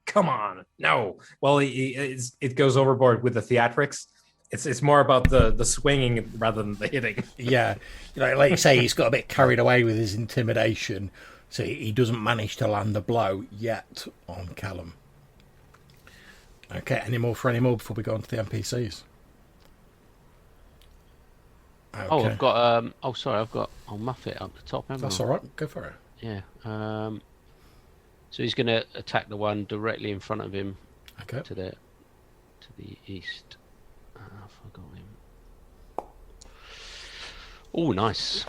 Come on, no. Well, it goes overboard with the theatrics. It's more about the swinging rather than the hitting. Yeah, like you say, he's got a bit carried away with his intimidation, so he doesn't manage to land a blow yet on Callum. Okay, any more before we go on to the NPCs? Oh, Okay. I've got sorry, I'll muff it up the top, haven't That's I? all right. Go for it. Yeah. So he's going to attack the one directly in front of him Okay. to the east. I forgot him. Oh, nice.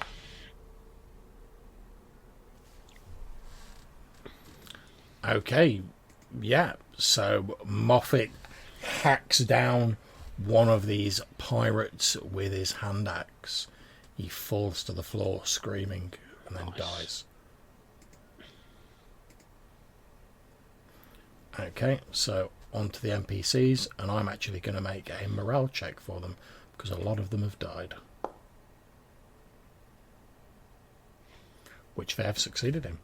Okay. Yeah. So Moffat hacks down one of these pirates with his hand axe. He falls to the floor screaming and then dies. Okay, so on to the NPCs, and I'm actually going to make a morale check for them because a lot of them have died, which they have succeeded in.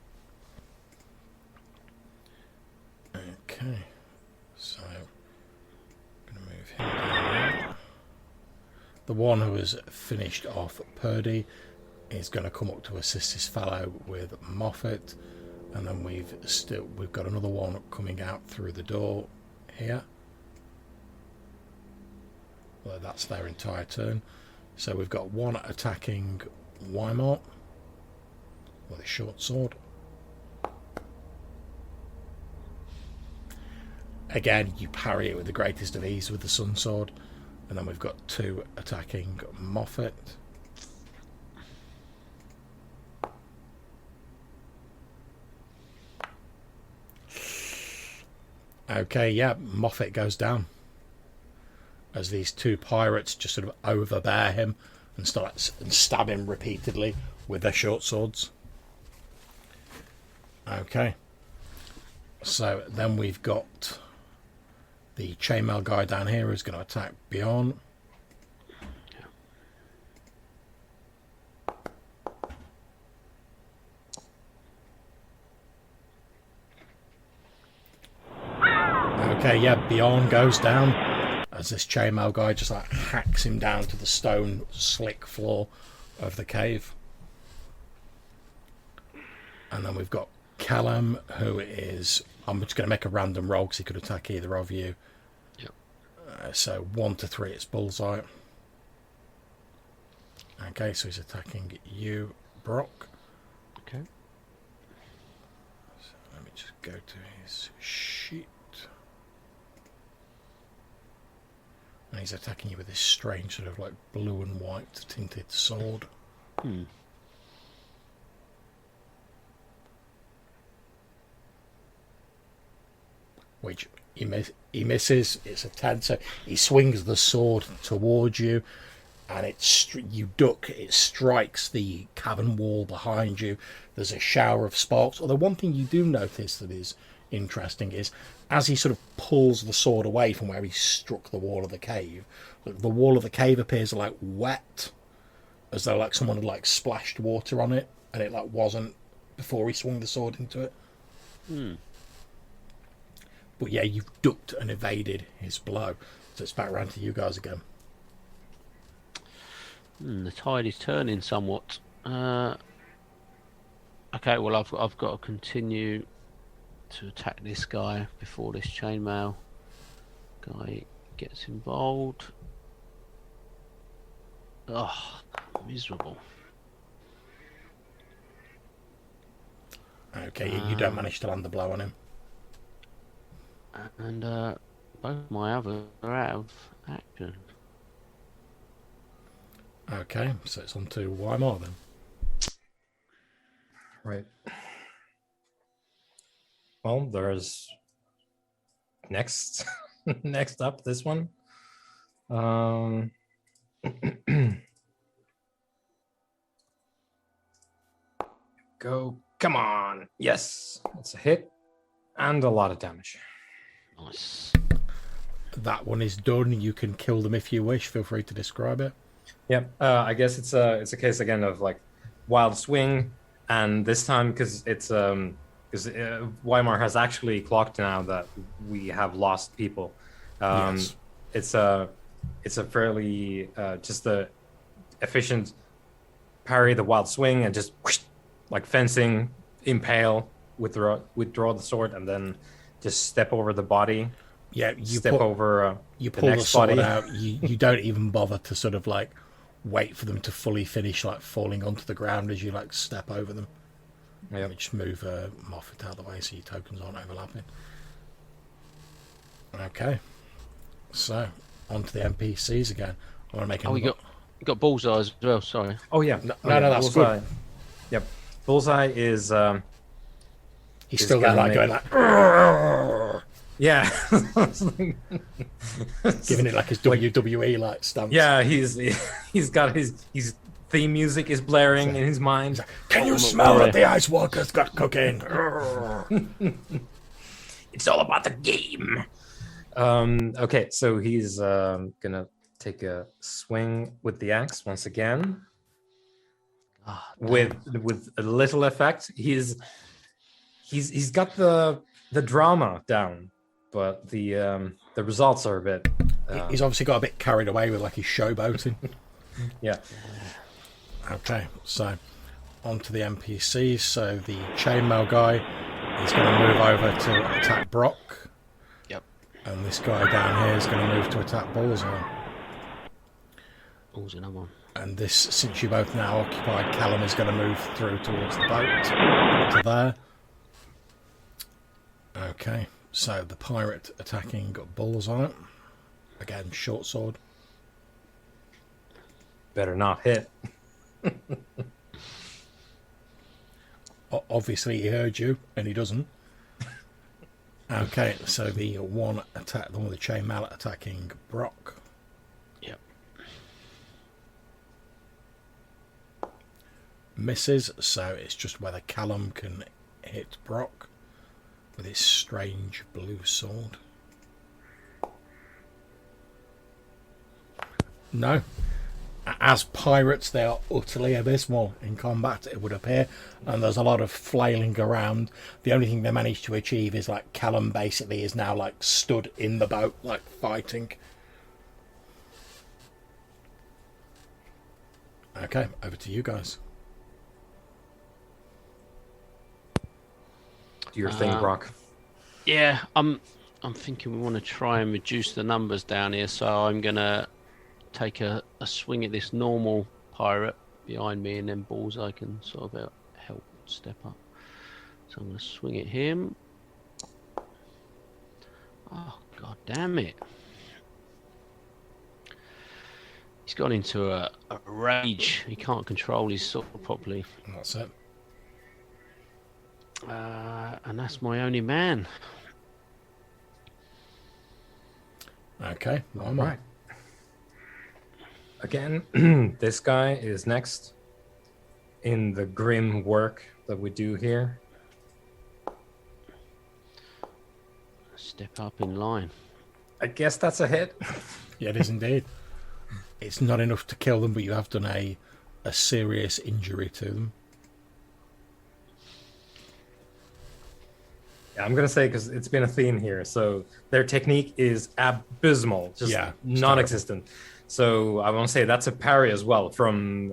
Okay, so I'm going to move him down. The one who has finished off Purdy is going to come up to assist his fellow with Moffat. And then we've got another one coming out through the door here. Well, that's their entire turn. So we've got one attacking Weimar with a short sword. Again, you parry it with the greatest of ease with the sun sword. And then we've got two attacking Moffat. Okay, yeah, Moffat goes down as these two pirates just sort of overbear him and stab him repeatedly with their short swords. Okay, so then we've got the chainmail guy down here who's going to attack Bjorn. Okay, yeah, Bjorn goes down as this chainmail guy just like hacks him down to the stone slick floor of the cave. And then we've got Callum, who is... I'm just going to make a random roll because he could attack either of you. Yep. So 1 to 3, it's bullseye. Okay, so he's attacking you, Brock. Okay. So let me just go to his sheet. And he's attacking you with this strange sort of like blue and white tinted sword. Which he misses. It's a 10, so he swings the sword towards you, and you duck. It strikes the cavern wall behind you. There's a shower of sparks. Although one thing you do notice that is interesting is as he sort of pulls the sword away from where he struck the wall of the cave, the wall of the cave appears like wet, as though like someone had like splashed water on it, and it like wasn't before he swung the sword into it. But yeah, you've ducked and evaded his blow. So it's back around to you guys again. The tide is turning somewhat. Okay, well I've got to continue to attack this guy before this chainmail guy gets involved. Oh, miserable. Okay, you don't manage to land the blow on him. And both my others are out of action. Okay, so it's on to Weimar then. Right. Well, there's next next up this one. Go. Come on. Yes. That's a hit and a lot of damage. Nice. That one is done. You can kill them if you wish. Feel free to describe it. Yep. I guess it's a case again of like wild swing, and this time because Weimar has actually clocked now that we have lost people. Yes. It's a fairly just a efficient parry the wild swing and just whoosh, like fencing, impale, withdraw the sword, and then just step over the body. Yeah, You pull the the next sword body out. You don't even bother to sort of like wait for them to fully finish like falling onto the ground as you like step over them. Yeah. Just move Moffat out of the way so your tokens aren't overlapping. Okay, so on to the NPCs again. I want to make Oh, you got bullseye as well. Sorry. Oh yeah. No, that's Bullseye. good. Yep. Bullseye is He's is still there, gonna like going make- like "Arrgh," yeah. giving it like his WWE like stance. Yeah, he's got his theme music is blaring in his mind. Can you smell what the Ice Walker's got cooking? Arrgh. It's all about the game. Okay, so he's gonna take a swing with the axe once again. Ah, With a little effect. He's got the drama down, but the results are a bit. He's obviously got a bit carried away with like his showboating. Yeah. Okay, so on to the NPCs. So the chainmail guy is going to move over to attack Brock. Yep. And this guy down here is going to move to attack Bullseye. Bullseye, no one. And this, since you're both now occupied, Callum is going to move through towards the boat to there. Okay, so the pirate attacking Bullseye. Again, short sword. Better not hit. Obviously, he heard you, and he doesn't. Okay, so the one with the chain mallet attacking Brock. Yep. Misses, so it's just whether Callum can hit Brock with his strange blue sword. No. As pirates, they are utterly abysmal in combat, it would appear, and there's a lot of flailing around. The only thing they managed to achieve is like Callum basically is now like stood in the boat, like fighting. Okay, over to you guys. Do your thing, Brock. Yeah, I'm thinking we want to try and reduce the numbers down here, so I'm gonna take a swing at this normal pirate behind me, and then Bullseye can sort of help step up. So I'm gonna swing at him. Oh, god damn it. He's gone into a rage. He can't control his sword properly. That's it. And that's my only man. Okay, All right. Again, this guy is next in the grim work that we do here. Step up in line. I guess that's a hit. Yeah, it is indeed. It's not enough to kill them, but you have done a serious injury to them. Yeah, I'm gonna say because it's been a theme here. So their technique is abysmal, just non-existent. So I want to say that's a parry as well from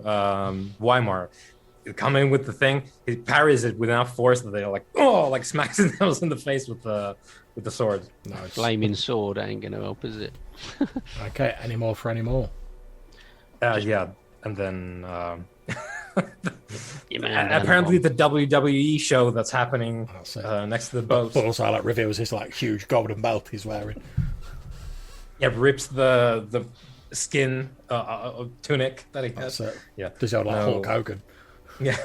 Weimar. You come in with the thing, he parries it with enough force that they like smacks themselves in the face with the sword. No, Flaming sword ain't gonna help, is it? Okay, any more for any more? Yeah, and then Your man down apparently the the WWE show that's happening That's it. next to the boat. Bullseye like reveals this like huge golden belt he's wearing. Yeah, rips the skin tunic that he has. That's it. Yeah, Does he have like No. Hulk Hogan? yeah.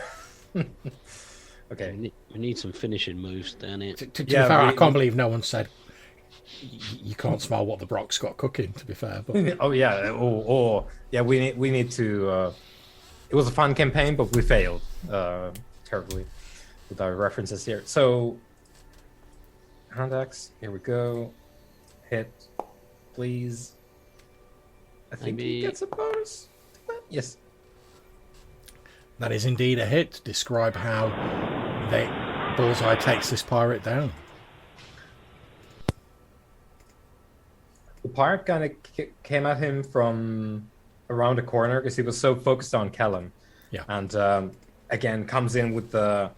bottom. Okay. We need some finishing moves down here. To be Yeah, fair, I we- can't believe no one said you can't smell what the Brock's got cooking. To be fair, but Oh yeah. Yeah. We need to. It was a fun campaign, but we failed terribly with our references here. So, hand axe. Here we go. Hit, please. I think he Maybe- gets a bonus. Yes. that is indeed a hit. Describe how Bullseye takes this pirate down. The pirate kind of came at him from around the corner because he was so focused on Callum. Yeah. And again, comes in with the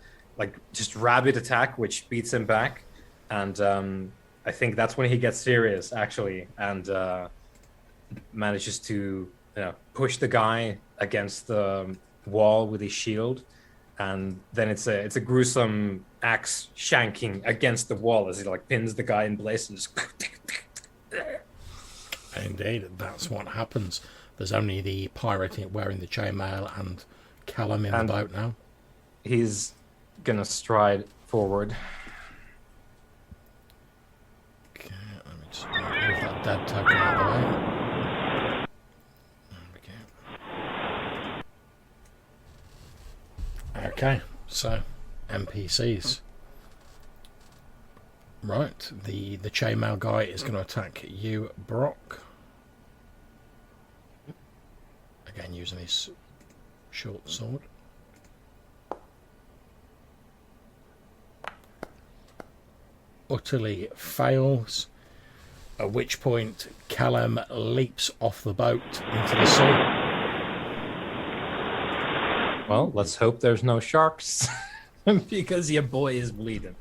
just rabid attack, which beats him back. And I think that's when he gets serious, actually, and manages to push the guy against the wall with his shield, and then it's a gruesome axe shanking against the wall as he like pins the guy in place and just. Indeed, that's what happens. There's only the pirate wearing the chainmail and Callum in the boat now. He's gonna stride forward. Okay, let me just move that dead token out of the way. There we go. Okay, so NPCs. Right, the chainmail guy is going to attack you, Brock. Again, using his short sword. Utterly fails, at which point Callum leaps off the boat into the sea. Well, let's hope there's no sharks, because your boy is bleeding.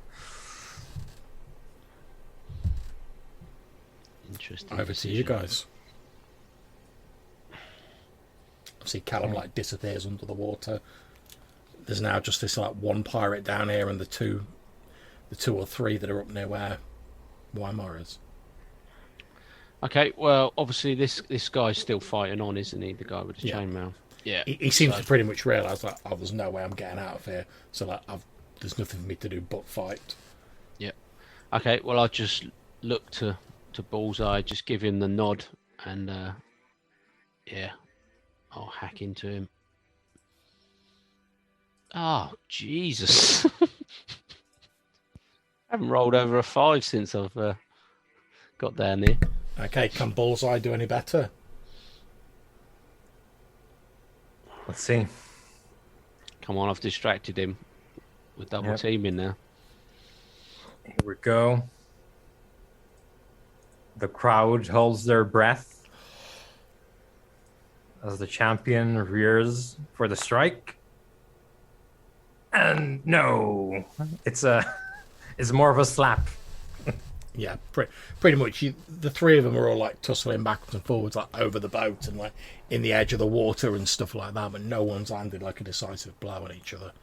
Interesting. Over to you guys. See Callum like disappears under the water. There's now just this like one pirate down here and the two or three that are up near where Weimar is. Okay, well, obviously this guy's still fighting on, isn't he? The guy with the chainmail. Yeah. He seems to pretty much realise like, oh, there's no way I'm getting out of here. So like, there's nothing for me to do but fight. Yeah. Okay, well, I'll just look to Bullseye, just give him the nod, and yeah, I'll hack into him. Oh, Jesus. I haven't rolled over a 5 since I've got down there. Okay, can Bullseye do any better? Let's see. Come on, I've distracted him with double teaming now. Here we go. The crowd holds their breath as the champion rears for the strike. And no, it's more of a slap. Yeah, pretty much. The three of them are all like tussling backwards and forwards, like over the boat and like in the edge of the water and stuff like that. But no one's landed like a decisive blow on each other.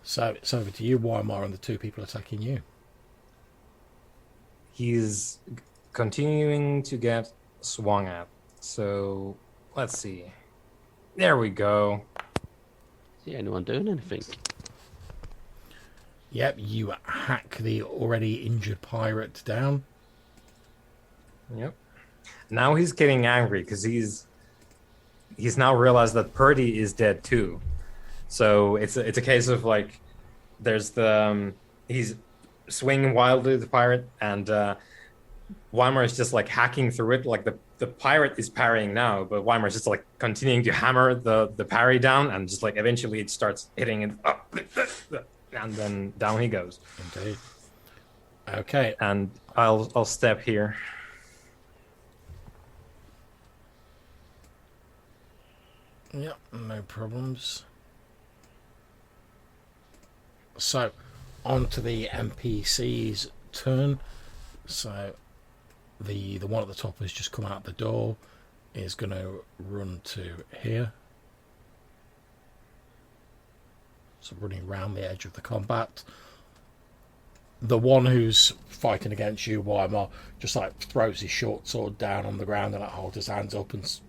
So it's over to you, Weimar, and the two people attacking you. He's continuing to get swung at. So let's see. There we go. See anyone doing anything? Yep, you hack the already injured pirate down. Yep. Now he's getting angry because he's now realized that Purdy is dead too. So it's a case of like there's the he's swinging wildly at the pirate, and Weimar is just like hacking through it. Like the pirate is parrying now, but Weimar is just like continuing to hammer the parry down, and just like eventually it starts hitting it up, and then down he goes. Indeed. Okay. And I'll step here. Yep, no problems. So, on to the NPC's turn. So, the one at the top has just come out the door, is going to run to here. So, running around the edge of the combat. The one who's fighting against you, Weimar, just like throws his short sword down on the ground and like holds his hands up and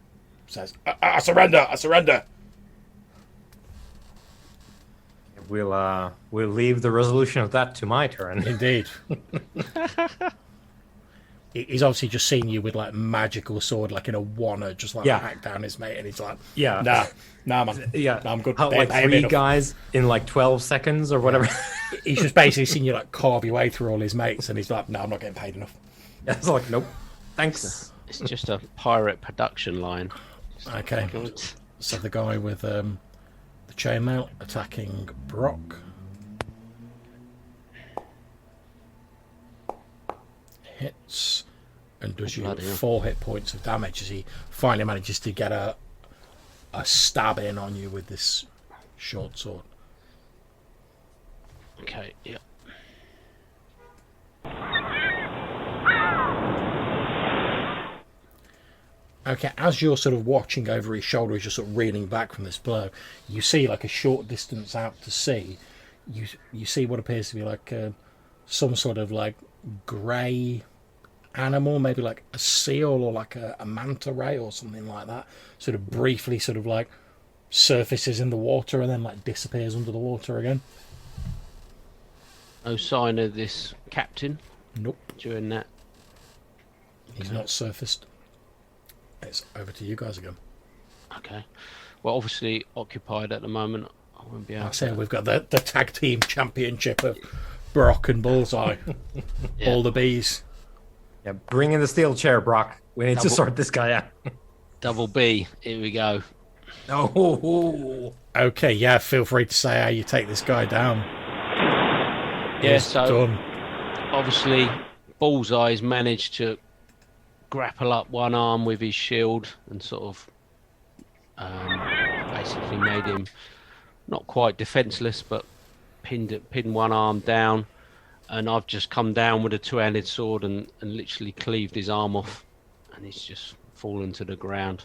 says, I surrender! I surrender! We'll leave the resolution of that to my turn. Indeed. He's obviously just seen you with like magical sword, like in a wanna, just like hack down his mate, and he's like, nah, man, yeah, nah, I'm good. How, like 3 guys in like 12 seconds or whatever. He's just basically seen you like carve your way through all his mates, and he's like, no, I'm not getting paid enough. Yeah, it's like, nope, thanks. It's just a pirate production line. Okay, so the guy with the chainmail attacking Brock. Hits and does you 4 hit points of damage as he finally manages to get a stab in on you with this short sword. Okay, yeah. Okay, as you're sort of watching over his shoulder, as you're sort of reeling back from this blow, you see like a short distance out to sea. You see what appears to be like some sort of like grey animal, maybe like a seal or like a manta ray or something like that. Sort of briefly, sort of like surfaces in the water and then like disappears under the water again. No sign of this captain Nope, during that. he's not surfaced. It's over to you guys again. Okay. Well, obviously occupied at the moment. I won't be able I say we've got the tag team championship of Brock and Bullseye. Yeah. All the bees. Yeah, bring in the steel chair, Brock. We need to Double- sort this guy out. Double B. Here we go. Oh, Okay, yeah, feel free to say how you take this guy down. Yeah, He's so done. obviously Bullseye's managed to grapple up one arm with his shield and sort of basically made him not quite defenseless, but pinned one arm down. And I've just come down with a two-handed sword and literally cleaved his arm off, and he's just fallen to the ground.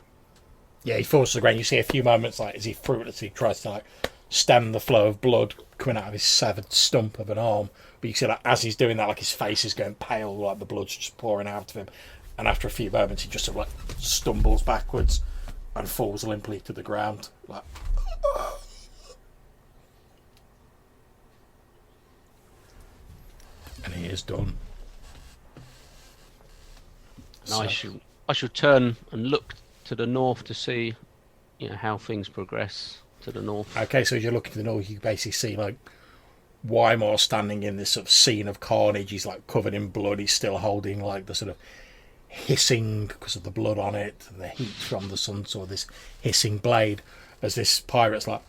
Yeah, he falls to the ground. You see a few moments like as he fruitlessly tries to like stem the flow of blood coming out of his severed stump of an arm. But you see that as he's doing that, like his face is going pale, like the blood's just pouring out of him. And after a few moments, he just sort of like stumbles backwards and falls limply to the ground. Like, and he is done. And I should turn and look to the north to see, how things progress to the north. Okay, so as you're looking to the north, you basically see like Wymore standing in this sort of scene of carnage. He's like covered in blood. He's still holding like the sort of hissing because of the blood on it and the heat from the sun, so this hissing blade as this pirate's like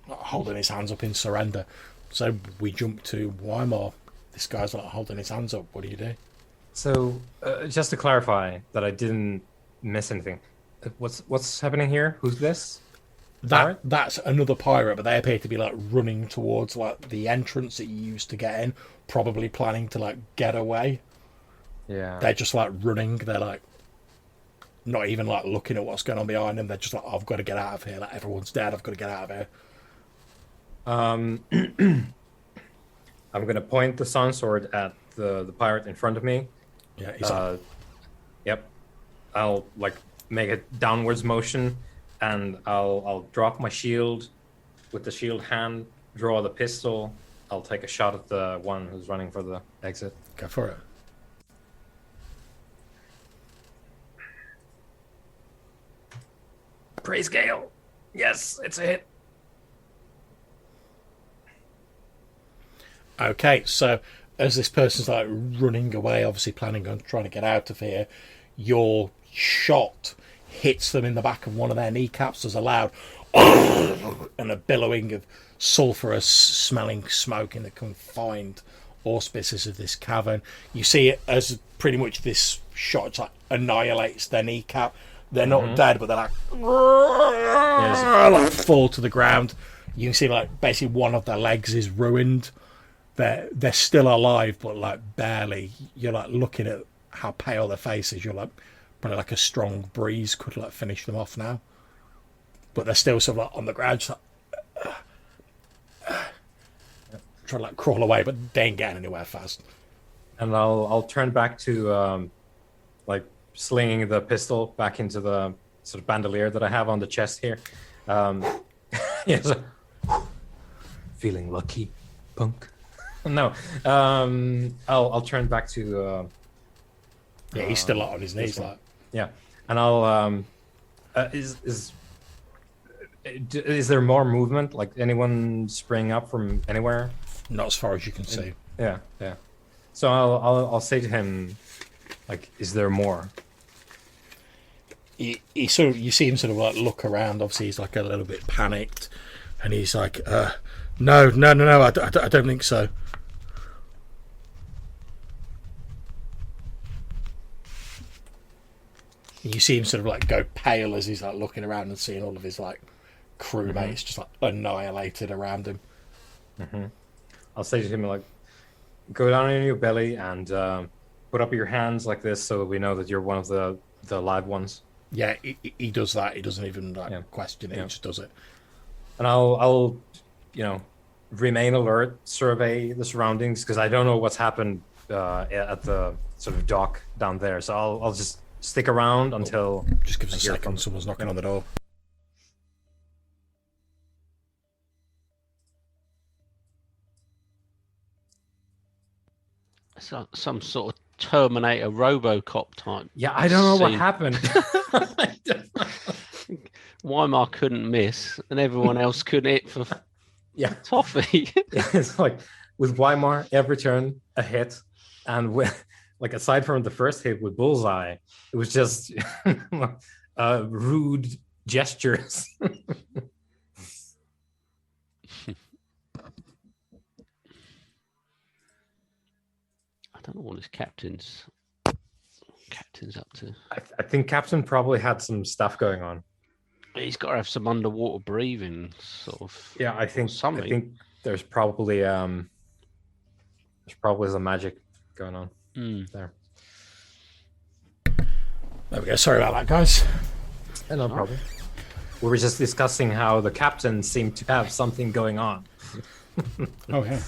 holding his hands up in surrender. So we jump to Wymore. This guy's like holding his hands up. What do you do? so just to clarify that I didn't miss anything. What's happening here? Who's this? Pirate? That's another pirate, but they appear to be like running towards like the entrance that you used to get in, probably planning to like get away. Yeah. They're just like running. They're like not even like looking at what's going on behind them. They're just like, I've got to get out of here. Like everyone's dead. I've got to get out of here. I'm gonna point the sun sword at the pirate in front of me. Yeah, he's like, Yep. I'll like make a downwards motion, and I'll drop my shield with the shield hand, draw the pistol. I'll take a shot at the one who's running for the exit. go for it. Praise Gale. Yes, it's a hit. Okay, so as this person's like running away, obviously planning on trying to get out of here, your shot hits them in the back of one of their kneecaps. There's a loud and a billowing of sulphurous smelling smoke in the confined auspices of this cavern. You see it as pretty much this shot like annihilates their kneecap. They're not dead, but they're like, like fall to the ground. You can see like basically one of their legs is ruined. They're still alive, but like barely. You're like looking at how pale their face is. You're like probably like a strong breeze could like finish them off now, but they're still sort of like on the ground, just like, trying to like crawl away, but they ain't getting anywhere fast. And I'll turn back to like slinging the pistol back into the sort of bandolier that I have on the chest here. Yes. Feeling lucky, punk. No. I'll turn back to. Yeah, he's still on his knees, one. like. Yeah, and I'll. Is there more movement? Like anyone spraying up from anywhere? Not as far as you can see. Yeah. So I'll say to him, like, is there more? He sort of, you see him sort of like look around. Obviously, he's like a little bit panicked, and he's like, "No, I don't think so." You see him sort of like go pale as he's like looking around and seeing all of his like crewmates just like annihilated around him. I'll say to him like, go down on your belly and put up your hands like this so we know that you're one of the live ones. Yeah, he does that. He doesn't even question it. Yeah. He just does it. And I'll remain alert, survey the surroundings, because I don't know what's happened at the sort of dock down there. So I'll just stick around until... Just give us a second. Someone's knocking on the door. So, some sort of Terminator RoboCop type. Yeah, I don't know what scene. happened. Weimar couldn't miss, and everyone else couldn't hit for toffee. Yeah, it's like with Weimar, every turn a hit, and with, like, aside from the first hit with Bullseye, it was just rude gestures. I don't know what this captain's up to. I think Captain probably had some stuff going on. He's got to have some underwater breathing, sort of. Yeah, I think something. I think there's probably some magic going on there. There we go. Sorry about that, guys. No problem. We were just discussing how the captain seemed to have something going on. Oh yeah.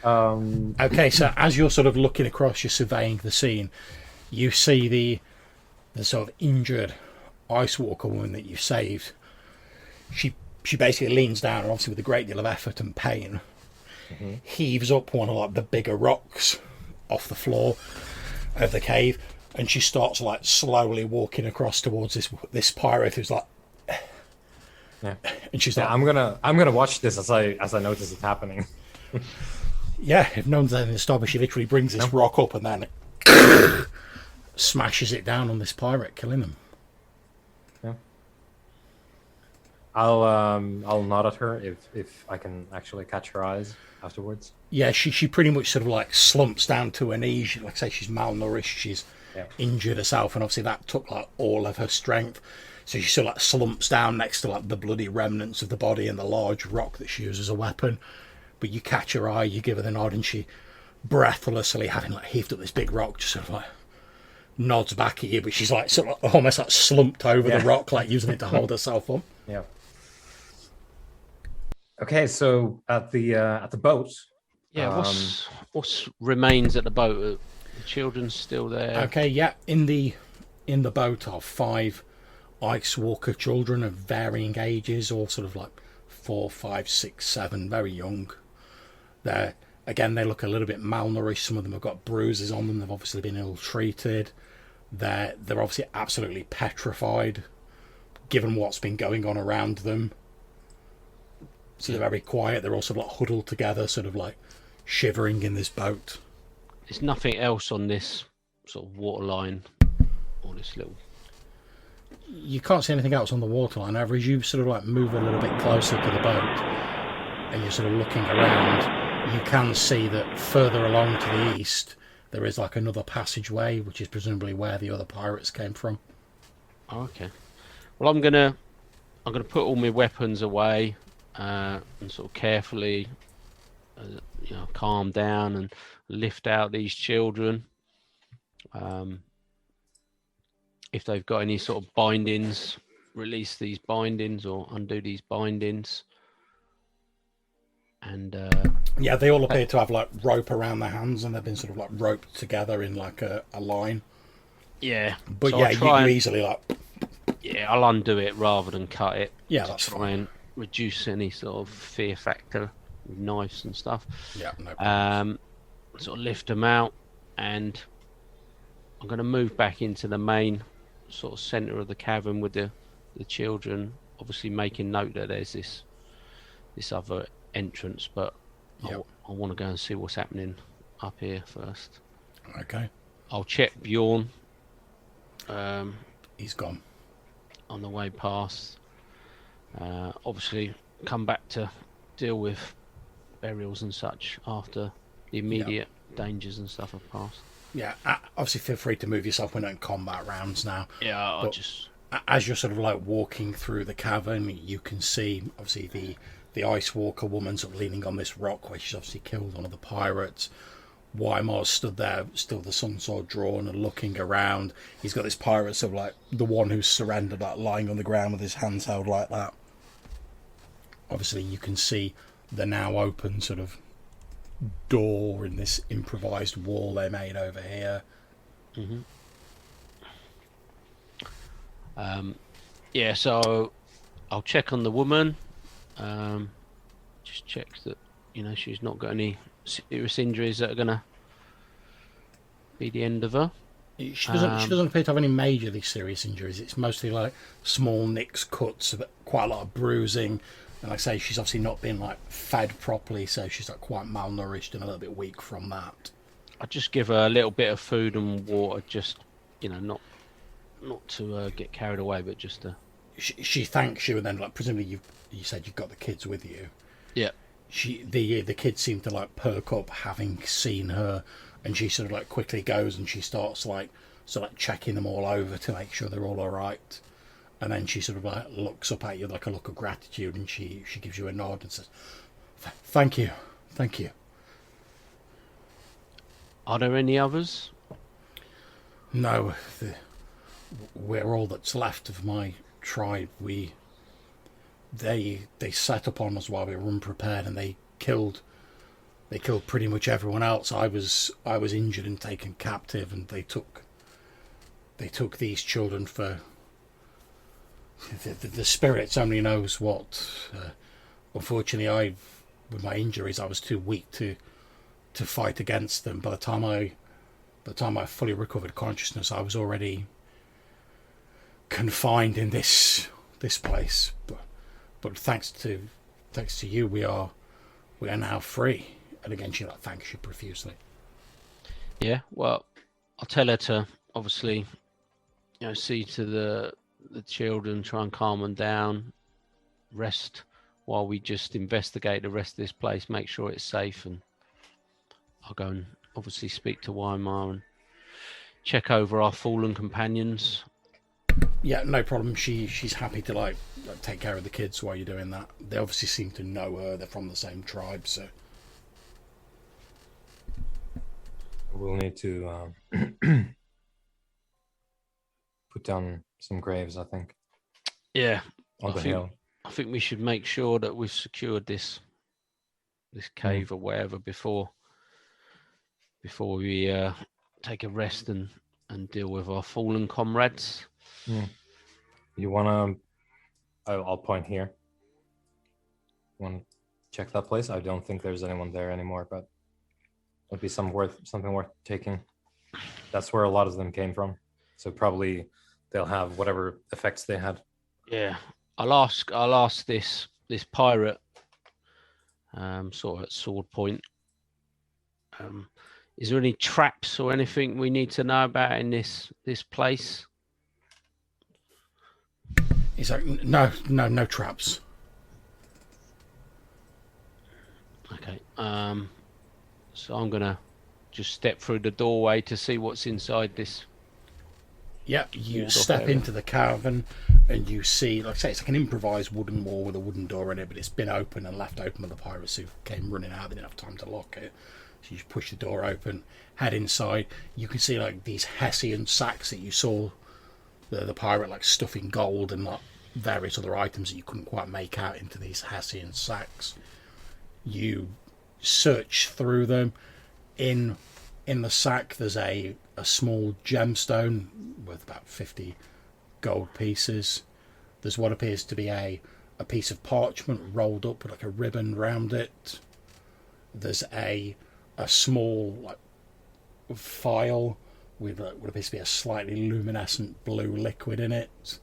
Okay, so as you're sort of looking across, you're surveying the scene, you see the sort of injured ice walker woman that you saved. She basically leans down, and obviously with a great deal of effort and pain, heaves up one of like the bigger rocks off the floor of the cave, and she starts like slowly walking across towards this pirate who's like, yeah. And she's like, I'm gonna watch this as I notice it happening. Yeah, if no one's anything to stop her, she literally brings this rock up and then smashes it down on this pirate, killing him. Yeah. I'll nod at her if I can actually catch her eyes afterwards. Yeah, she pretty much sort of like slumps down to her knees. Like I say, she's malnourished, she's injured herself, and obviously that took like all of her strength. So she sort of like slumps down next to like the bloody remnants of the body and the large rock that she uses as a weapon. But you catch her eye, you give her the nod, and she breathlessly, having like heaved up this big rock, just sort of like nods back at you. But she's like sort of almost like slumped over the rock, like using it to hold herself up. Yeah. Okay, so at the boat. Yeah, what's remains at the boat? The children's still there. Okay, yeah. In the boat are 5 ice walker children of varying ages, all sort of like 4, 5, 6, 7, very young. They look a little bit malnourished. Some of them have got bruises on them. They've obviously been ill-treated. They're obviously absolutely petrified, given what's been going on around them. So they're very quiet. They're also like huddled together, sort of like shivering in this boat. There's nothing else on this sort of waterline, or this little... You can't see anything else on the waterline. However, as you sort of like move a little bit closer to the boat, and you're sort of looking around, you can see that further along to the east there is like another passageway, which is presumably where the other pirates came from. Oh, okay. Well, I'm gonna put all my weapons away and sort of carefully, calm down and lift out these children. If they've got any sort of bindings, release these bindings or undo these bindings. And yeah, they all appear to have like rope around their hands, and they've been sort of like roped together in like a line. Yeah, but so yeah, you can easily like. Yeah, I'll undo it rather than cut it. Yeah, that's try fine. And reduce any sort of fear factor with knives and stuff. Yeah, no problem. Sort of lift them out, and I'm going to move back into the main sort of centre of the cavern with the children, obviously making note that there's this other entrance, but I want to go and see what's happening up here first. Okay. I'll check Bjorn. He's gone. On the way past. Obviously come back to deal with burials and such after the immediate dangers and stuff have passed. Yeah, obviously feel free to move yourself. We're not in combat rounds now. Yeah, as you're sort of like walking through the cavern, you can see obviously the ice walker woman sort of leaning on this rock where she's obviously killed one of the pirates. Weimar's stood there, still the sun sword drawn and looking around. He's got this pirate, sort of like the one who's surrendered, like lying on the ground with his hands held like that. Obviously, you can see the now open sort of door in this improvised wall they made over here. Yeah, so I'll check on the woman. Just check that, you know, she's not got any serious injuries that are gonna be the end of her. She doesn't appear to have any majorly serious injuries. It's mostly like small nicks, cuts, but quite a lot of bruising. And like I say, she's obviously not been like fed properly, so she's like quite malnourished and a little bit weak from that. I just give her a little bit of food and water, just, you know, not to get carried away, but just to. She thanks you, and then like presumably you said you've got the kids with you. Yeah. The kids seem to like perk up having seen her, and she sort of like quickly goes and she starts like checking them all over to make sure they're all right. And then she sort of like looks up at you like a look of gratitude, and she gives you a nod and says, "Thank you." Are there any others? No, we're all that's left of my tribe. They set upon us while we were unprepared, and they killed pretty much everyone else. I was injured and taken captive, and they took these children for. The spirits only knows what. Unfortunately, with my injuries, I was too weak to fight against them. By the time I fully recovered consciousness, I was already confined in this place. But thanks to you, we are now free. And again, she thanks you profusely. Yeah. Well, I'll tell her to obviously, you know, see to the children, try and calm them down, rest while we just investigate the rest of this place, make sure it's safe, and I'll go and obviously speak to Weimar and check over our fallen companions. Yeah, no problem. She's happy to like take care of the kids while you're doing that. They obviously seem to know her. They're from the same tribe, so we'll need to put down some graves, I think. Yeah, on the hill. I think we should make sure that we've secured this cave or wherever before we take a rest and deal with our fallen comrades. You wanna? I'll point here. Want to check that place? I don't think there's anyone there anymore, but it'd be something worth taking. That's where a lot of them came from, so probably they'll have whatever effects they had. Yeah, I'll ask this pirate, sort of at sword point. Is there any traps or anything we need to know about in this place? he's like, no traps. Okay. So I'm gonna just step through the doorway to see what's inside this. Yeah, you step into the cavern and you see, like I say, it's like an improvised wooden wall with a wooden door in it, but it's been open and left open by the pirates who came running out. They didn't have time to lock it. So you just push the door open, head inside. You can see like these Hessian sacks that you saw the pirate like stuffing gold and like various other items that you couldn't quite make out into these Hessian sacks. You search through them. In the sack there's a small gemstone worth about 50 gold pieces. There's what appears to be a piece of parchment rolled up with like a ribbon round it. There's a small like phial with what appears to be a slightly luminescent blue liquid in it.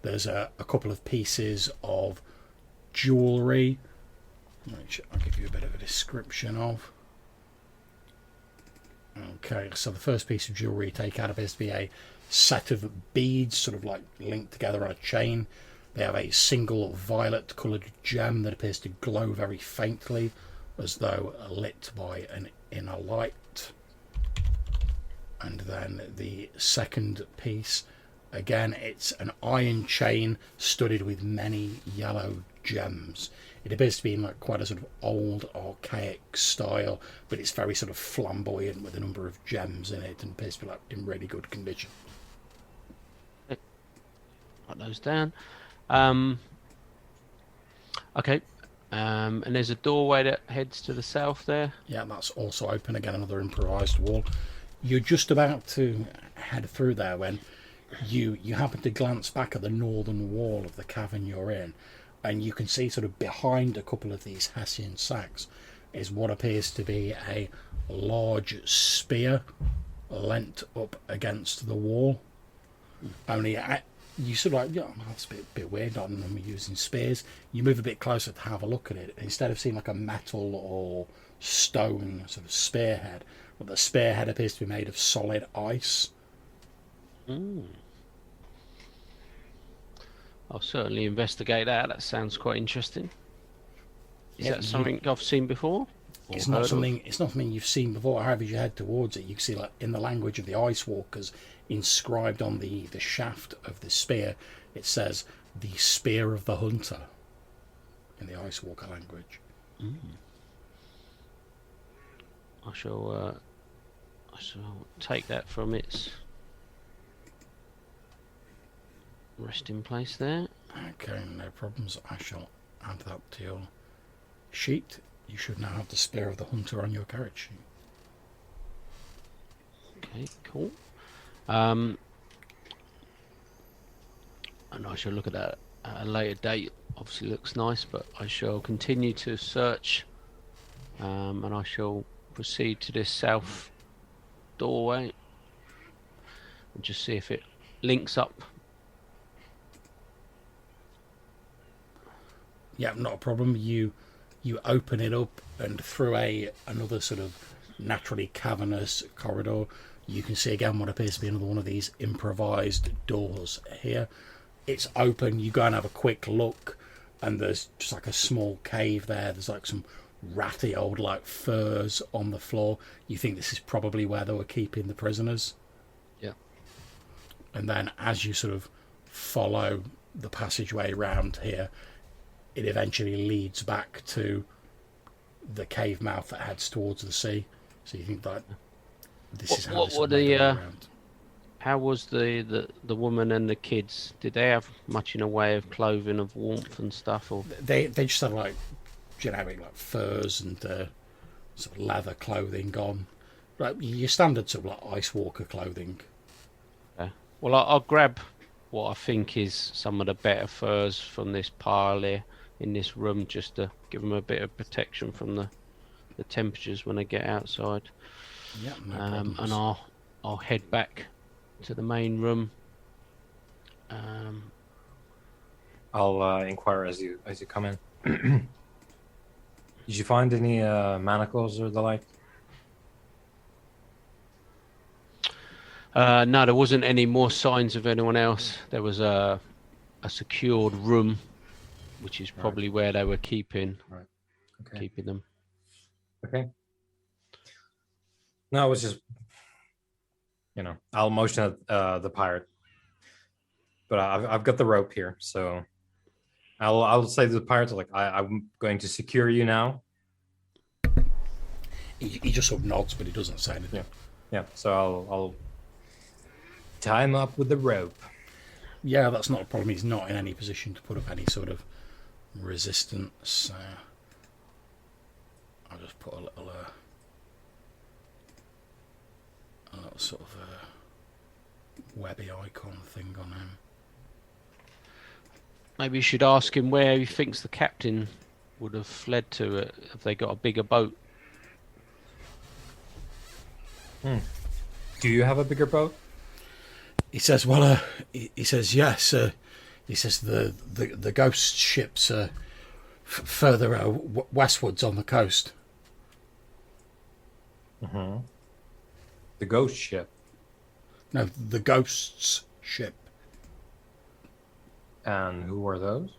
There's a couple of pieces of jewellery, which I'll give you a bit of a description of. Okay, so the first piece of jewellery you take out appears to be a set of beads sort of like linked together on a chain. They have a single violet coloured gem that appears to glow very faintly as though lit by an inner light. And then the second piece Again, it's an iron chain studded with many yellow gems. It appears to be in like quite a sort of old, archaic style, but it's very sort of flamboyant with a number of gems in it, and appears to be like in really good condition. Write those down. Okay. And there's a doorway that heads to the south there. Yeah, that's also open. Again, another improvised wall. You're just about to head through there when you happen to glance back at the northern wall of the cavern you're in, and you can see sort of behind a couple of these Hessian sacks is what appears to be a large spear leant up against the wall. Only you sort of like, yeah, that's a bit weird, not them using spears. You move a bit closer to have a look at it. Instead of seeing like a metal or stone sort of spearhead, but the spearhead appears to be made of solid ice. I'll certainly investigate that. That sounds quite interesting. Is that something I've seen before? It's not something you've seen before. However, as you head towards it, you can see, like, in the language of the Ice Walkers, inscribed on the shaft of the spear, it says the Spear of the Hunter in the Ice Walker language. I shall take that from its resting place there. Okay, no problems. I shall add that to your sheet. You should now have the Spear of the Hunter on your carriage sheet. Okay, cool. And I shall look at that at a later date. Obviously looks nice, but I shall continue to search, and I shall proceed to this south doorway and just see if it links up. Yeah, not a problem. You open it up, and through another sort of naturally cavernous corridor, you can see again what appears to be another one of these improvised doors here. It's open. You go and have a quick look, and there's just like a small cave there. There's like some ratty old like furs on the floor. You think this is probably where they were keeping the prisoners. Yeah. And then as you sort of follow the passageway round here, it eventually leads back to the cave mouth that heads towards the sea. So you think that this is how this will make their way around. How was the woman and the kids? Did they have much in a way of clothing, of warmth and stuff? Or they just had like generic like furs and sort of leather clothing on, like your standard sort of like Ice Walker clothing. Okay. Well, I'll grab what I think is some of the better furs from this pile here in this room, just to give them a bit of protection from the temperatures when they get outside. Yeah, no problems. And I'll head back to the main room. I'll inquire as you come in. Did you find any manacles or the like? No, there wasn't any more signs of anyone else. There was a secured room, which is probably where they were keeping them. Okay. No, it was just, I'll motion at the pirate, but I've got the rope here, so I'll say to the pirate, like, I'm going to secure you now. He just sort of nods, but he doesn't say anything. Yeah. So I'll tie him up with the rope. Yeah, that's not a problem. He's not in any position to put up any sort of resistance. I'll just put a little sort of webby icon thing on him. Maybe you should ask him where he thinks the captain would have fled to. If they got a bigger boat. Do you have a bigger boat? He says, well, he says, yes. He says the ghost ships are further westwards on the coast. Mm-hmm. The ghost ship? No, the ghost's ship. And who are those?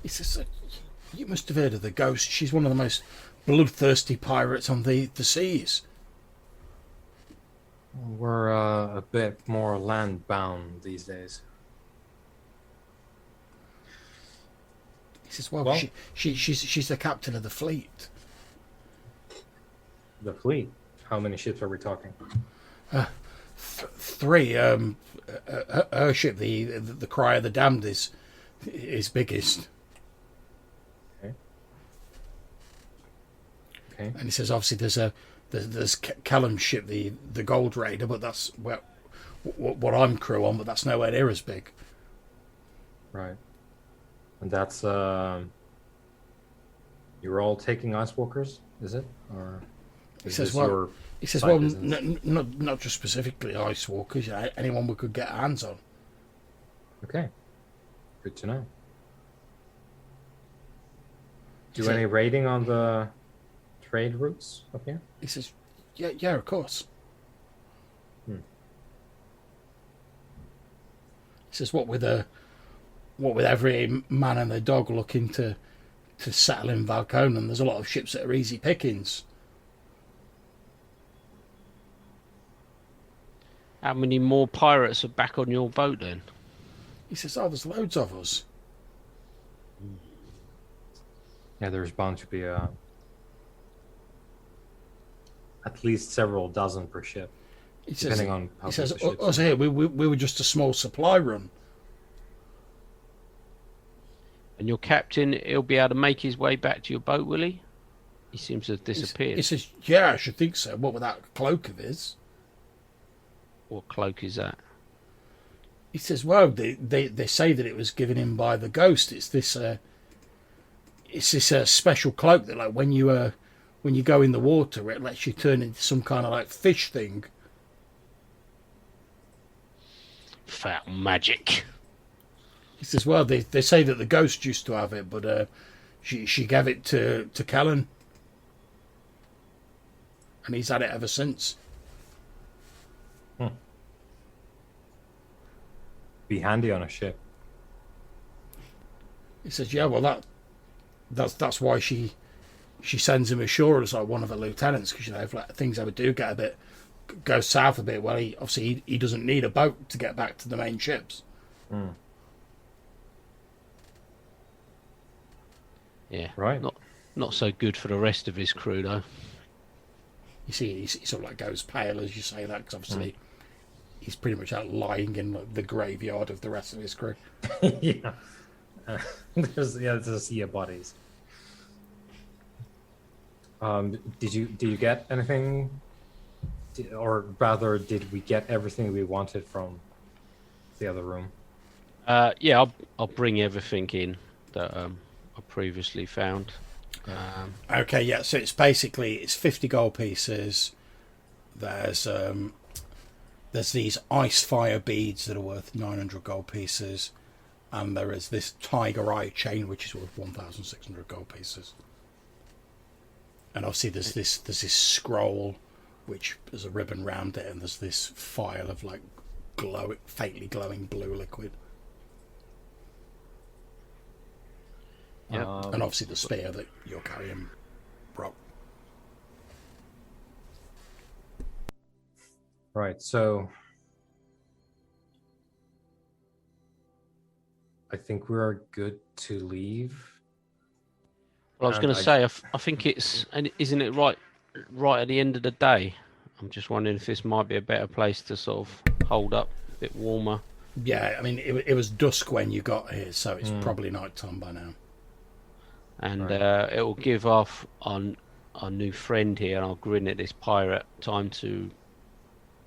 He says, you must have heard of the ghost. She's one of the most bloodthirsty pirates on the seas. We're a bit more land bound these days. He says, well, Well- she's the captain of the fleet. The fleet. How many ships are we talking? Three. Her ship, the Cry of the Damned, is biggest. Okay. And he says, obviously, there's Callum's ship, the Gold Raider, but that's what I'm crew on, but that's nowhere near as big. Right. And that's you're all taking ice walkers, is it? Or He is says, this well, your he says, side well, business? not just specifically ice walkers, anyone we could get our hands on. Okay. Good to know. Do So- any raiding on the trade routes up here? He says, yeah, of course. Hmm. He says, what with every man and their dog looking to settle in Valconan, there's a lot of ships that are easy pickings. How many more pirates are back on your boat then? He says, oh, there's loads of us. Yeah, there's bound to be at least several dozen per ship, He depending says, on how he big says, the ships us are. here, we were just a small supply run. And your captain, he'll be able to make his way back to your boat, will he? He seems to have He disappeared. says, yeah, I should think so. What with that cloak of his? What cloak is that? He says, well, they say that it was given him by the ghost. It's this special cloak that, like, when you go in the water, it lets you turn into some kind of like fish thing. Foul magic. He says, well, they say that the ghost used to have it, but she gave it to Callan, and he's had it ever since. Be handy on a ship. He says, yeah, well, that's why she sends him ashore as like one of her lieutenants, because if like, things ever do get go south a bit, well, he doesn't need a boat to get back to the main ships. Yeah. Right. Not so good for the rest of his crew though. You see, he sort of like goes pale as you say that, because obviously he's pretty much out lying in like, the graveyard of the rest of his crew. Yeah. There's a sea of bodies. Did you get anything, or rather, did we get everything we wanted from the other room? Yeah, I'll bring everything in that I previously found. Okay, yeah. So it's 50 gold pieces. There's these ice fire beads that are worth 900 gold pieces, and there is this tiger eye chain which is worth 1,600 gold pieces. And obviously there's this scroll which has a ribbon round it, and there's this phial of like faintly glowing blue liquid. Yeah. And obviously the spear that you're carrying, Brock. Right. So I think we're good to leave. Well, I was And going to say, I think isn't it right at the end of the day? I'm just wondering if this might be a better place to sort of hold up, a bit warmer. Yeah, I mean it was dusk when you got here, so it's probably night time by now. And it will give off our new friend here, and I'll grin at this pirate, time to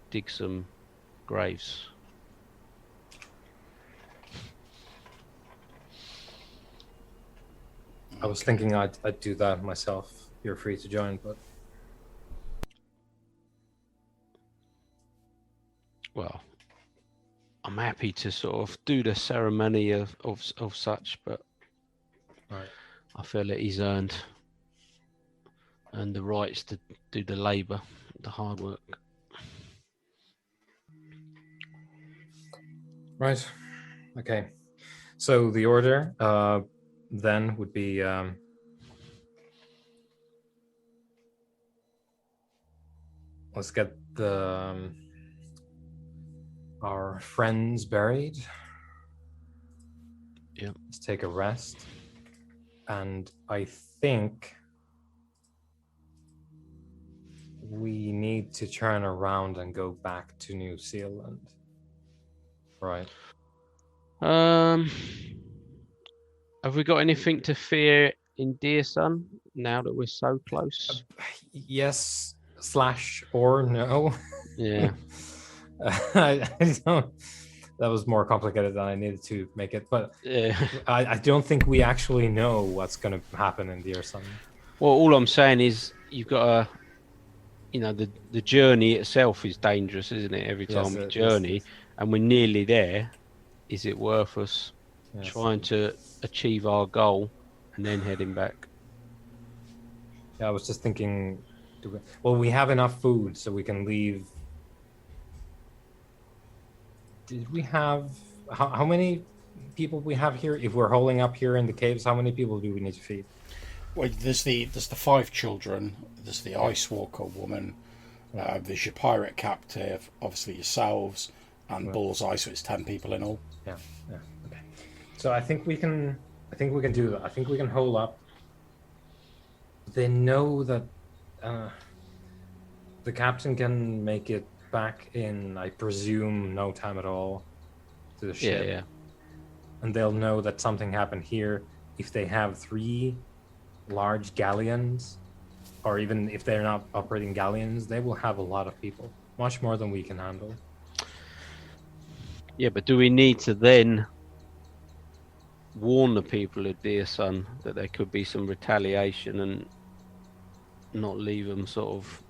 dig some graves. I was thinking I'd do that myself. You're free to join, but Well, I'm happy to sort of do the ceremony of such, but right. I feel that he's earned the rights to do the labour, the hard work. Right. Okay. So the order then would be let's get the our friends buried. Yeah. Let's take a rest. And I think we need to turn around and go back to New Zealand. Right. Have we got anything to fear in Deersun now that we're so close? Yes / or no. Yeah. I don't. That was more complicated than I needed to make it, but Yeah. I don't think we actually know what's going to happen in Deersun. Well, all I'm saying is you've got the journey itself is dangerous, isn't it? Every time we journey, and we're nearly there, is it worth us trying to achieve our goal and then heading back? Yeah, I was just thinking, we have enough food so we can leave. Did we have, how many people we have here? If we're holding up here in the caves, how many people do we need to feed? Well, there's the 5 children, there's the ice walker woman, there's your pirate captive, obviously yourselves, and Bullseye, so it's 10 people in all. Yeah, okay. So I think we can do that. I think we can hold up. They know that the captain can make it back in, I presume, no time at all to the ship. Yeah. And they'll know that something happened here. If they have 3 large galleons, or even if they're not operating galleons, they will have a lot of people, much more than we can handle. Yeah, but do we need to then warn the people of Deersun that there could be some retaliation and not leave them sort of,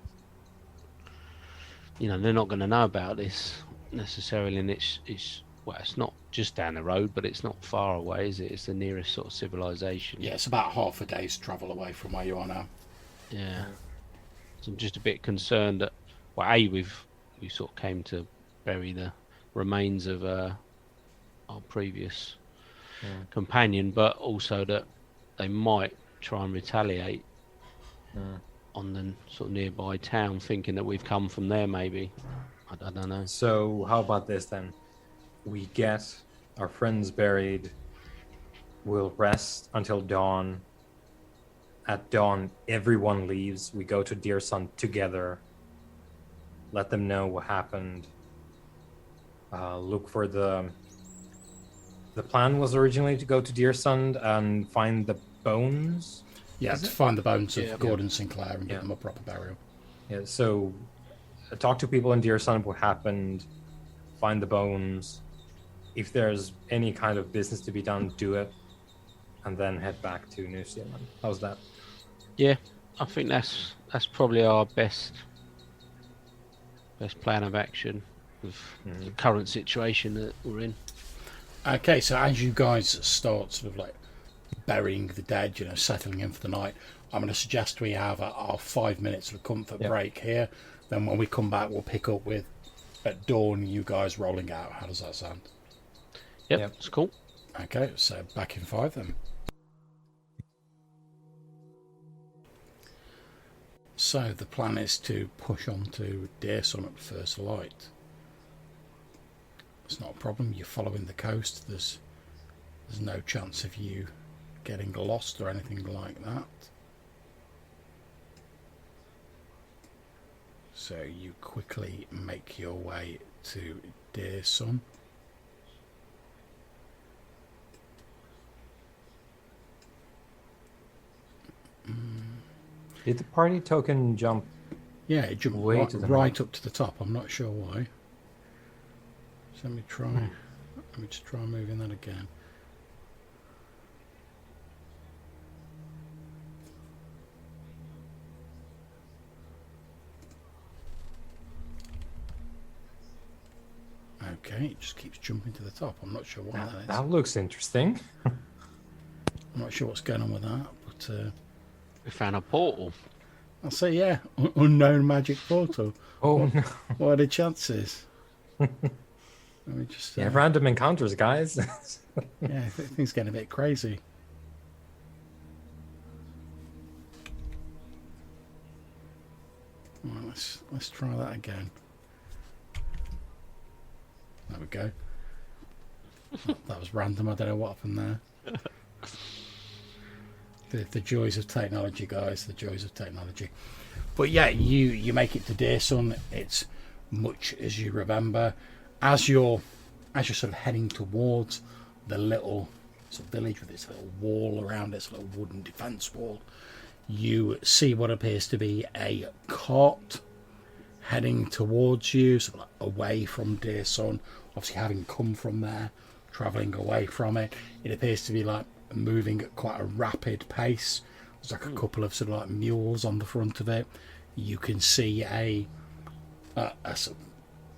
they're not going to know about this necessarily, and it's not just down the road, but it's not far away, is it? It's the nearest sort of civilization. Yeah, it's about half a day's travel away from where you are now. Yeah. So I'm just a bit concerned that, we sort of came to bury the remains of our previous companion, but also that they might try and retaliate on the sort of nearby town, thinking that we've come from there, maybe. I don't know. So how about this then? We get our friends buried, we'll rest until dawn. At dawn, everyone leaves. We go to Deersun together, let them know what happened. Look for the plan was originally to go to Deersun and find the bones. Yeah, to find the bones of Gordon Sinclair and give them a proper burial. Yeah, so talk to people in Deersun what happened, find the bones. If there's any kind of business to be done, do it, and then head back to New Zealand. How's that? Yeah, I think that's probably our best plan of action with the current situation that we're in. Okay, so as you guys start sort of like burying the dead, settling in for the night, I'm going to suggest we have our 5 minutes of comfort break here. Then when we come back, we'll pick up with at dawn you guys rolling out. How does that sound? Yep. It's cool. Okay, so back in 5 then. So the plan is to push on to Deersun at first light. It's not a problem. You're following the coast. There's no chance of you getting lost or anything like that. So you quickly make your way to Deersun. Did the party token jump? Yeah, it jumped right up to the top. I'm not sure why. So let me try. Let me just try moving that again. Okay, it just keeps jumping to the top. I'm not sure why that is. That looks interesting. I'm not sure what's going on with that, but we found a portal. I'll say, yeah, unknown magic portal. Oh, no. What are the chances? Let me just. Random encounters, guys. Yeah, things getting a bit crazy. Right, let's try that again. There we go. That was random. I don't know what happened there. The joys of technology, guys. The joys of technology. But yeah, you make it to Deersun. It's much as you remember. As you're sort of heading towards the little sort of village with its little wall around its little wooden defence wall, you see what appears to be a cart heading towards you, sort of like away from Deersun. Obviously, having come from there, travelling away from it, it appears to be like moving at quite a rapid pace. There's like a couple of sort of like mules on the front of it. You can see a sort of,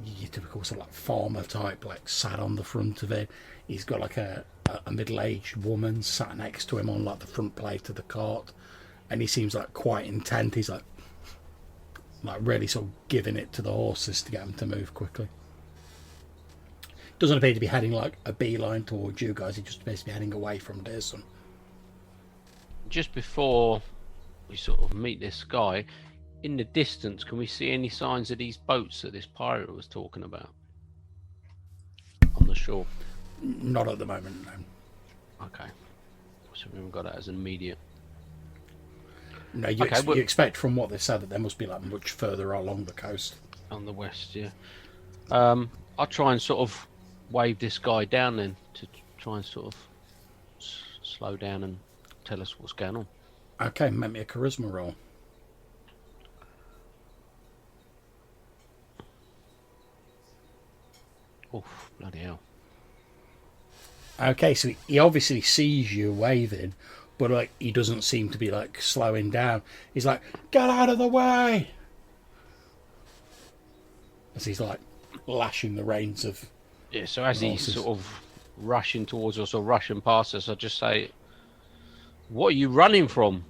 your typical sort of like farmer type, like sat on the front of it. He's got like a middle-aged woman sat next to him on like the front plate of the cart, and he seems like quite intent. He's like really sort of giving it to the horses to get them to move quickly. Doesn't appear to be heading like a beeline towards you guys. He just appears to be heading away from Deersun. Just before we sort of meet this guy, in the distance, can we see any signs of these boats that this pirate was talking about on the shore? Not at the moment, no. Okay. So we haven't got that as an immediate. No, you expect from what they said that they must be like much further along the coast. On the west, yeah. I'll try and sort of wave this guy down then to try and sort of slow down and tell us what's going on. Okay, make me a charisma roll. Oh, bloody hell. Okay, so he obviously sees you waving, but like he doesn't seem to be like slowing down. He's like, "Get out of the way!" As he's like lashing the reins of. Yeah, so as he's sort of rushing towards us or rushing past us, I just say, "What are you running from?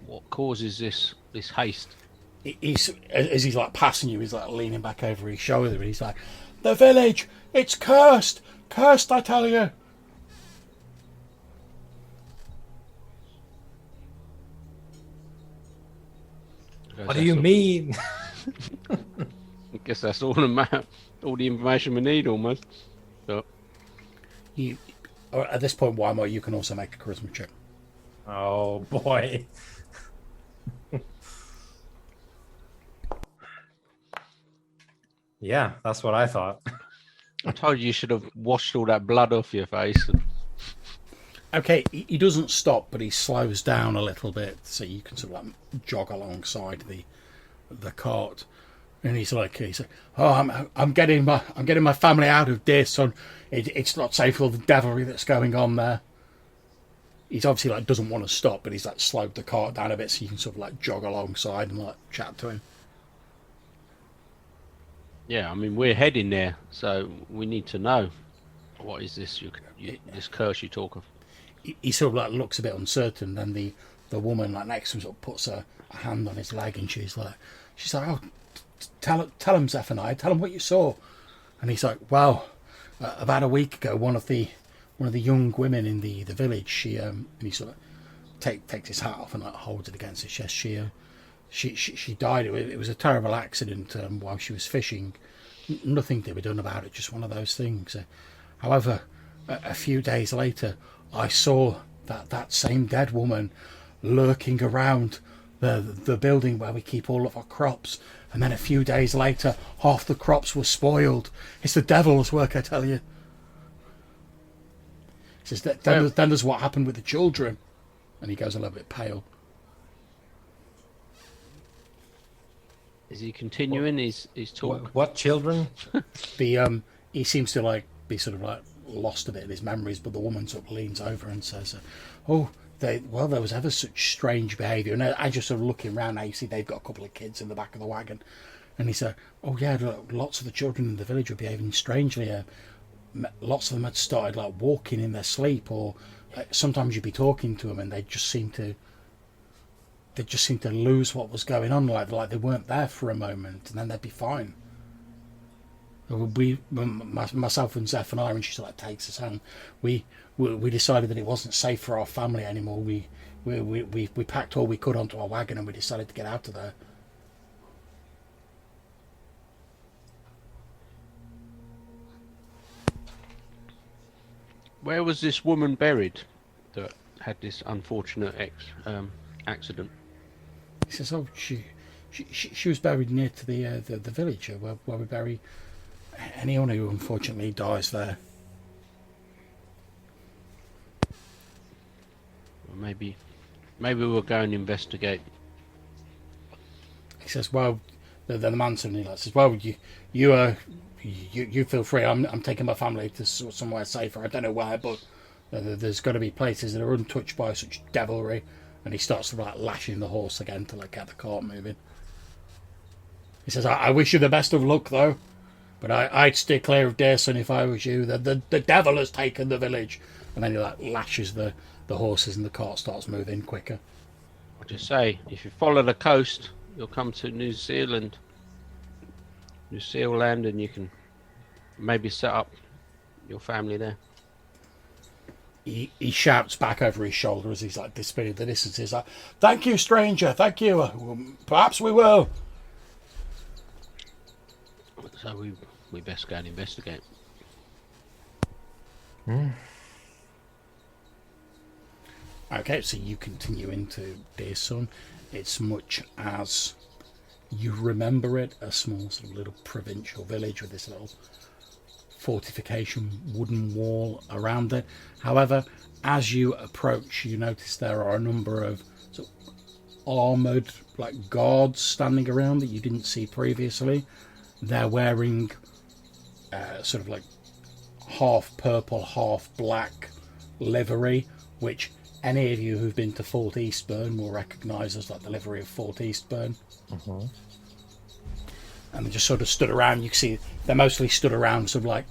What causes this haste?" As he's like passing you, he's like leaning back over his shoulder, and he's like, "The village, it's cursed! Cursed, I tell you!" What do you mean? I guess that's all the information we need, almost. So. At this point, Wymo, you can also make a charisma check. Oh boy. Yeah, that's what I thought. I told you should have washed all that blood off your face. Okay, he doesn't stop, but he slows down a little bit, so you can sort of like jog alongside the cart. And he's like, "Oh, I'm getting my family out of Deersun. It's not safe for all the devilry that's going on there." He's obviously like doesn't want to stop, but he's like slowed the cart down a bit so you can sort of like jog alongside and like chat to him. Yeah, I mean we're heading there, so we need to know what is this this curse you talk of. He sort of like looks a bit uncertain. Then the woman like next to him sort of puts a hand on his leg, and she's like, "Oh, tell him, Zephaniah, tell him what you saw." And he's like, "Well, about a week ago, one of the young women in the village, and he sort of takes his hat off and like holds it against his chest. She died. It was a terrible accident while she was fishing. Nothing to be done about it. Just one of those things. However, a few days later, I saw that same dead woman lurking around the building where we keep all of our crops. And then a few days later, half the crops were spoiled. It's the devil's work, I tell you." He says, then there's what happened with the children. And he goes a little bit pale. Is he continuing his talk? What children? He seems to like be sort of like lost a bit in his memories, but the woman sort of leans over and says, there was ever such strange behaviour. And I just sort of looking around now, you see they've got a couple of kids in the back of the wagon. And he said, "Oh yeah, lots of the children in the village were behaving strangely. Lots of them had started like walking in their sleep, or sometimes you'd be talking to them and they just seem to lose what was going on, like they weren't there for a moment, and then they'd be fine." Myself and Zephaniah, and she sort of takes his hand, we decided that it wasn't safe for our family anymore. We packed all we could onto our wagon and we decided to get out of there. Where was this woman buried that had this unfortunate accident? He says, "Oh, she was buried near to the village where we bury anyone who unfortunately dies there." Well, maybe we'll go and investigate. He says, "Well," the man suddenly says, "Well, you feel free. I'm taking my family to somewhere safer. I don't know where, but there's got to be places that are untouched by such devilry." And he starts like lashing the horse again to like get the cart moving. He says, I wish you the best of luck though, but I'd steer clear of Deersun if I was you. The devil has taken the village." And then he like lashes the horses and the cart starts moving quicker. I'll just say, if you follow the coast, you'll come to New Zealand, and you can maybe set up your family there. He shouts back over his shoulder as he's like disappearing the distance. He's like, "Thank you, stranger. Thank you. Perhaps we will." So we best go and investigate. Okay, so you continue into Deersun. It's much as you remember it, a small sort of little provincial village with this little fortification wooden wall around it. However, as you approach, you notice there are a number of sort of armoured like guards standing around that you didn't see previously. They're wearing sort of like half purple, half black livery, which any of you who've been to Fort Eastburn will recognise as like the livery of Fort Eastburn. And they just sort of stood around. You can see they're mostly stood around sort of like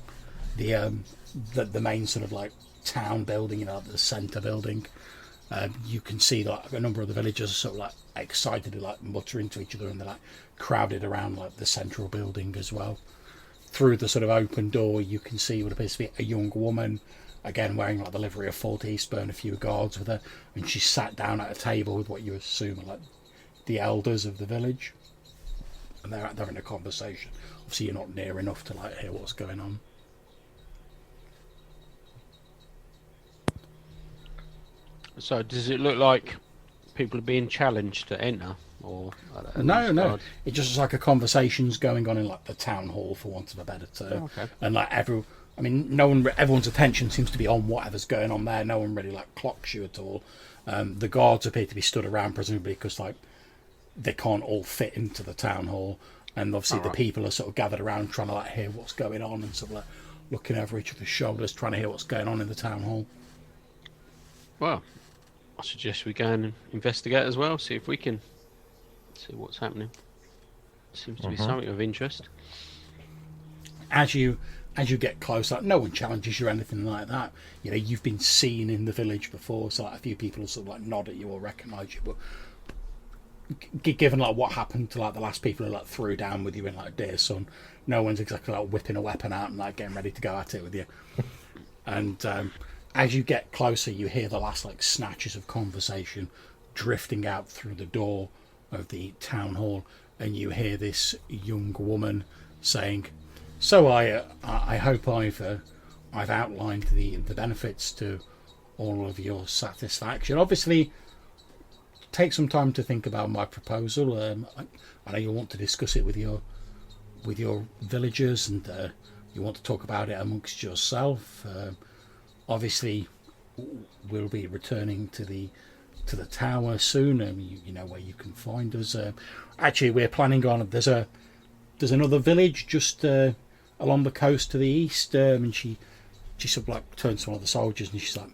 the main sort of like town building, the centre building. You can see like a number of the villagers are sort of like excitedly like muttering to each other, and they're like crowded around like the central building as well. Through the sort of open door, you can see what appears to be a young woman, again wearing like the livery of Fort Eastburn, a few guards with her, and she's sat down at a table with what you assume are like the elders of the village, and they're having a conversation. Obviously, you're not near enough to like hear what's going on. So does it look like people are being challenged to enter, or No. It just looks like a conversation's going on in like the town hall, for want of a better term. Oh, okay. And like everyone's attention seems to be on whatever's going on there. No one really like clocks you at all. The guards appear to be stood around, presumably because like they can't all fit into the town hall, and obviously the people are sort of gathered around trying to like hear what's going on and sort of like looking over each other's shoulders, trying to hear what's going on in the town hall. Well, I suggest we go and investigate as well, see if we can see what's happening. Seems to be something of interest. As you get closer, no one challenges you or anything like that. You've been seen in the village before, so like a few people sort of like nod at you or recognise you. But given like what happened to like the last people who like threw down with you in like Deersun, no one's exactly like whipping a weapon out and like getting ready to go at it with you. And as you get closer, you hear the last like snatches of conversation drifting out through the door of the town hall, and you hear this young woman saying, "So I hope I've outlined the benefits to all of your satisfaction. Obviously, take some time to think about my proposal. I know you want to discuss it with your villagers, and you want to talk about it amongst yourself. Obviously, we'll be returning to the tower soon, and you know where you can find us. Actually, we're planning on there's another village just along the coast to the east, and she sort of like turns to one of the soldiers and she's like,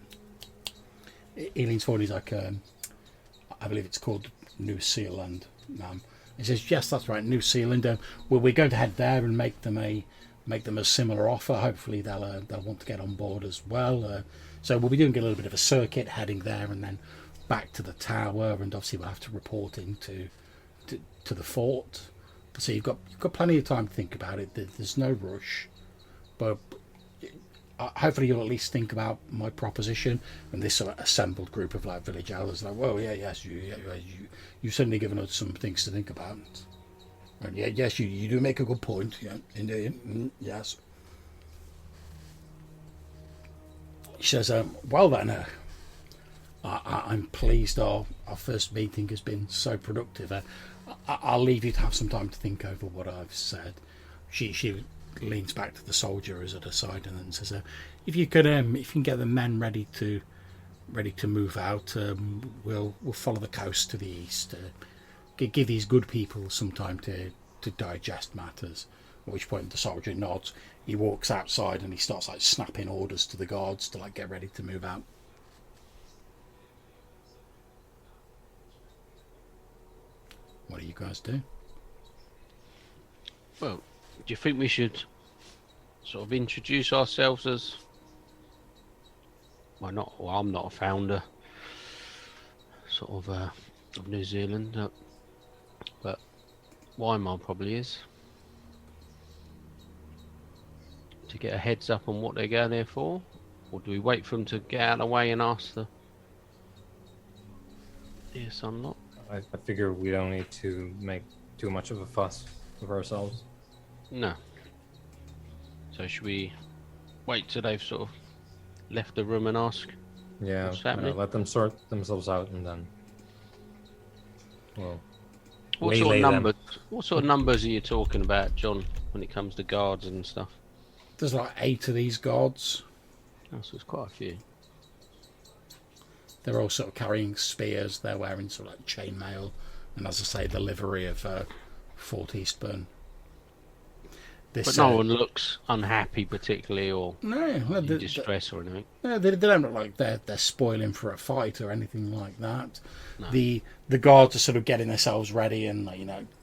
he leans forward, he's like, I believe it's called New Zealand, ma'am. He says, yes, that's right, New Zealand. Well, we're going to head there and make them a similar offer. Hopefully they'll want to get on board as well. So we'll be doing a little bit of a circuit, heading there and then back to the tower, and obviously we'll have to report into to the fort. So you've got plenty of time to think about it. There's no rush, but hopefully you'll at least think about my proposition. And this sort of assembled group of like village elders like, well, yes, you've certainly given us some things to think about. And yes, you do make a good point. Yeah, indeed. Yes. She says, well then, I'm pleased our first meeting has been so productive. I'll leave you to have some time to think over what I've said. She leans back to the soldier who's at her side and then says, if you can get the men ready to move out, we'll follow the coast to the east. Give these good people some time to digest matters. At which point the soldier nods. He walks outside and he starts like snapping orders to the guards to like get ready to move out. What do you guys do? Well, do you think we should sort of introduce ourselves as... Well, I'm not a founder, sort of New Zealand, but Weimar probably is. To get a heads up on what they're going there for, or do we wait for them to get out of the way and ask the Deersun lot? I figure we don't need to make too much of a fuss of ourselves. No. So should we wait till they've sort of left the room and ask? Yeah, what's happening? let them sort themselves out and then. Well, What sort of numbers are you talking about, John, when it comes to guards and stuff? There's like 8 of these guards. Oh, so it's quite a few. They're all sort of carrying spears. They're wearing sort of like chainmail, and as I say, the livery of Fort Eastburn. But no one looks unhappy particularly, or no, distress or anything. No, they don't look like they're spoiling for a fight or anything like that. No. The guards are sort of getting themselves ready and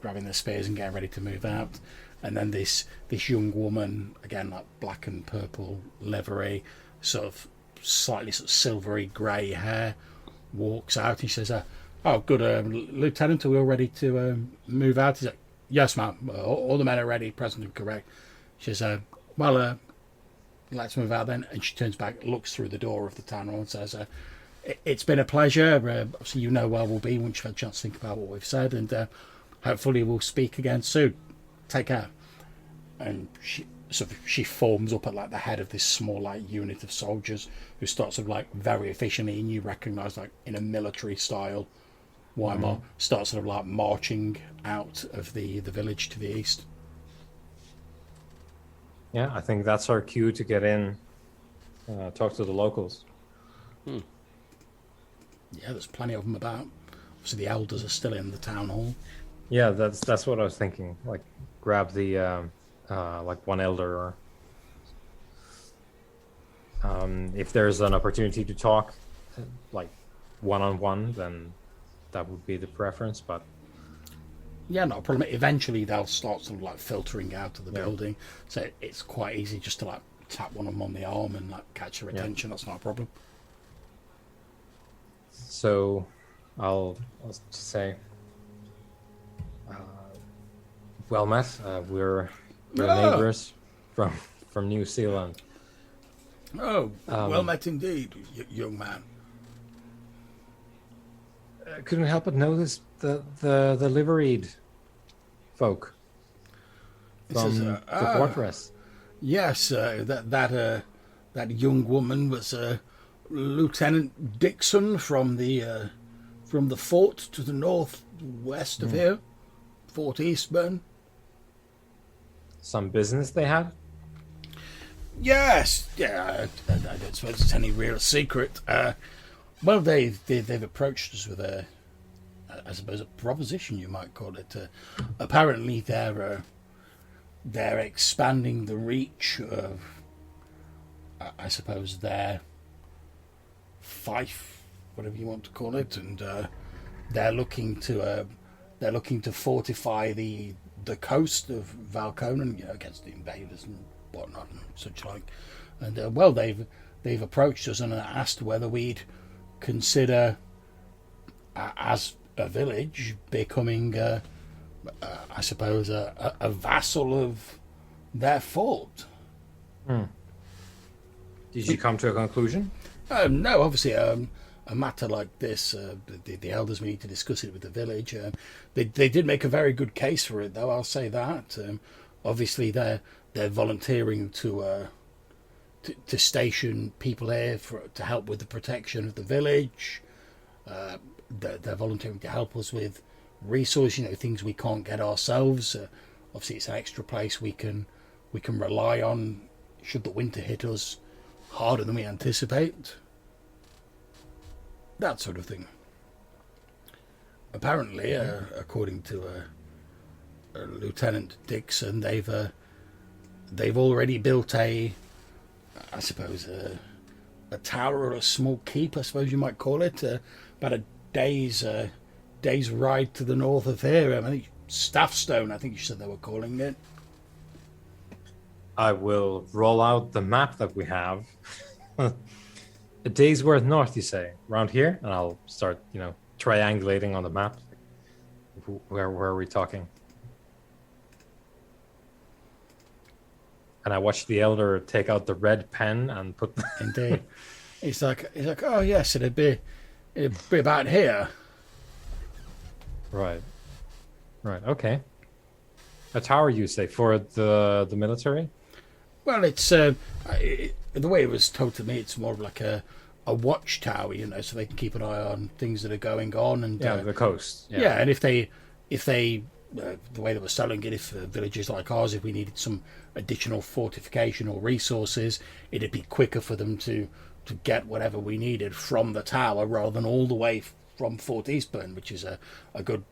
grabbing their spears and getting ready to move out. And then this young woman, again like black and purple livery, sort of slightly sort of silvery grey hair, walks out. He says, "Oh, good, Lieutenant, are we all ready to move out?" He's like, "Yes, ma'am. All the men are ready, present and correct." She says, "Well, let's move out then." And she turns back, looks through the door of the town hall and says, "It's been a pleasure. Obviously, you know where we'll be once you've had a chance to think about what we've said, and hopefully we'll speak again soon. Take care." And she forms up at like the head of this small like unit of soldiers who starts sort of like very efficiently, and you recognise like in a military style, Weimar starts sort of like marching out of the village to the east. Yeah, I think that's our cue to get in, talk to the locals. Yeah, there's plenty of them about. Obviously, the elders are still in the town hall. Yeah, that's what I was thinking. Like, grab the like one elder, or if there's an opportunity to talk, like one-on-one, then that would be the preference. But yeah, not a problem. Eventually, they'll start sort of like filtering out of the building, so it's quite easy just to like tap one of them on the arm and like catch their attention. That's not a problem. So, I'll just say, well met. We're neighbours from New Zealand. Oh, well met indeed, young man. Couldn't help but notice the liveried folk from the fortress. Yes, that young woman was Lieutenant Dixon from the fort to the northwest of here, Fort Eastburn. Some business they had? Yes, yeah, I don't suppose it's any real secret. Well, they've approached us with I suppose a proposition, you might call it. Apparently, they're expanding the reach of, I suppose, their fief, whatever you want to call it, and they're looking to fortify the coast of Valconan, against the invaders and whatnot and such like. And well, they've approached us and asked whether we'd consider, as a village, becoming, I suppose, a vassal of their fort. Did you come to a conclusion? No, obviously, a matter like this, the elders, we need to discuss it with the village. They did make a very good case for it, though, I'll say that. Obviously, they're volunteering to to station people here to help with the protection of the village. They're volunteering to help us with resources, things we can't get ourselves. Obviously, it's an extra place we can rely on should the winter hit us harder than we anticipate. That sort of thing. Apparently, according to Lieutenant Dixon, they've already built a tower or a small keep, I suppose you might call it, about a day's ride to the north of here. I think Staffstone, I think you said they were calling it. I will roll out the map that we have. A day's worth north, you say, around here, and I'll start, triangulating on the map. Where are we talking? And I watched the elder take out the red pen and put. Indeed, he's like, oh yes, it'd be about here. Right. Okay. A tower, you say, for the military? Well, it's the way it was told to me. It's more of like a watchtower, so they can keep an eye on things that are going on and the coast. Yeah, and if they the way they were selling it, if villages like ours, if we needed some additional fortification or resources, it'd be quicker for them to get whatever we needed from the tower rather than all the way from Fort Eastburn, which is a good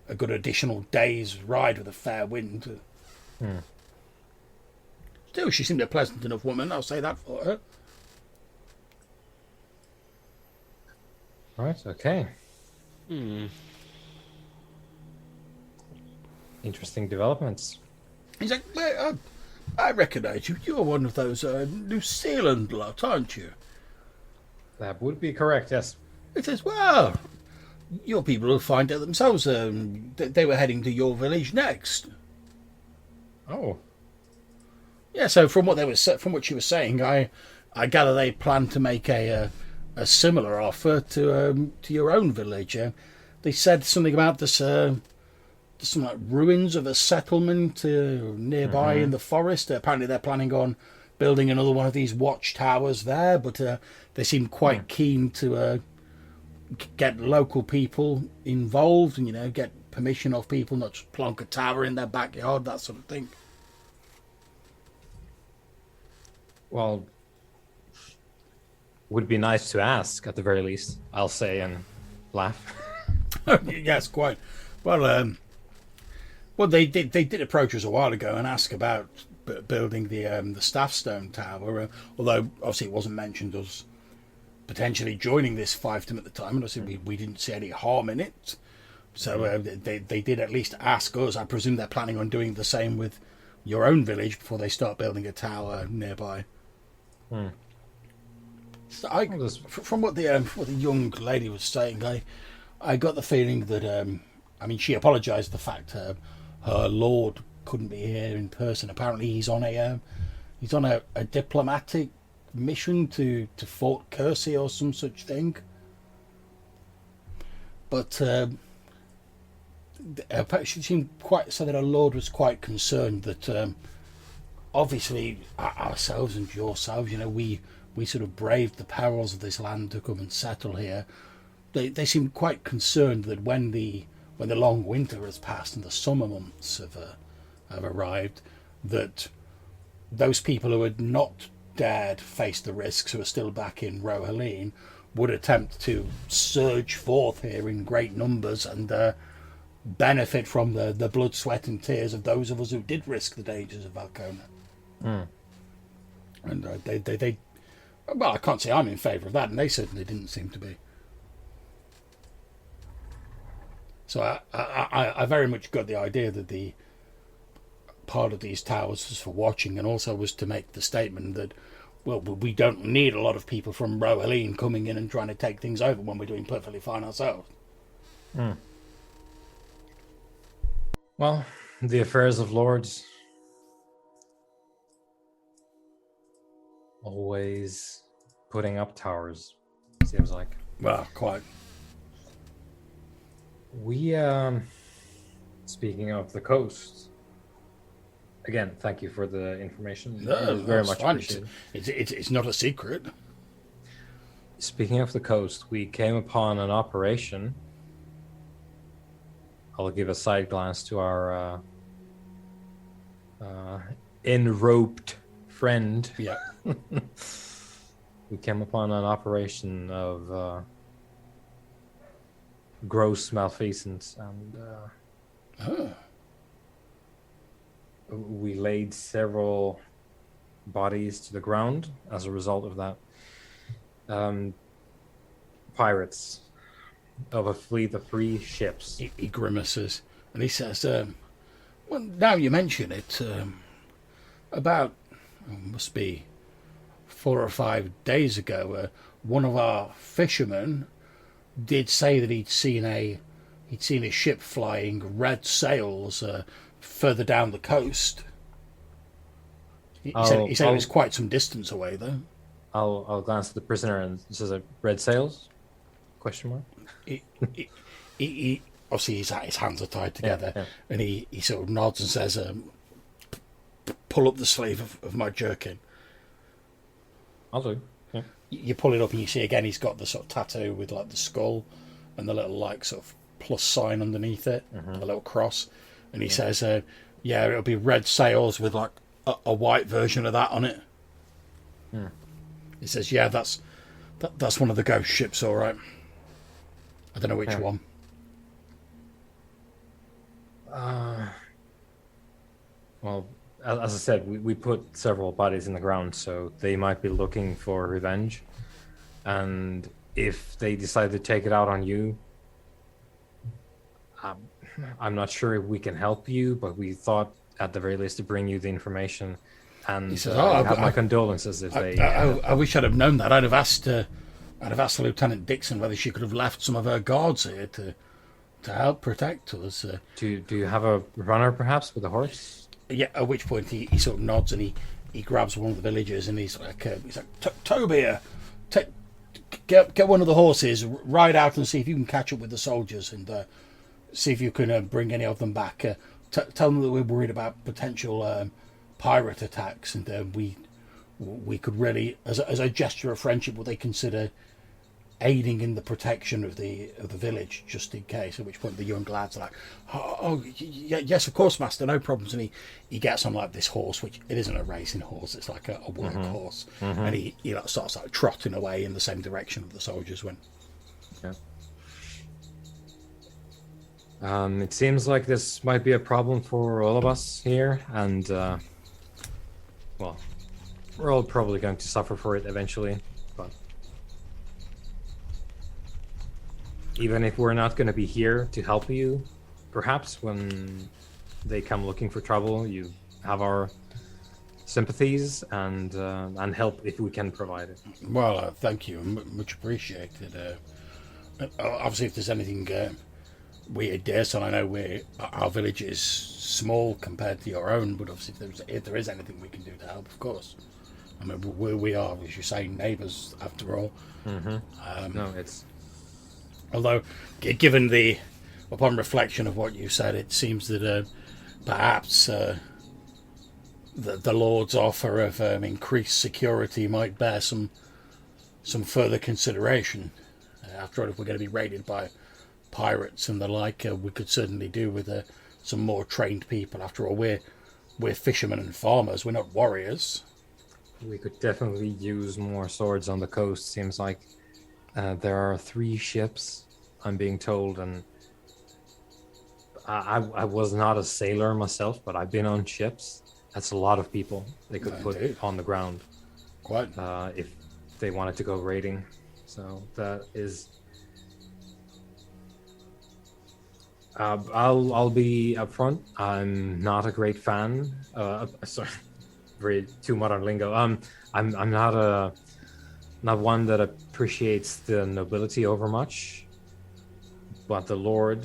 additional day's ride with a fair wind. Still, she seemed a pleasant enough woman, I'll say that for her. Right, okay. Interesting developments. He's like, well, I recognise you. You're one of those New Zealand lot, aren't you? That would be correct, yes. It says, well, your people will find out themselves. They were heading to your village next. Oh. Yeah, so from what she was saying, I gather they plan to make a similar offer to your own village. They said something about this some like ruins of a settlement nearby in the forest. Apparently, they're planning on building another one of these watchtowers there, but they seem quite keen to get local people involved and get permission of people, not just plonk a tower in their backyard, that sort of thing. Well, would be nice to ask at the very least, I'll say and laugh. Yes, quite. Well, they did approach us a while ago and ask about building the Staffstone Tower, although obviously it wasn't mentioned us potentially joining this fiefdom at the time, and obviously we didn't see any harm in it. So they did at least ask us. I presume they're planning on doing the same with your own village before they start building a tower nearby. So from what the young lady was saying, I got the feeling that she apologised for the fact her lord couldn't be here in person. Apparently, he's on a diplomatic mission to Fort Kersey or some such thing. But she seemed so that her lord was quite concerned that obviously ourselves and yourselves, we sort of braved the perils of this land to come and settle here. They seemed quite concerned that when the long winter has passed and the summer months have arrived, that those people who had not dared face the risks, who are still back in Rohaleen, would attempt to surge forth here in great numbers and benefit from the blood, sweat and tears of those of us who did risk the dangers of Valcona. And they well, I can't say I'm in favour of that, and they certainly didn't seem to be. So I very much got the idea that the part of these towers was for watching, and also was to make the statement that, well, we don't need a lot of people from Rohaleen coming in and trying to take things over when we're doing perfectly fine ourselves. Well, the affairs of lords. Always putting up towers, seems like. Well, quite. We, speaking of the coast, Again, thank you for the information. No, It is very that's much fine. appreciated. It's not a secret. Speaking of the coast, we came upon an operation. I'll give a side glance to our enroped friend. Yeah. We came upon an operation of gross malfeasance, and we laid several bodies to the ground as a result of that. Pirates of a fleet of 3 ships. He grimaces and he says, well, now you mention it, about, must be 4 or 5 days ago, one of our fishermen did say that he'd seen a ship flying red sails further down the coast. He said it was quite some distance away, though. I'll glance at the prisoner and says, "Red sails?" Question mark. He obviously his hands are tied together, and he sort of nods and says, "Pull up the sleeve of my jerkin." I'll do. Yeah. You pull it up and you see again he's got the sort of tattoo with like the skull and the little like sort of plus sign underneath it, the little cross, and he says, "Yeah, it'll be red sails with like a white version of that on it." He says, "Yeah, that's one of the ghost ships, all right. I don't know which one." Well, as I said, we put several bodies in the ground, so they might be looking for revenge. And if they decide to take it out on you, I'm not sure if we can help you, but we thought at the very least to bring you the information. And He says, I have my condolences if they. I wish I'd have known that. I'd have asked Lieutenant Dixon whether she could have left some of her guards here to help protect us. Do you have a runner perhaps with a horse? Yeah. At which point he sort of nods and he grabs one of the villagers and he's like Toby, get one of the horses, ride out and see if you can catch up with the soldiers and see if you can bring any of them back. Tell them that we're worried about potential pirate attacks, and we could really, as a gesture of friendship, would they consider aiding in the protection of the village, just in case. At which point the young lads are like, yes, of course, master, no problems. And he gets on like this horse, which it isn't a racing horse, it's like a work horse, and he like, starts like trotting away in the same direction that the soldiers went. Yeah. It seems like this might be a problem for all of us here, and well, we're all probably going to suffer for it eventually, but even if we're not going to be here to help you, perhaps when they come looking for trouble, you have our sympathies and help if we can provide it. Well, thank you, much appreciated. Obviously, if there's anything we at Deersun, I know our village is small compared to your own, but obviously if there is anything we can do to help, of course. I mean, we are, as you say, neighbours after all. No, it's... Although, given upon reflection of what you said, it seems that perhaps the Lord's offer of increased security might bear some further consideration. After all, if we're going to be raided by pirates and the like, we could certainly do with some more trained people. After all, we're fishermen and farmers. We're not warriors. We could definitely use more swords on the coast. Seems like there are 3 ships, I'm being told, and I was not a sailor myself, but I've been on ships. That's a lot of people they could put on the ground. Quite. If they wanted to go raiding. So that is... I'll be upfront. I'm not a great fan. Sorry, very too modern lingo. I'm not one that appreciates the nobility over much. But the Lord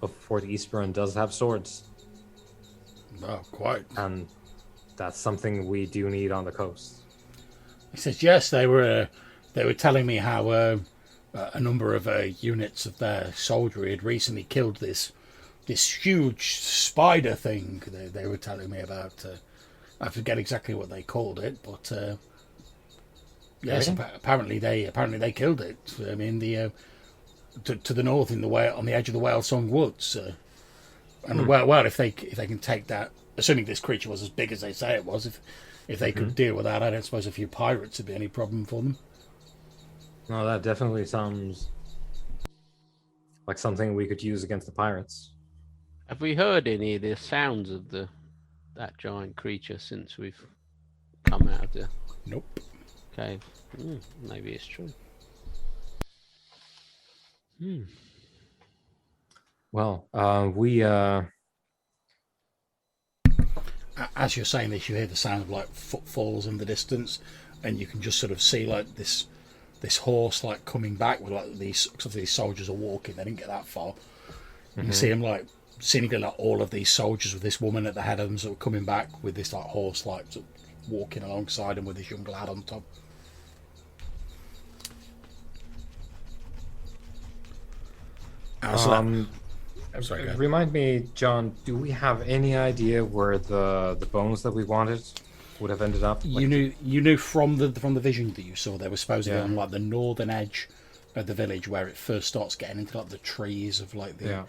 of Fort Eastbourne does have swords. Oh, quite. And that's something we do need on the coast. He says yes. They were telling me how a number of units of their soldiery had recently killed this this huge spider thing they were telling me about. I forget exactly what they called it, but yes, apparently they killed it. I mean, the to the north in the on the edge of the Whale Song Woods, and well, if they can take that, assuming this creature was as big as they say it was, if they could deal with that, I don't suppose a few pirates would be any problem for them. No, that definitely sounds like something we could use against the pirates. Have we heard any of the sounds of that giant creature since we've come out of the Nope. cave? Maybe it's true. Well, we as you're saying this, you hear the sound of like footfalls in the distance, and you can just sort of see like this horse like coming back with like these soldiers are walking. They didn't get that far. You can see them like seemingly like all of these soldiers with this woman at the head of them sort of coming back with this like horse like sort of walking alongside them with this young lad on top. Sorry, remind me, John, do we have any idea where the bones that we wanted would have ended up? Like, you knew from the vision that you saw they were supposedly on like the northern edge of the village where it first starts getting into like the trees of like the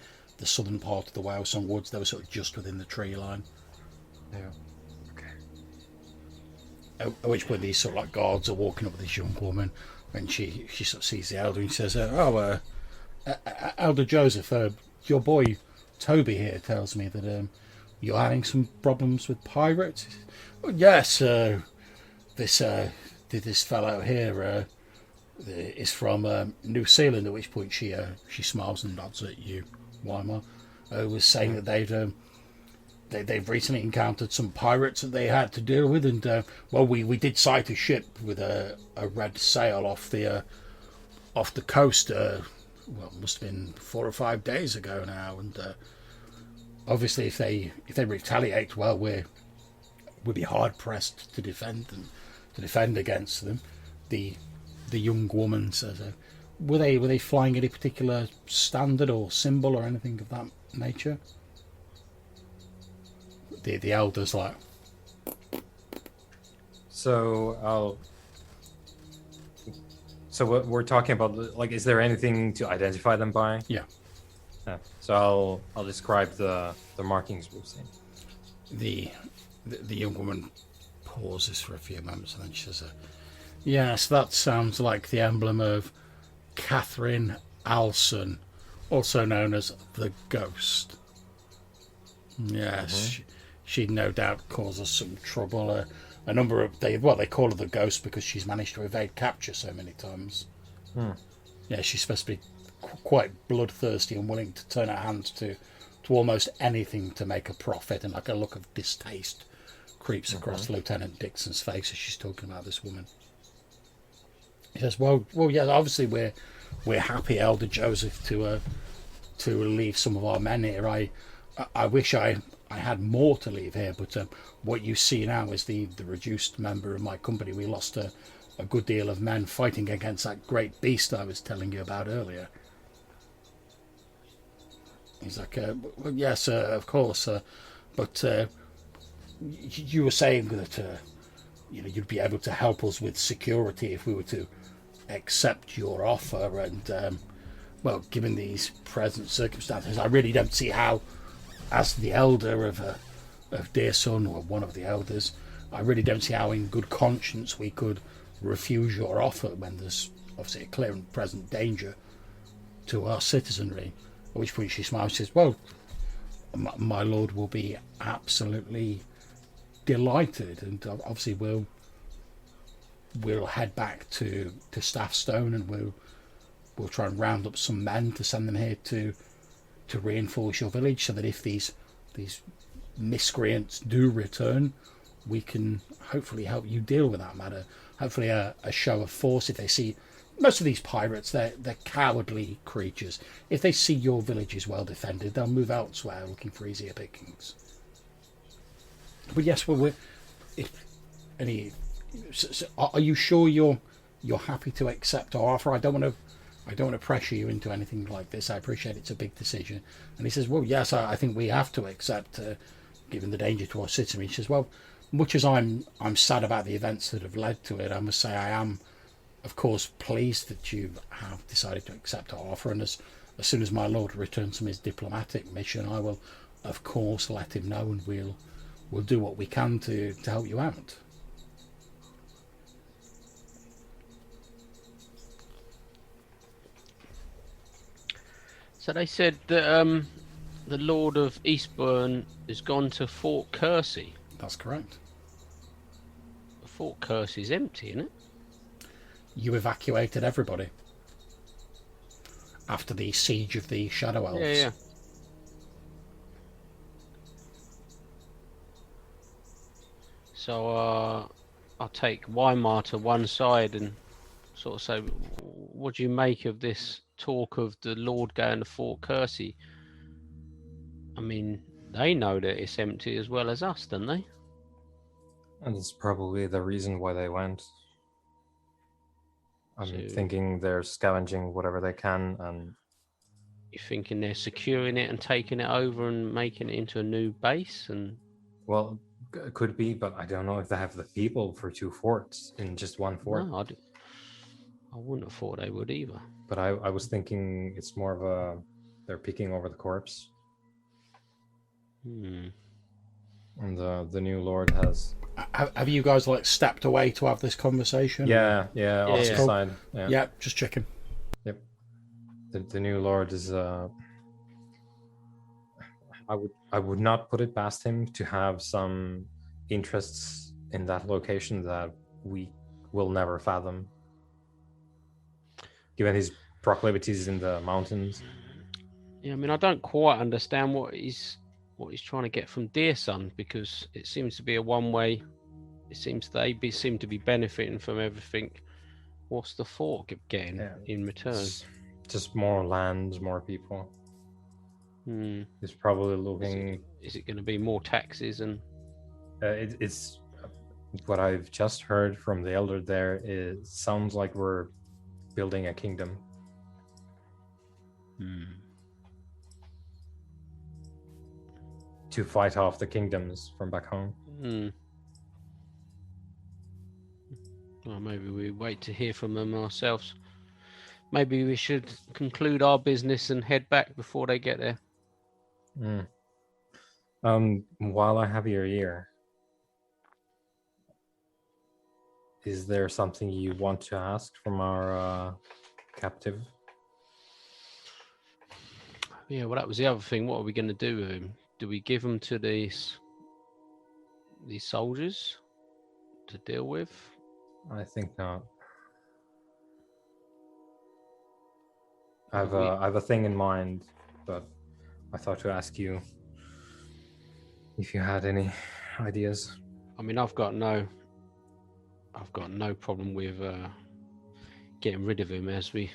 southern part of the Whale Song Woods. They were sort of just within the tree line. Yeah. Okay. At which point these sort of like guards are walking up with this young woman, and she sort of sees the elder and says, Elder Joseph, your boy Toby here tells me that you're having some problems with pirates. Oh, yes, this fellow here is from New Zealand. At which point she smiles and nods at you, Weimar. Was saying that they've recently encountered some pirates that they had to deal with, and we did sight a ship with a red sail off the coast. Well, it must have been 4 or 5 days ago now, and obviously if they retaliate, well, we'd be hard pressed to defend against them. The young woman says, were they flying any particular standard or symbol or anything of that nature? The elder's like, so what we're talking about, like, is there anything to identify them by? Yeah. So I'll describe the markings we've seen. The young woman pauses for a few moments and then she says, yes, that sounds like the emblem of Catherine Alson, also known as the Ghost. Yes, she'd no doubt cause us some trouble. A number of they call her the Ghost because she's managed to evade capture so many times. Yeah, she's supposed to be quite bloodthirsty and willing to turn her hands to almost anything to make a profit, and like a look of distaste creeps across Lieutenant Dixon's face as she's talking about this woman. He says, well, yeah, obviously we're happy, Elder Joseph, to leave some of our men here. I wish I had more to leave here, but what you see now is the reduced member of my company. We lost a good deal of men fighting against that great beast I was telling you about earlier. He's like, well, yes, of course, but you were saying that you'd be able to help us with security if we were to accept your offer, and well, given these present circumstances, I really don't see how, as the elder of Deersun, or one of the elders, I really don't see how in good conscience we could refuse your offer when there's obviously a clear and present danger to our citizenry. At which point she smiles and says, well, my lord will be absolutely delighted, and obviously we'll head back to Staffstone, and we'll try and round up some men to send them here to reinforce your village, so that if these miscreants do return, we can hopefully help you deal with that matter. Hopefully a show of force. If they see most of these pirates, they're cowardly creatures. If they see your village is well defended, they'll move elsewhere looking for easier pickings. But yes, are you sure you're happy to accept our offer? I don't want to I don't want to pressure you into anything like this. I appreciate it's a big decision. And he says, well, yes, I think we have to accept, given the danger to our citizen. He says, well, much as I'm sad about the events that have led to it, I must say I am, of course, pleased that you have decided to accept our offer. And as soon as my lord returns from his diplomatic mission, I will, of course, let him know, and we'll do what we can to help you out. So they said that the Lord of Eastbourne has gone to Fort Kersey. That's correct. Fort Kersey's empty, isn't it? You evacuated everybody after the siege of the Shadow Elves. Yeah. So I'll take Weimar to one side and sort of say, what do you make of this talk of the Lord going to Fort Kersey? I mean, they know that it's empty as well as us, don't they? And it's probably the reason why they went. I'm thinking they're scavenging whatever they can, and you're thinking they're securing it and taking it over and making it into a new base? And well, it could be, but I don't know if they have the people for 2 forts in just one fort. No, I wouldn't have thought they would either. But I was thinking it's more of they're peeking over the corpse. And the new lord has. Have you guys stepped away to have this conversation? Yeah, off the side. Yeah, just checking. Yep. The new lord is. I would not put it past him to have some interests in that location that we will never fathom, given his proclivities in the mountains. Yeah, I mean, I don't quite understand what he's trying to get from Deersun, because it seems to be a one-way. It seems they seem to be benefiting from everything. What's the fort getting in return? It's just more land, more people. He's probably looking. Is it going to be more taxes? And it's what I've just heard from the elder there. It sounds like we're building a kingdom. To fight off the kingdoms from back home. Well, maybe we wait to hear from them ourselves. Maybe we should conclude our business and head back before they get there. While I have your ear, is there something you want to ask from our captive? Yeah, well, that was the other thing. What are we going to do with him? Do we give him to these soldiers to deal with? I think not. I have a thing in mind, but I thought to ask you if you had any ideas. I mean, I've got no problem with getting rid of him, as you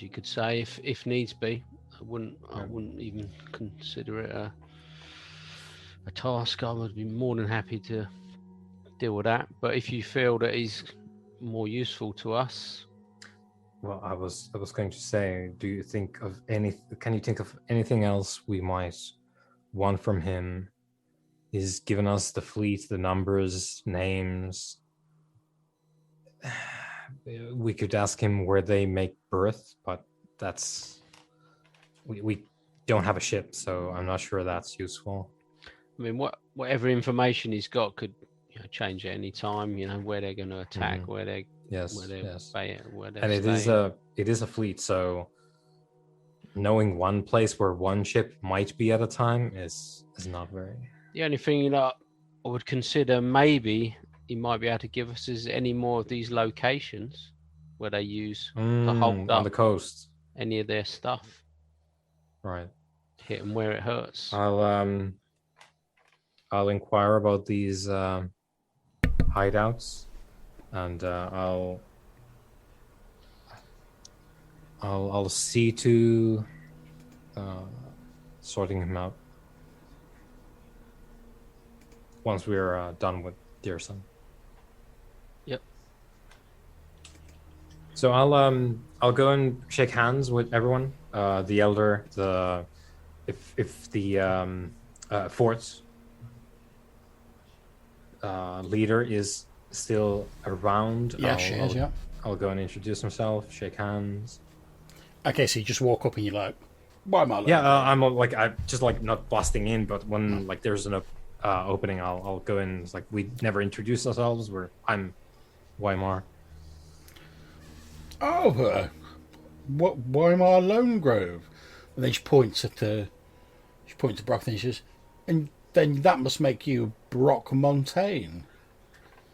could say, if needs be. I wouldn't even consider it a task. I would be more than happy to deal with that. But if you feel that he's more useful to us, well, I was going to say, do you think of can you think of anything else we might want from him? He's given us the fleet, the numbers, names. We could ask him where they make birth, but that's we don't have a ship, so I'm not sure that's useful. I mean, whatever information he's got could change at any time. Where they're going to attack, where they and it is a fleet, so knowing one place where one ship might be at a time is not very. The only thing that I would consider maybe he might be able to give us is any more of these locations where they use to hold up on the coast any of their stuff. Right. Hit them where it hurts. I'll inquire about these hideouts, and I'll see to sorting him out once we're done with Deersun. Yep. So So I'll go and shake hands with everyone. The elder, if the fort's leader is still around. Yeah, she is, yeah. I'll go and introduce myself, shake hands. Okay, so you just walk up and you're like, why am I like Yeah, I'm just like not busting in, but when like there's an opening, I'll go in. It's like we never introduce ourselves. I'm Weimar. Oh, why am I Lone Grove? And then she points at Brock and she says, and then that must make you Brock Montaigne.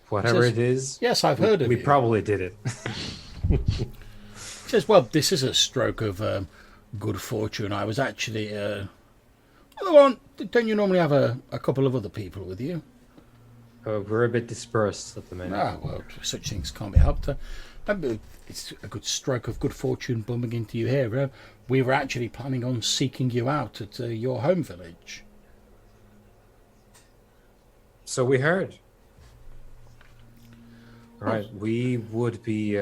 Whatever it is. Yes, I've heard of we you. We probably did it. She says, well, this is a stroke of good fortune. I was actually... don't you normally have a couple of other people with you? We're a bit dispersed at the moment. Ah, well, such things can't be helped. It's a good stroke of good fortune bumping into you here. We were actually planning on seeking you out at your home village. So we heard. Right, we would be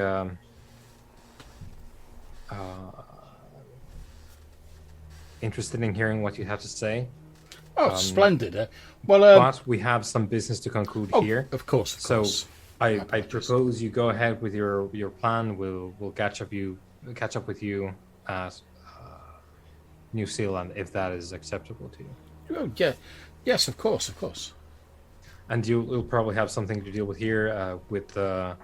interested in hearing what you have to say. Oh, splendid. But we have some business to conclude here. Of course. So I propose you go ahead with your plan. We'll catch up with you at New Zealand if that is acceptable to you. Oh, yeah. Yes, of course. And you'll probably have something to deal with here with the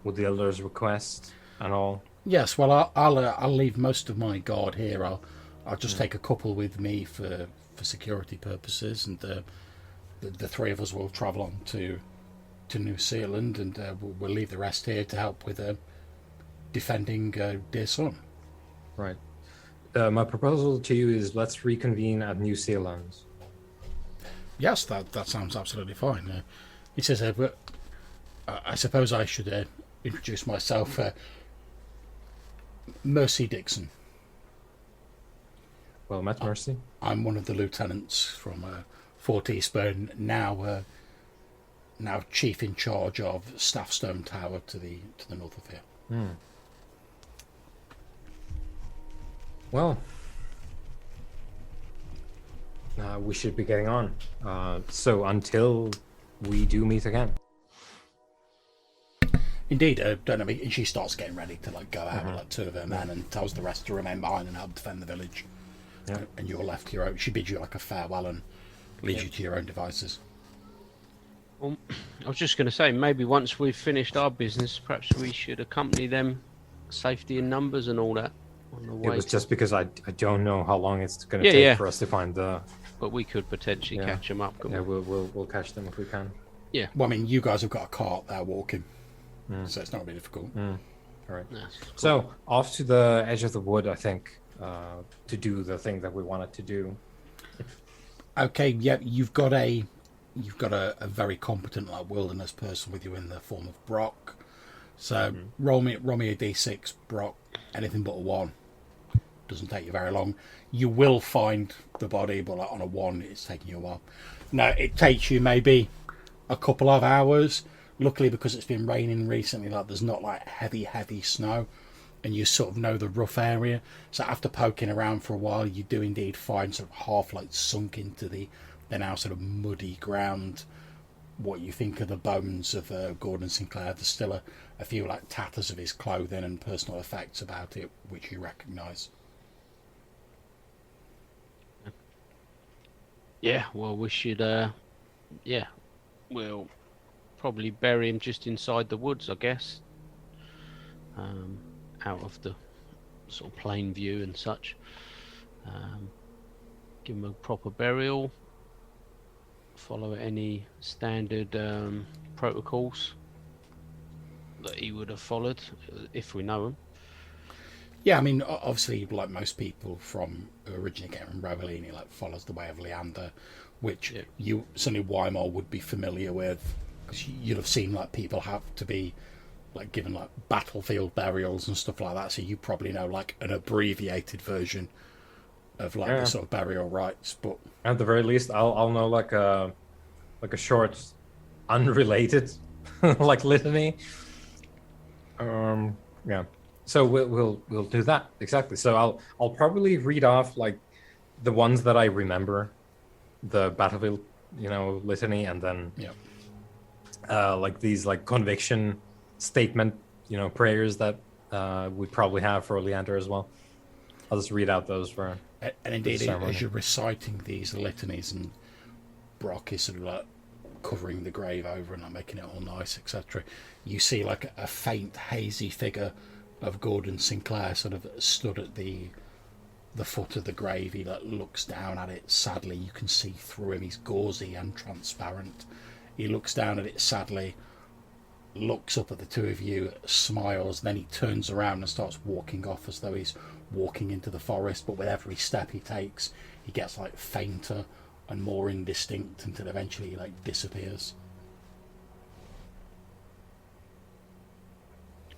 elder's request and all. Yes, well, I'll leave most of my guard here. I'll just take a couple with me for security purposes, and the three of us will travel on to New Zealand, and we'll leave the rest here to help with defending Deersun. Right. My proposal to you is let's reconvene at New Zealand. Yes, that sounds absolutely fine. He says, I suppose I should introduce myself. Mercy Dixon. Well met, Mercy. I'm one of the lieutenants from Fort Eastburn, now chief in charge of Staffstone Tower to the north of here. Well, we should be getting on. So until we do meet again. Indeed, don't know. And she starts getting ready to go out with two of her men, and tells the rest to remain behind and help defend the village. Yeah. And you're left to your own. She bids you a farewell and leaves you to your own devices. Well, I was just going to say, maybe once we've finished our business, perhaps we should accompany them, safety in numbers and all that. On the way. It was just because I don't know how long it's going to take for us to find the. But we could potentially catch them up. Yeah, we'll catch them if we can. Yeah. Well, I mean, you guys have got a cart there walking, so it's not really difficult. All right. Cool. So off to the edge of the wood, I think, to do the thing that we wanted to do. Okay. Yeah, you've got a very competent wilderness person with you in the form of Brock. So roll me a d6, Brock. Anything but a 1. Doesn't take you very long. You will find the body, but on a 1, it's taking you a while. No, it takes you maybe a couple of hours. Luckily, because it's been raining recently, there's not heavy snow, and you sort of know the rough area. So after poking around for a while, you do indeed find sort of half sunk into the now sort of muddy ground. What you think of the bones of Gordon Sinclair. There's still a few tatters of his clothing and personal effects about it, which you recognise. Yeah, well, we should, we'll probably bury him just inside the woods, I guess. Out of the sort of plain view and such. Give him a proper burial. Follow any standard protocols that he would have followed, if we know him. Yeah, I mean, obviously, like most people from who originally came from Rovellini, follows the way of Leander, which you certainly Weimar would be familiar with, because you'd have seen people have to be given battlefield burials and stuff like that. So you probably know an abbreviated version of the sort of burial rites. But at the very least, I'll know a short, unrelated litany. Yeah. So we'll do that exactly. So I'll probably read off like the ones that I remember, the battlefield, litany, and then like these like conviction statement, prayers that we probably have for Leander as well. I'll just read out those for. And indeed, as you're reciting these litanies, and Brock is sort of like covering the grave over and like making it all nice, etc., you see like a faint, hazy figure of Gordon Sinclair sort of stood at the foot of the grave. He like looks down at it sadly. You can see through him. He's gauzy and transparent. He looks down at it sadly, looks up at the two of you, smiles, then he turns around and starts walking off as though he's walking into the forest. But with every step he takes, he gets like fainter and more indistinct until eventually he like disappears.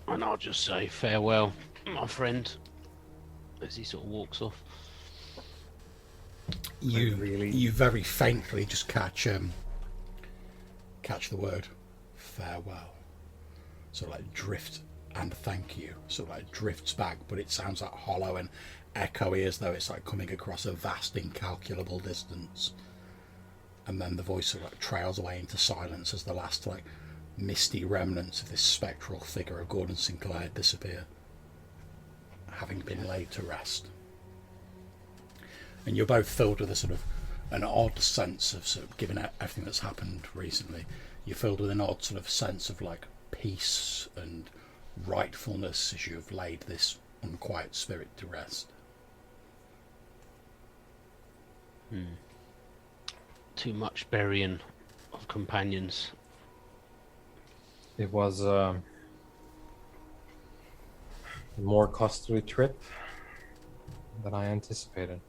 And I'll just say farewell, my friend, as he sort of walks off. You very faintly just catch the word farewell. So like drift and thank you. So like drifts back, but it sounds like hollow and echoey, as though it's like coming across a vast, incalculable distance. And then the voice sort of like trails away into silence as the last like misty remnants of this spectral figure of Gordon Sinclair disappear, having been laid to rest. And you're both filled with a sort of an odd sense of sort of, given everything that's happened recently, you're filled with an odd sort of sense of like peace and rightfulness as you've laid this unquiet spirit to rest. Too much burying of companions. It was a more costly trip than I anticipated.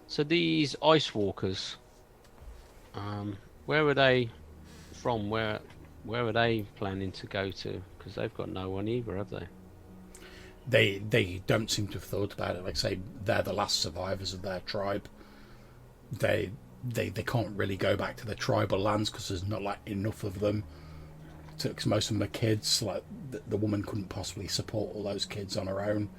So these ice walkers, where are they from? Where are they planning to go to? Because they've got no one either, have they? They don't seem to have thought about it. Like I say, they're the last survivors of their tribe. They can't really go back to their tribal lands because there's not like enough of them. Because most of them are kids. Like the woman couldn't possibly support all those kids on her own.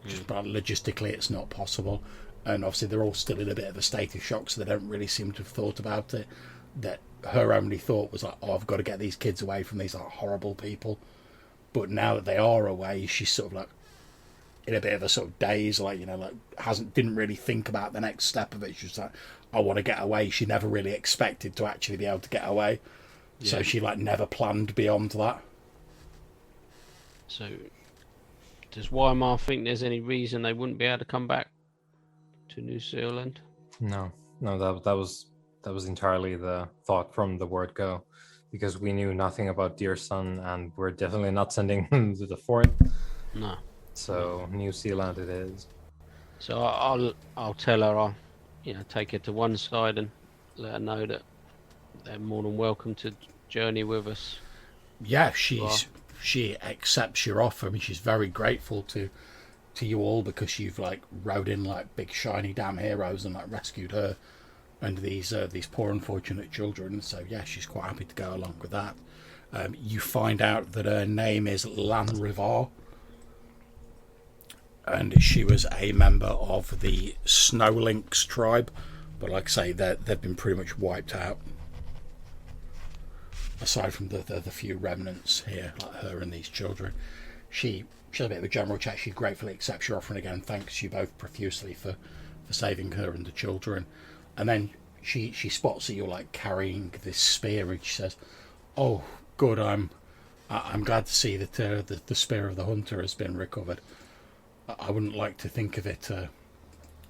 Just but logistically, it's not possible. And obviously, they're all still in a bit of a state of shock, so they don't really seem to have thought about it. That her only thought was like, "Oh, I've got to get these kids away from these like horrible people." But now that they are away, she's sort of like in a bit of a sort of daze, like didn't really think about the next step of it. She's like, "I want to get away." She never really expected to actually be able to get away. Yeah. So she like never planned beyond that. So does Weimar think there's any reason they wouldn't be able to come back to New Zealand? No, that was entirely the thought from the word go, because we knew nothing about Deersun, and we're definitely not sending him to the fort. No. So New Zealand it is. So I'll tell her, I'll take her to one side and let her know that they're more than welcome to journey with us. Yeah, she accepts your offer. I mean, she's very grateful to you all because you've like rode in like big shiny damn heroes and like rescued her and these poor unfortunate children. So yeah, she's quite happy to go along with that. You find out that her name is Lan Rivar, and she was a member of the Snow Lynx tribe, but like I say, they've been pretty much wiped out. Aside from the few remnants here, like her and these children. She had a bit of a general chat. She gratefully accepts your offer and again thanks you both profusely for saving her and the children. And then she spots that you're like carrying this spear, and she says, "Oh, good. I'm glad to see that the spear of the hunter has been recovered. I wouldn't like to think of it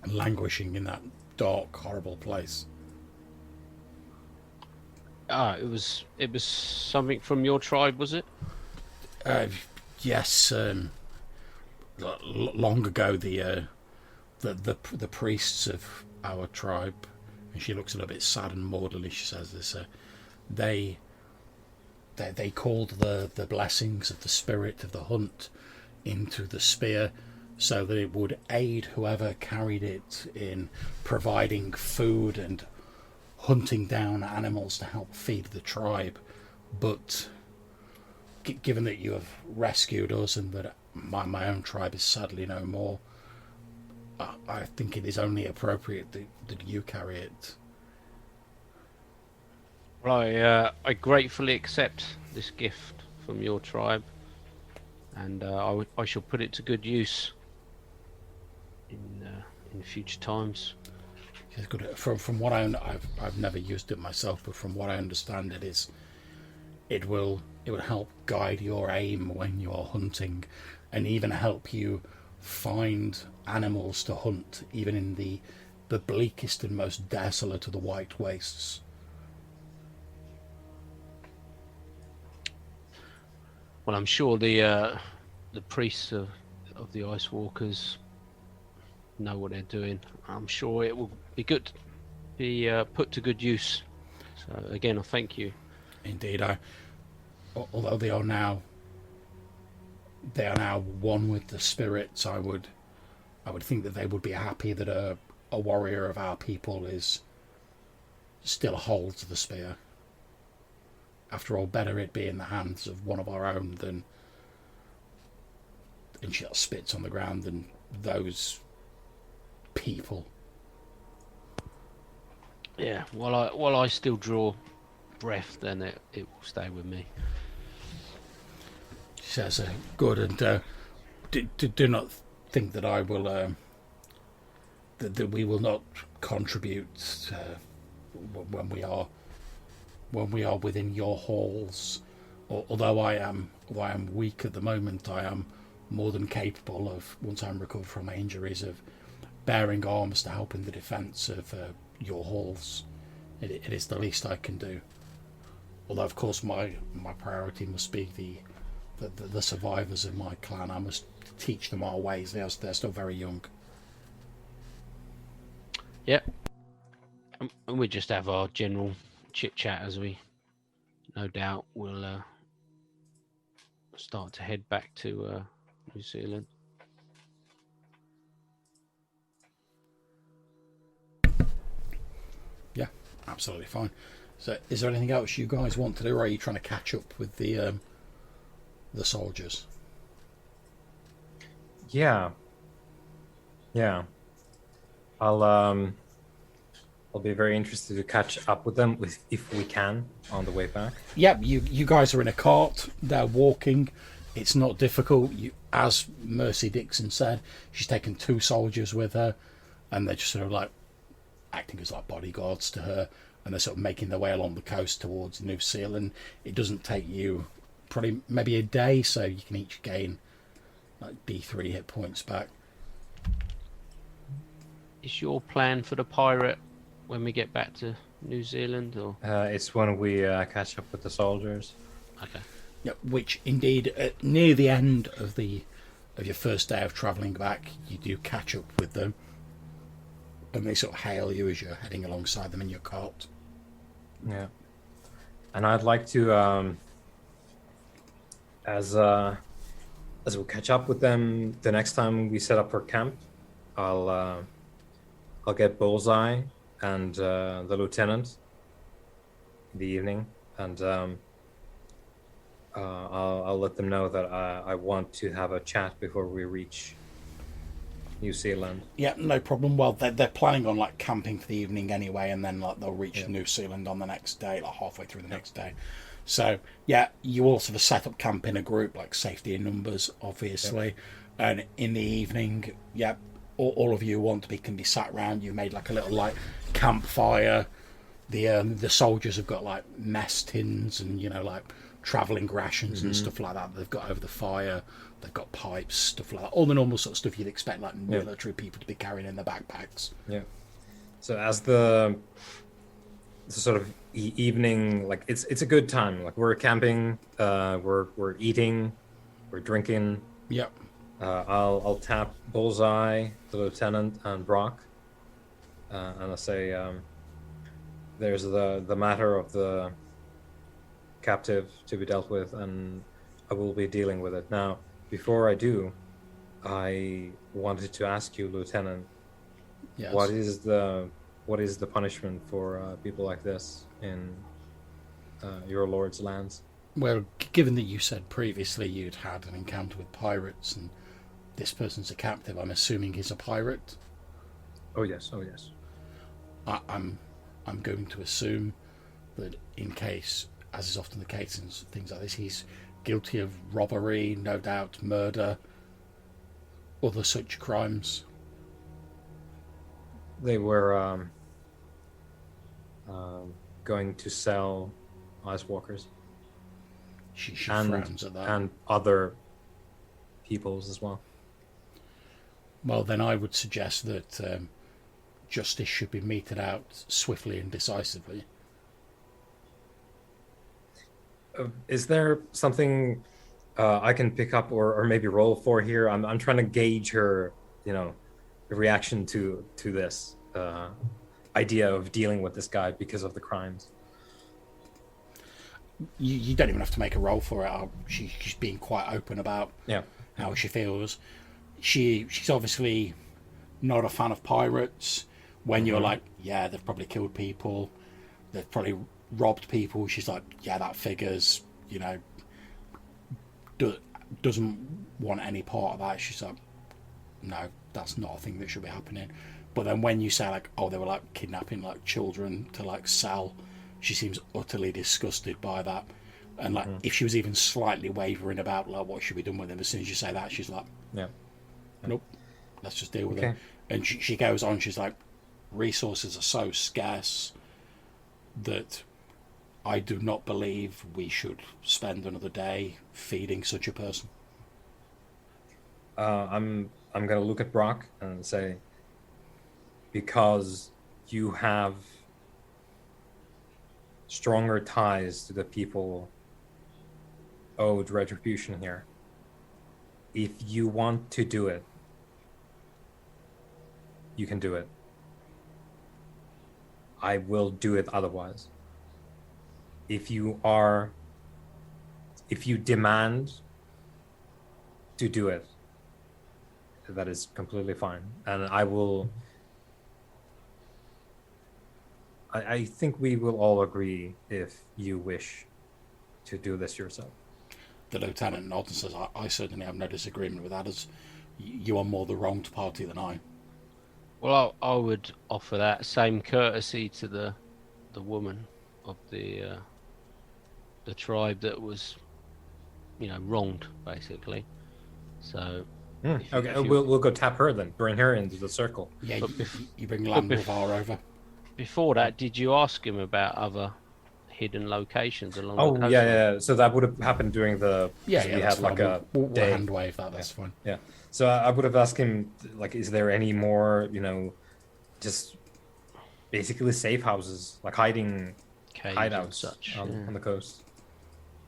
languishing in that dark, horrible place." It was something from your tribe, was it? Yes. Long ago, the priests of our tribe, and she looks a little bit sad and maudlin. She says this. They called the blessings of the spirit of the hunt into the spear, so that it would aid whoever carried it in providing food and hunting down animals to help feed the tribe. But given that you have rescued us and that my own tribe is sadly no more, I think it is only appropriate that you carry it. Well, I gratefully accept this gift from your tribe, and I shall put it to good use in future times. It's good. From what I've never used it myself, but from what I understand, it will help guide your aim when you are hunting, and even help you find animals to hunt, even in the bleakest and most desolate of the white wastes. Well, I'm sure the priests of the Ice Walkers know what they're doing. I'm sure it will be good, be put to good use. So again, I thank you. Indeed, although they are now one with the spirits, I would think that they would be happy that a warrior of our people is still holds the spear. After all, better it be in the hands of one of our own than, and she spits on the ground, than those people. Yeah, while I still draw breath, then it will stay with me. She says, good, and do not think that I will, that we will not contribute when we are within your halls. Although I am weak at the moment, I am more than capable of, once I'm recovered from my injuries, of bearing arms to help in the defence of your halls. It is the least I can do. Although, of course, my priority must be the survivors of my clan. I must teach them our ways. They're still very young. Yep. And we just have our general chit-chat as we, no doubt, will start to head back to New Zealand. Yeah, absolutely fine. So, is there anything else you guys want to do, or are you trying to catch up with the soldiers? Yeah. I'll be very interested to catch up with them if we can on the way back. Yeah, you guys are in a cart. They're walking. It's not difficult. As Mercy Dixon said, she's taken 2 soldiers with her, and they're just sort of like acting as like bodyguards to her, and they're sort of making their way along the coast towards New Zealand. It doesn't take you probably maybe a day, so you can each gain like D3 hit points back. Is your plan for the pirate when we get back to New Zealand, or? It's when we catch up with the soldiers. Okay. Yeah, which indeed near the end of your first day of travelling back, you do catch up with them, and they sort of hail you as you're heading alongside them in your cart. Yeah, and I'd like to, as we catch up with them the next time we set up for camp, I'll get Bullseye and the lieutenant in the evening, and I'll let them know that I want to have a chat before we reach New Zealand. Yeah, no problem. Well, they're planning on like camping for the evening anyway, and then like they'll reach New Zealand on the next day, like halfway through the next day. So yeah, you all sort of set up camp in a group, like safety in numbers, obviously. And in the evening, all of you can be sat around. You've made like a little like campfire. The soldiers have got like mess tins and like travelling rations and stuff like that. They've got over the fire. They've got pipes, stuff like that. All the normal sort of stuff you'd expect like military people to be carrying in their backpacks. Yeah. So as the sort of evening, like it's a good time. Like we're camping, we're eating, we're drinking. Yep. I'll tap Bullseye, the lieutenant, and Brock, and I'll say, there's the matter of the captive to be dealt with, and I will be dealing with it. Now, before I do, I wanted to ask you, Lieutenant, Yes. what is the punishment for people like this in your lord's lands? Well, given that you said previously you'd had an encounter with pirates and this person's a captive, I'm assuming he's a pirate. Oh yes, oh yes. I'm going to assume that in case, as is often the case in things like this, he's guilty of robbery, no doubt murder, other such crimes. They were going to sell ice walkers She frowns at that. and other peoples as well. Well, then I would suggest that justice should be meted out swiftly and decisively. Is there something I can pick up or maybe roll for here? I'm trying to gauge her, reaction to this idea of dealing with this guy because of the crimes. You don't even have to make a roll for it. She's being quite open about how she feels. She's obviously not a fan of pirates. When you're like, yeah, they've probably killed people, they've probably robbed people, she's like, yeah, that figures, doesn't want any part of that. She's like, no, that's not a thing that should be happening. But then when you say like, oh, they were like kidnapping like children to like sell, she seems utterly disgusted by that. And like, if she was even slightly wavering about like what should be done with them, as soon as you say that, she's like, nope, let's just deal with it. And she goes on, she's like, resources are so scarce that I do not believe we should spend another day feeding such a person. I'm going to look at Brock and say, because you have stronger ties to the people owed retribution here, if you want to do it, you can do it. I will do it otherwise. If you demand to do it, that is completely fine. And I think we will all agree if you wish to do this yourself. The lieutenant nods and says, I certainly have no disagreement with that, as you are more the wronged party than I. Well, I would offer that same courtesy to the woman of the tribe that was, wronged, basically. So, okay, we'll go tap her then. Bring her into the circle. Yeah, you bring Landrivar over. Before that, did you ask him about other hidden locations along the coastline? Oh, yeah. So that would have happened during the... we had like a we'll day. hand wave that. That's fine. Yeah. So I would have asked him, like, is there any more, just basically safe houses, like hiding Caves hideouts and such, on the coast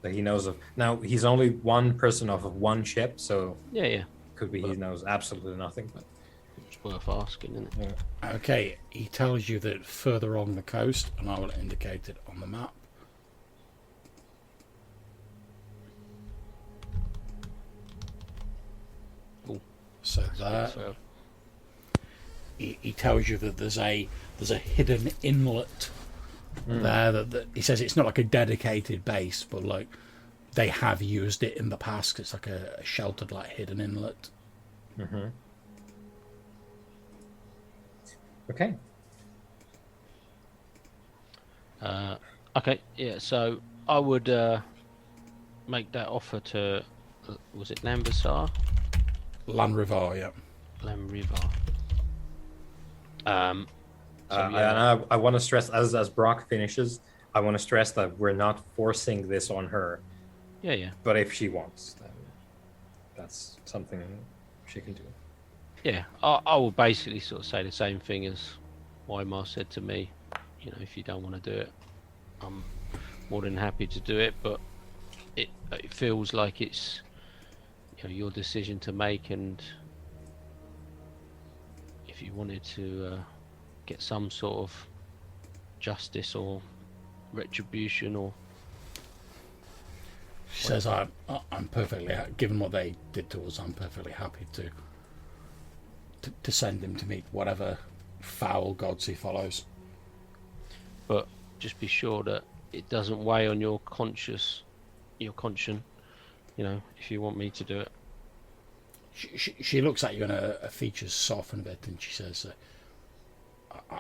that he knows of. Now, he's only one person off of one ship, so could be he knows absolutely nothing. But it's worth asking, isn't it? Yeah. Okay, he tells you that further along the coast, and I will indicate it on the map. So there, he tells you that there's a hidden inlet there. That he says it's not like a dedicated base, but like they have used it in the past. It's like a sheltered, like hidden inlet. Okay. Okay. Yeah. So I would make that offer to. Was it Lambasar? Landrivar, yeah. Landrivar. I want to stress, as Brock finishes, I want to stress that we're not forcing this on her. Yeah. But if she wants, then that's something she can do. Yeah, I will basically sort of say the same thing as Wymar said to me. If you don't want to do it, I'm more than happy to do it. But it feels like it's your decision to make, and if you wanted to get some sort of justice or retribution, or she says, I'm perfectly, given what they did to us, I'm perfectly happy to send him to meet whatever foul gods he follows. But just be sure that it doesn't weigh on your conscience your conscience. You know, if you want me to do it. She looks at you and her features soften a bit, and she says,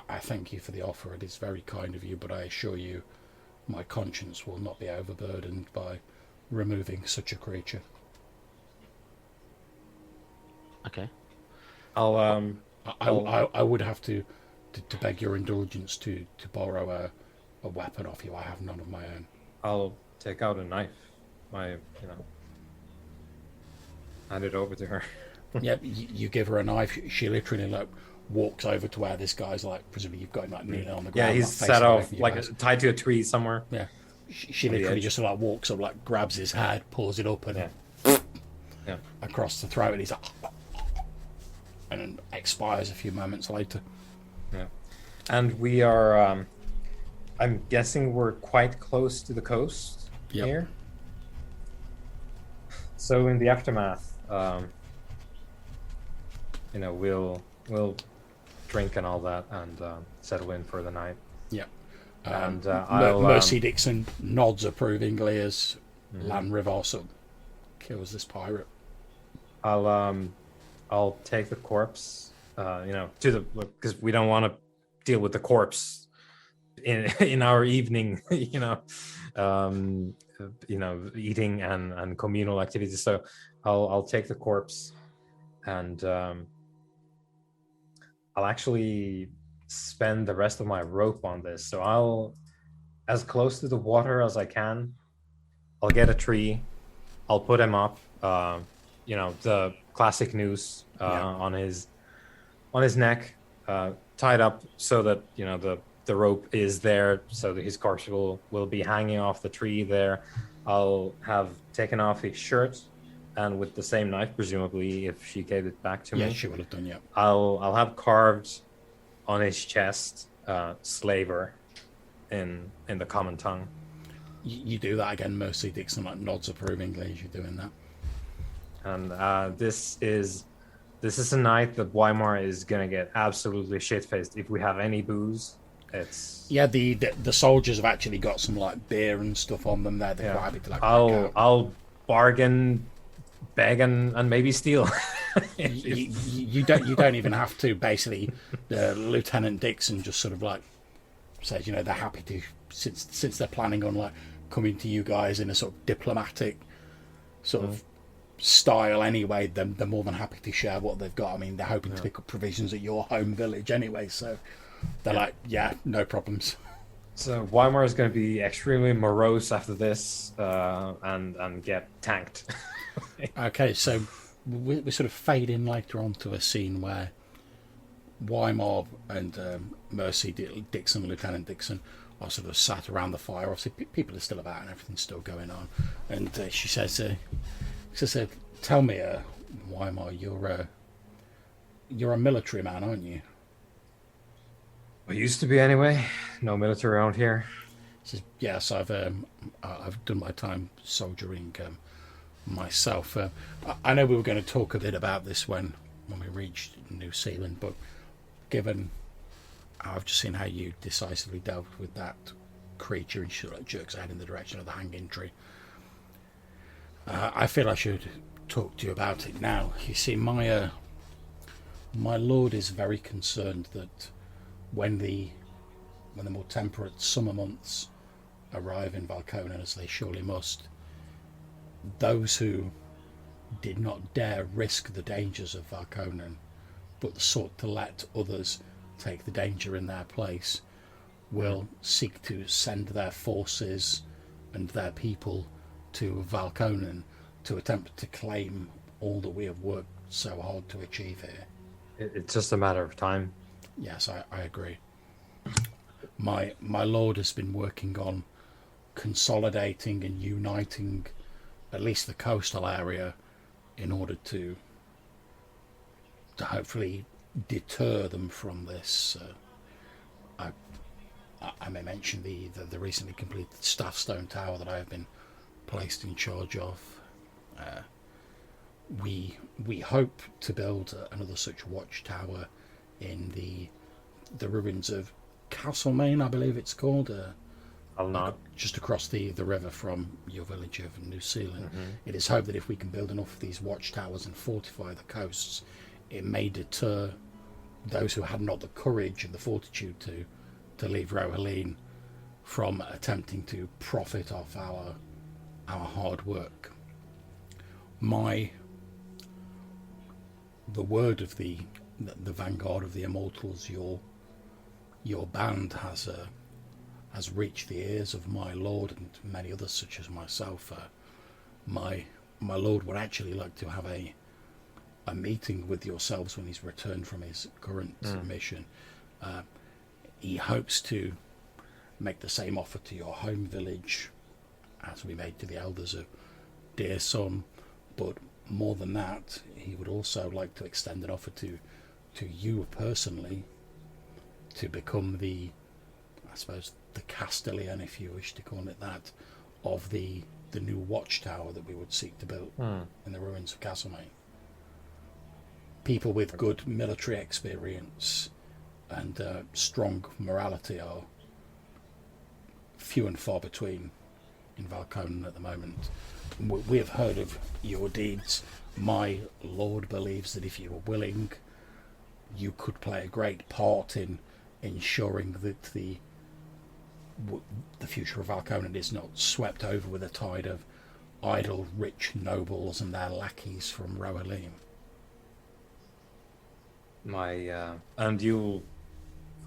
I thank you for the offer. It is very kind of you, but I assure you my conscience will not be overburdened by removing such a creature. Okay. I would have to beg your indulgence to borrow a weapon off you. I have none of my own. I'll take out a knife. Hand it over to her. Yep, you give her a knife. She literally walks over to where this guy's presumably you've got him kneeling on the ground. Yeah, he's set off tied to a tree somewhere. Yeah, she literally just walks up, grabs his head, pulls it up, and across the throat, and he's and then expires a few moments later. Yeah, and we are. I'm guessing we're quite close to the coast here. So in the aftermath, we'll drink and all that, and settle in for the night. Yeah. And Mercy Dixon nods approvingly as Lan Rivarsum kills this pirate. I'll take the corpse, because we don't want to deal with the corpse in our evening, eating and communal activities. So I'll take the corpse, and I'll actually spend the rest of my rope on this. So I'll, as close to the water as I can, I'll get a tree, I'll put him up, the classic noose on his neck, tied up so that the rope is there, so that his corpse will be hanging off the tree there. I'll have taken off his shirt, and with the same knife, presumably, if she gave it back to me. Yeah, she would have done. Yeah. I'll have carved on his chest, slaver, in the common tongue. You do that again. Mercy Dixon nods approvingly as you're doing that. And this is a night that Weimar is gonna get absolutely shit-faced. If we have any booze, it's the soldiers have actually got some beer and stuff on them there. They're quite happy to I'll bargain, beg, and maybe steal. you don't even have to. Basically, Lieutenant Dixon just sort of says, they're happy to, since they're planning on coming to you guys in a sort of diplomatic sort of style anyway. They're more than happy to share what they've got. I mean, they're hoping to pick up provisions at your home village anyway, so they're no problems. So Weimar is going to be extremely morose after this, and get tanked. Okay, so we sort of fade in later on to a scene where Weimar and Mercy Dixon, Lieutenant Dixon, are sort of sat around the fire. Obviously, people are still about and everything's still going on. And she says, "Tell me, Weimar, you're a military man, aren't you?" Well, used to be anyway. No military around here. He says, "Yes, I've done my time soldiering myself. I know we were going to talk a bit about this when we reached New Zealand, but given I've just seen how you decisively dealt with that creature," and she jerks her head in the direction of the hanging tree, "I feel I should talk to you about it now. You see, my lord is very concerned that when the more temperate summer months arrive in Valconen, as they surely must, those who did not dare risk the dangers of Valconen, but sought to let others take the danger in their place, will seek to send their forces and their people to Valconen to attempt to claim all that we have worked so hard to achieve here." It's just a matter of time. Yes, I agree. My lord has been working on consolidating and uniting at least the coastal area in order to hopefully deter them from this. I may mention the recently completed Staffstone Tower that I have been placed in charge of. We hope to build another such watchtower in the ruins of Castlemaine, I believe it's called. I'll nod. just across the river from your village of New Zealand. Mm-hmm. It is hoped that if we can build enough of these watchtowers and fortify the coasts, it may deter those who had not the courage and the fortitude to leave Rohaleen from attempting to profit off our hard work. The word of the vanguard of the immortals, your band has reached the ears of my lord and many others such as myself. My lord would actually like to have a meeting with yourselves when he's returned from his current mission. He hopes to make the same offer to your home village as we made to the elders of Deersun, but more than that, he would also like to extend an offer to you personally to become the, I suppose, the Castellan, if you wish to call it that, of the new watchtower that we would seek to build in the ruins of Castlemaine. People with good military experience and strong morality are few and far between in Valconen at the moment. We have heard of your deeds. My lord believes that if you were willing, you could play a great part in ensuring that the future of Valconen is not swept over with a tide of idle, rich nobles and their lackeys from Rohaleen. And you'll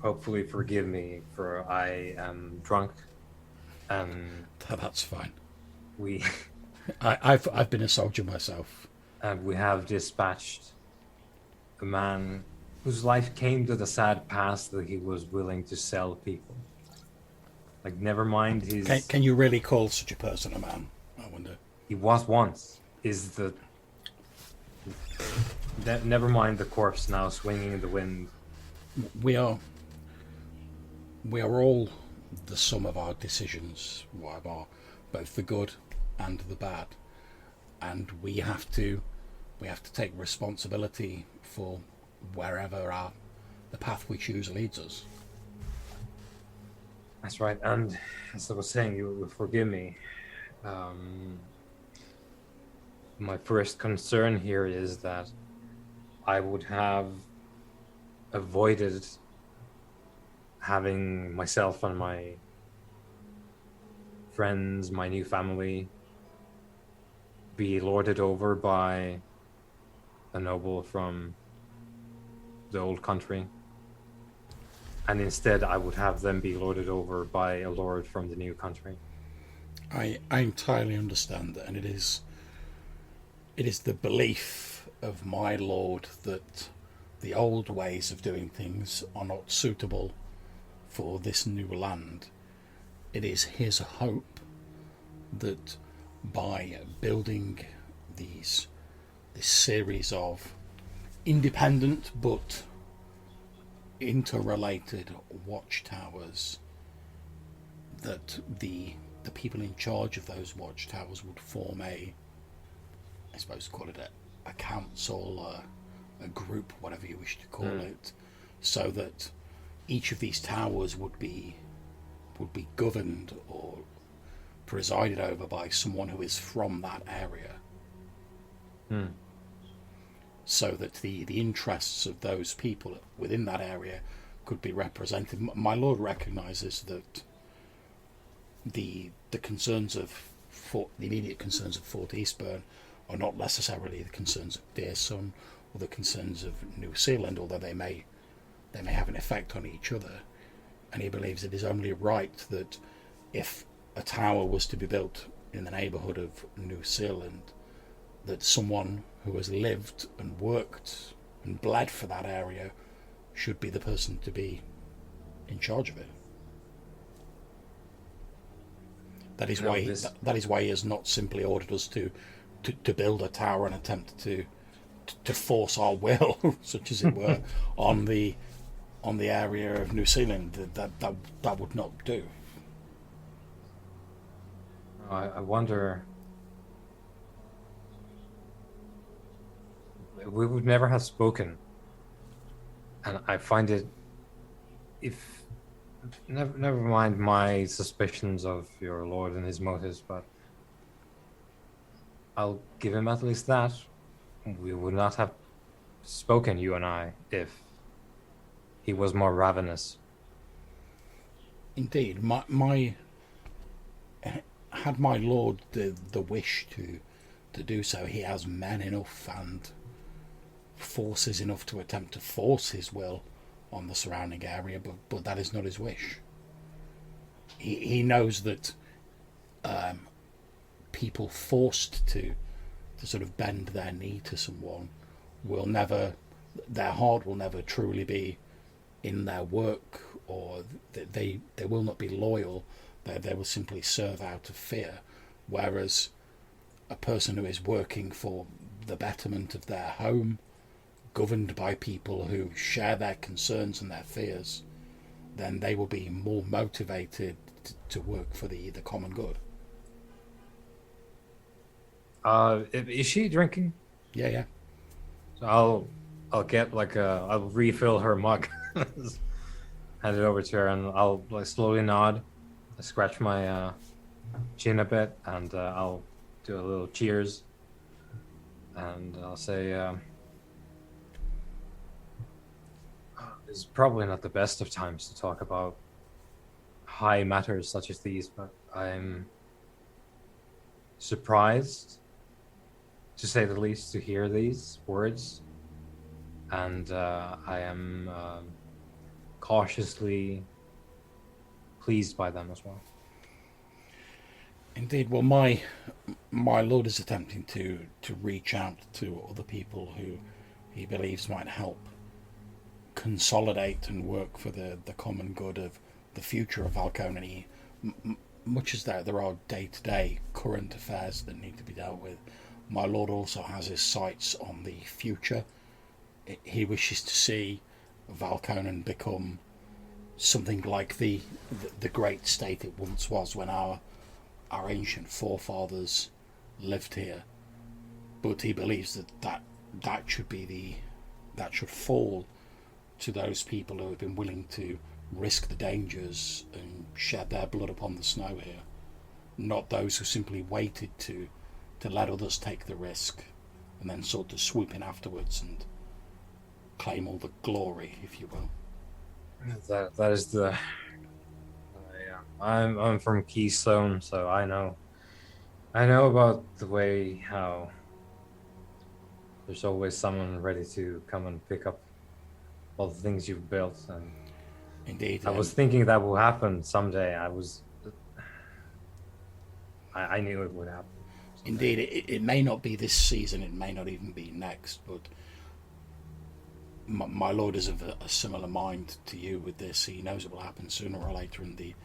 hopefully forgive me for I am drunk, and That's fine. we I've been a soldier myself. and we have dispatched a man whose life came to the sad pass that he was willing to sell people. Like, never mind his. Can you really call such a person a man? I wonder. He was once. Never mind the corpse now swinging in the wind. We are all the sum of our decisions, Wybar, both the good and the bad, and we have to take responsibility for wherever the path we choose leads us. That's right. And as I was saying, you will forgive me. My first concern here is that I would have avoided having myself and my friends, my new family, be lorded over by a noble from the old country. And instead, I would have them be lorded over by a lord from the new country. I entirely understand that, and it is the belief of my lord that the old ways of doing things are not suitable for this new land. It is his hope that by building this series of independent but interrelated watchtowers, that the people in charge of those watchtowers would form I suppose call it a council, a group, whatever you wish to call it, so that each of these towers would be governed or presided over by someone who is from that area. So that the interests of those people within that area could be represented. My lord recognises that the concerns of the immediate concerns of Fort Eastburn are not necessarily the concerns of Deersun or the concerns of New Zealand, although they may have an effect on each other. And he believes it is only right that if a tower was to be built in the neighbourhood of New Zealand, that someone who has lived and worked and bled for that area should be the person to be in charge of it. That is why he has not simply ordered us to build a tower and attempt to force our will, such as it were, on the area of New Zealand. That would not do. I wonder. We would never have spoken, and I find it, if Never mind my suspicions of your lord and his motives, but I'll give him at least that. We would not have spoken, you and I, if he was more ravenous. Indeed, my had my lord the wish to do so, he has men enough and forces enough to attempt to force his will on the surrounding area, but that is not his wish. He knows that people forced to sort of bend their knee to someone will never, their heart will never truly be in their work, or they will not be loyal. They will simply serve out of fear. Whereas a person who is working for the betterment of their home, governed by people who share their concerns and their fears, then they will be more motivated to work for the common good. Is she drinking? Yeah. So I'll get I'll refill her mug, hand it over to her, and I'll slowly nod, scratch my chin a bit, and I'll do a little cheers, and I'll say, "This is probably not the best of times to talk about high matters such as these, but I'm surprised, to say the least, to hear these words, and I am cautiously pleased by them as well." Indeed. Well, my lord is attempting to reach out to other people who he believes might help consolidate and work for the common good of the future of Valconia. Much as there are day-to-day current affairs that need to be dealt with, my lord also has his sights on the future. He wishes to see Valconan become something like the great state it once was when our ancient forefathers lived here. But he believes that should be that should fall to those people who have been willing to risk the dangers and shed their blood upon the snow here, not those who simply waited to let others take the risk and then sort of swoop in afterwards and claim all the glory, if you will. That is the. I'm from Keystone, so I know about the way how there's always someone ready to come and pick up all the things you've built, and Indeed, I was thinking that will happen someday. I knew it would happen someday. Indeed, it may not be this season, it may not even be next, but my lord is of a similar mind to you with this. He knows it will happen sooner or later, and the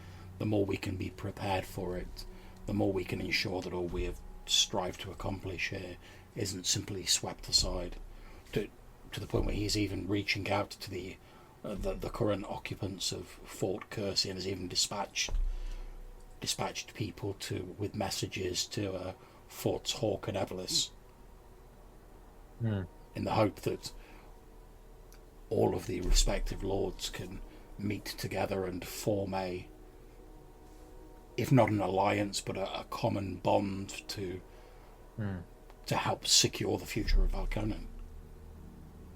more we can be prepared for it, the more we can ensure that all we have strived to accomplish here isn't simply swept aside, to the point where he's even reaching out to the current occupants of Fort Kersey, and has even dispatched people with messages to Forts Hawk and Everlis, in the hope that all of the respective lords can meet together and form if not an alliance, but a common bond to help secure the future of Valconan.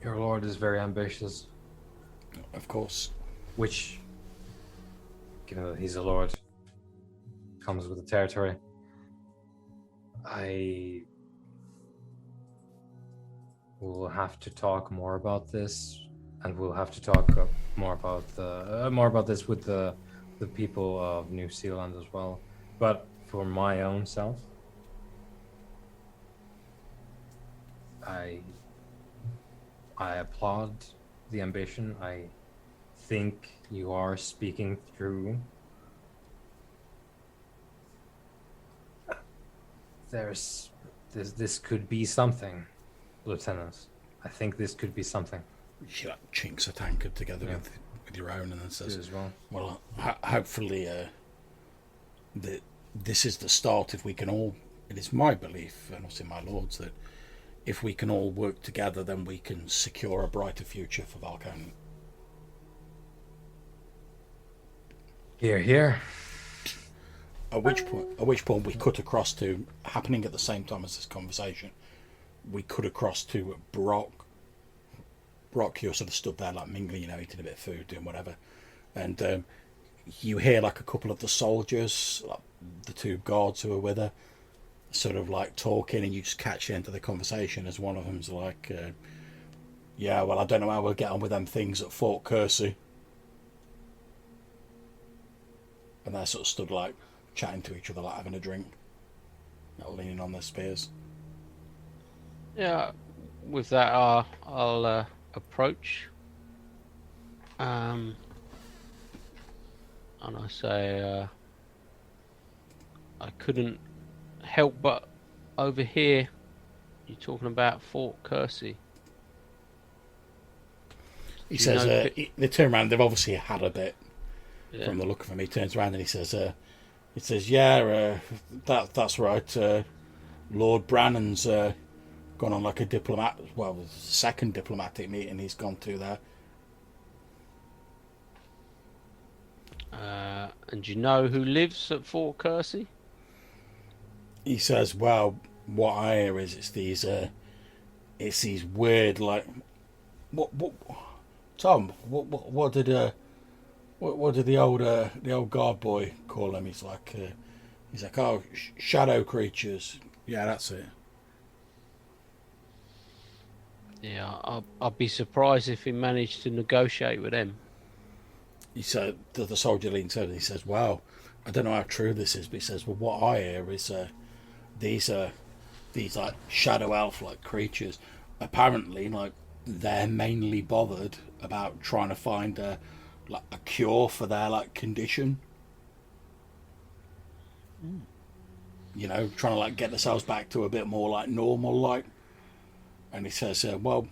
Your lord is very ambitious. Of course. Which, given that he's a lord, comes with the territory. I will have to talk more about this, and we'll have to talk more about this with the people of New Zealand as well. But for my own self, I applaud the ambition. I think you are speaking through. This could be something, Lieutenant. I think this could be something. She chinks a tankard together with your own, and then says, as well. "Well, hopefully, this is the start. If we can all, it is my belief, and also my lord's, that if we can all work together, then we can secure a brighter future for Valconan." Here. At which point we cut across to, happening at the same time as this conversation, we cut across to Brock. Brock, you're sort of stood there like mingling, eating a bit of food, doing whatever, and you hear like a couple of the soldiers, like the two guards who are with her, sort of like talking, and you just catch the end of the conversation as one of them's like, yeah, well, I don't know how we'll get on with them things at Fort Kersey. And they're sort of stood like chatting to each other, like having a drink, leaning on their spears. Yeah, with that, I'll approach. And I say, I couldn't help but overhear you talking about Fort Kersey. He says, they turn around, they've obviously had a bit. Yeah. From the look of him, he turns around and he says, yeah, that's right. Lord Brannan's gone on like a second diplomatic meeting he's gone to there. And do you know who lives at Fort Kersey? He says, well, what I hear is it's these weird, like, what Tom, what did the old guard boy call them? He's like, oh, shadow creatures. Yeah, that's it. Yeah, I'd be surprised if he managed to negotiate with them. He said, the soldier leans over and he says, well, I don't know how true this is, but he says, well, what I hear is these like shadow elf like creatures, apparently, like, they're mainly bothered about trying to find a cure for their like condition. Trying to like get themselves back to a bit more like normal, like. And he says, well,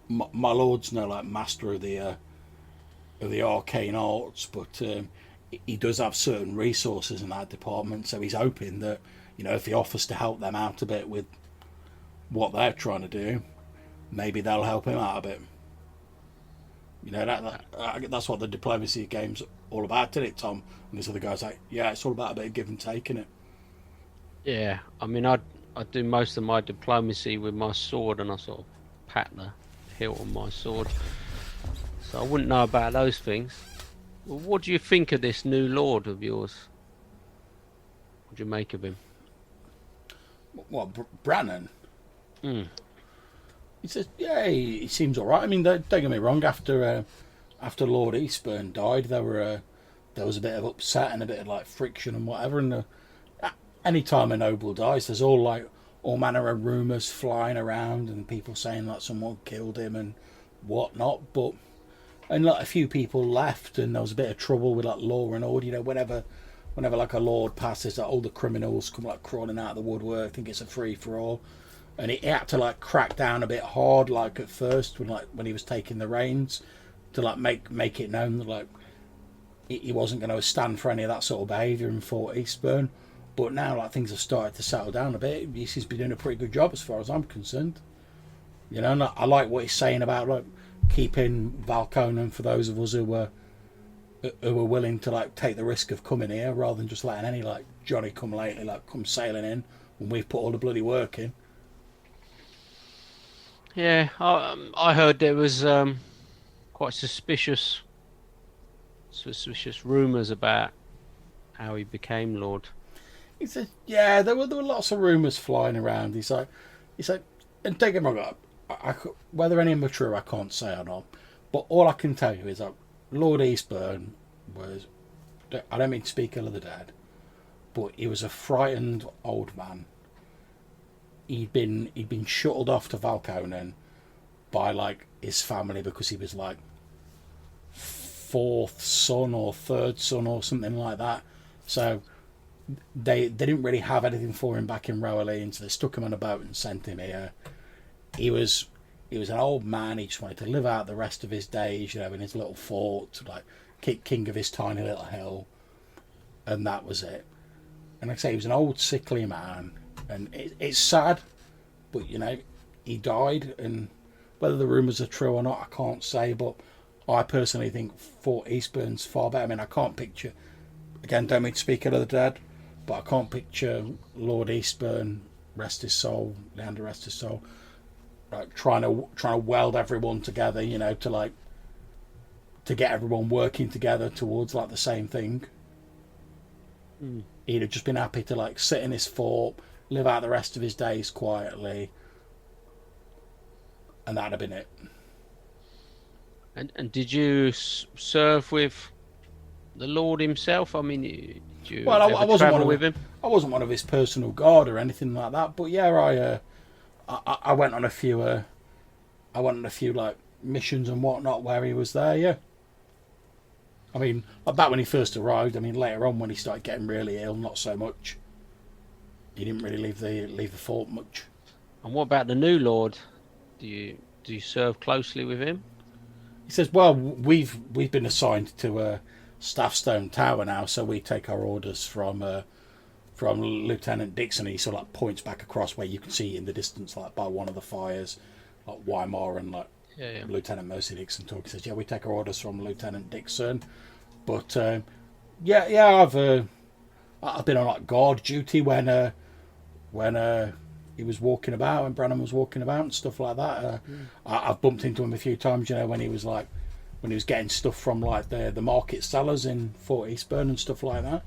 my lord's no like master of the arcane arts, but he does have certain resources in that department, so he's hoping that, if he offers to help them out a bit with what they're trying to do, maybe they'll help him out a bit. That's what the diplomacy game's all about, isn't it, Tom? And this other guy's like, yeah, it's all about a bit of give and take, isn't it? Yeah, I mean, I do most of my diplomacy with my sword, and I sort of pat the hilt on my sword. So I wouldn't know about those things. Well, what do you think of this new lord of yours? What do you make of him? What, Brannan? Hmm. He says, yeah, he seems all right. I mean, don't get me wrong. After Lord Eastburn died, there was a bit of upset and a bit of like friction and whatever. And any time a noble dies, there's all manner of rumours flying around and people saying that someone killed him and whatnot. And like a few people left, and there was a bit of trouble with like law and order. Whenever like a lord passes, like all the criminals come like crawling out of the woodwork. I think it's a free for all. And he had to like crack down a bit hard, like at first when he was taking the reins, to like make it known that like he wasn't going to stand for any of that sort of behaviour in Fort Eastburn. But now like things have started to settle down a bit. He's been doing a pretty good job as far as I'm concerned. And I like what he's saying about like keeping Valconan for those of us who were willing to like take the risk of coming here, rather than just letting any like Johnny come lately like come sailing in when we've put all the bloody work in. Yeah, I heard there was quite suspicious rumours about how he became Lord. He said, yeah, there were lots of rumours flying around. He's like, and don't get me wrong, whether any of them are true, I can't say or not. But all I can tell you is that Lord Eastburn was, I don't mean to speak ill of the dead, but he was a frightened old man. He'd been shuttled off to Valconan by like his family because he was like fourth son or third son or something like that. So they didn't really have anything for him back in Rowley, so they stuck him on a boat and sent him here. He was an old man. He just wanted to live out the rest of his days, in his little fort, like king of his tiny little hill, and that was it. And like I say, he was an old sickly man. And it's sad, but he died, and whether the rumours are true or not, I can't say. But I personally think Fort Eastburn's far better. I mean, I can't picture, again, don't mean to speak ill of the dead, but I can't picture Lord Eastburn, rest his soul, Leander, rest his soul, like trying to weld everyone together, you know, to get everyone working together towards like the same thing. He'd have just been happy to like sit in his fort, live out the rest of his days quietly, and that'd have been it. And did you serve with the Lord himself? I mean, did you Well, I wasn't travel with him? I wasn't one of his personal guard or anything like that. But yeah, I went on a few like missions and whatnot where he was there. Yeah. I mean, back when he first arrived. I mean, later on when he started getting really ill, not so much. He didn't really leave the fort much. And what about the new Lord? Do you serve closely with him? He says, "Well, we've been assigned to Staffstone Tower now, so we take our orders from Lieutenant Dixon." He sort of like points back across where you can see in the distance, like by one of the fires, like Weimar and like Lieutenant Mercy Dixon talking. He says, "Yeah, we take our orders from Lieutenant Dixon." But I've been on like guard duty when he was walking about, when Branham was walking about and stuff like that. I've bumped into him a few times, you know, when he was getting stuff from like the market sellers in Fort Eastburn and stuff like that.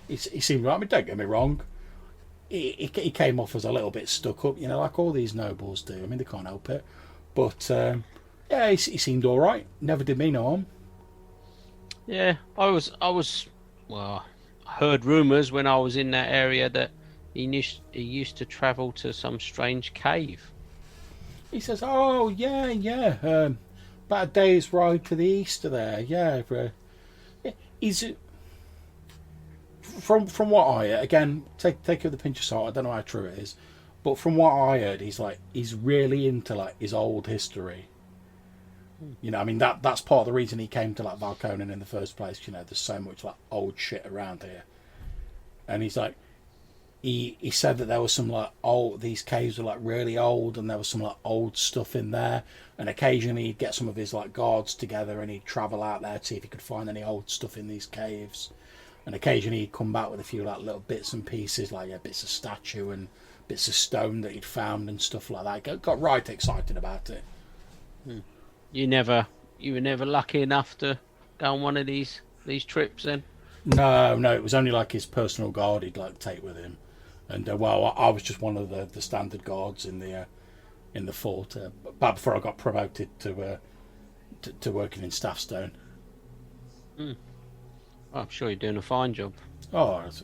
He seemed right. I mean, don't get me wrong. He came off as a little bit stuck up, you know, like all these nobles do. I mean, they can't help it. But yeah, he seemed all right. Never did me no harm. Yeah, I was. Well, I heard rumours when I was in that area that he used to travel to some strange cave. He says, "Oh yeah, about a day's ride to the east of there." Yeah, he's from what I heard, again, take it with a pinch of salt. I don't know how true it is, but from what I heard, he's really into like his old history. You know, I mean that's part of the reason he came to like Valconen in the first place. You know, there's so much like old shit around here, and he's like. He said that there was some like these caves were like really old, and there was some like old stuff in there, and occasionally he'd get some of his like guards together and he'd travel out there to see if he could find any old stuff in these caves, and occasionally he'd come back with a few like little bits and pieces, like bits of statue and bits of stone that he'd found and stuff like that. Got right excited about it. You were never lucky enough to go on one of these trips then? No, it was only like his personal guard he'd like take with him. And well, I was just one of the standard guards in the fort. But before I got promoted to working in Staffstone. Well, I'm sure you're doing a fine job. Oh, that's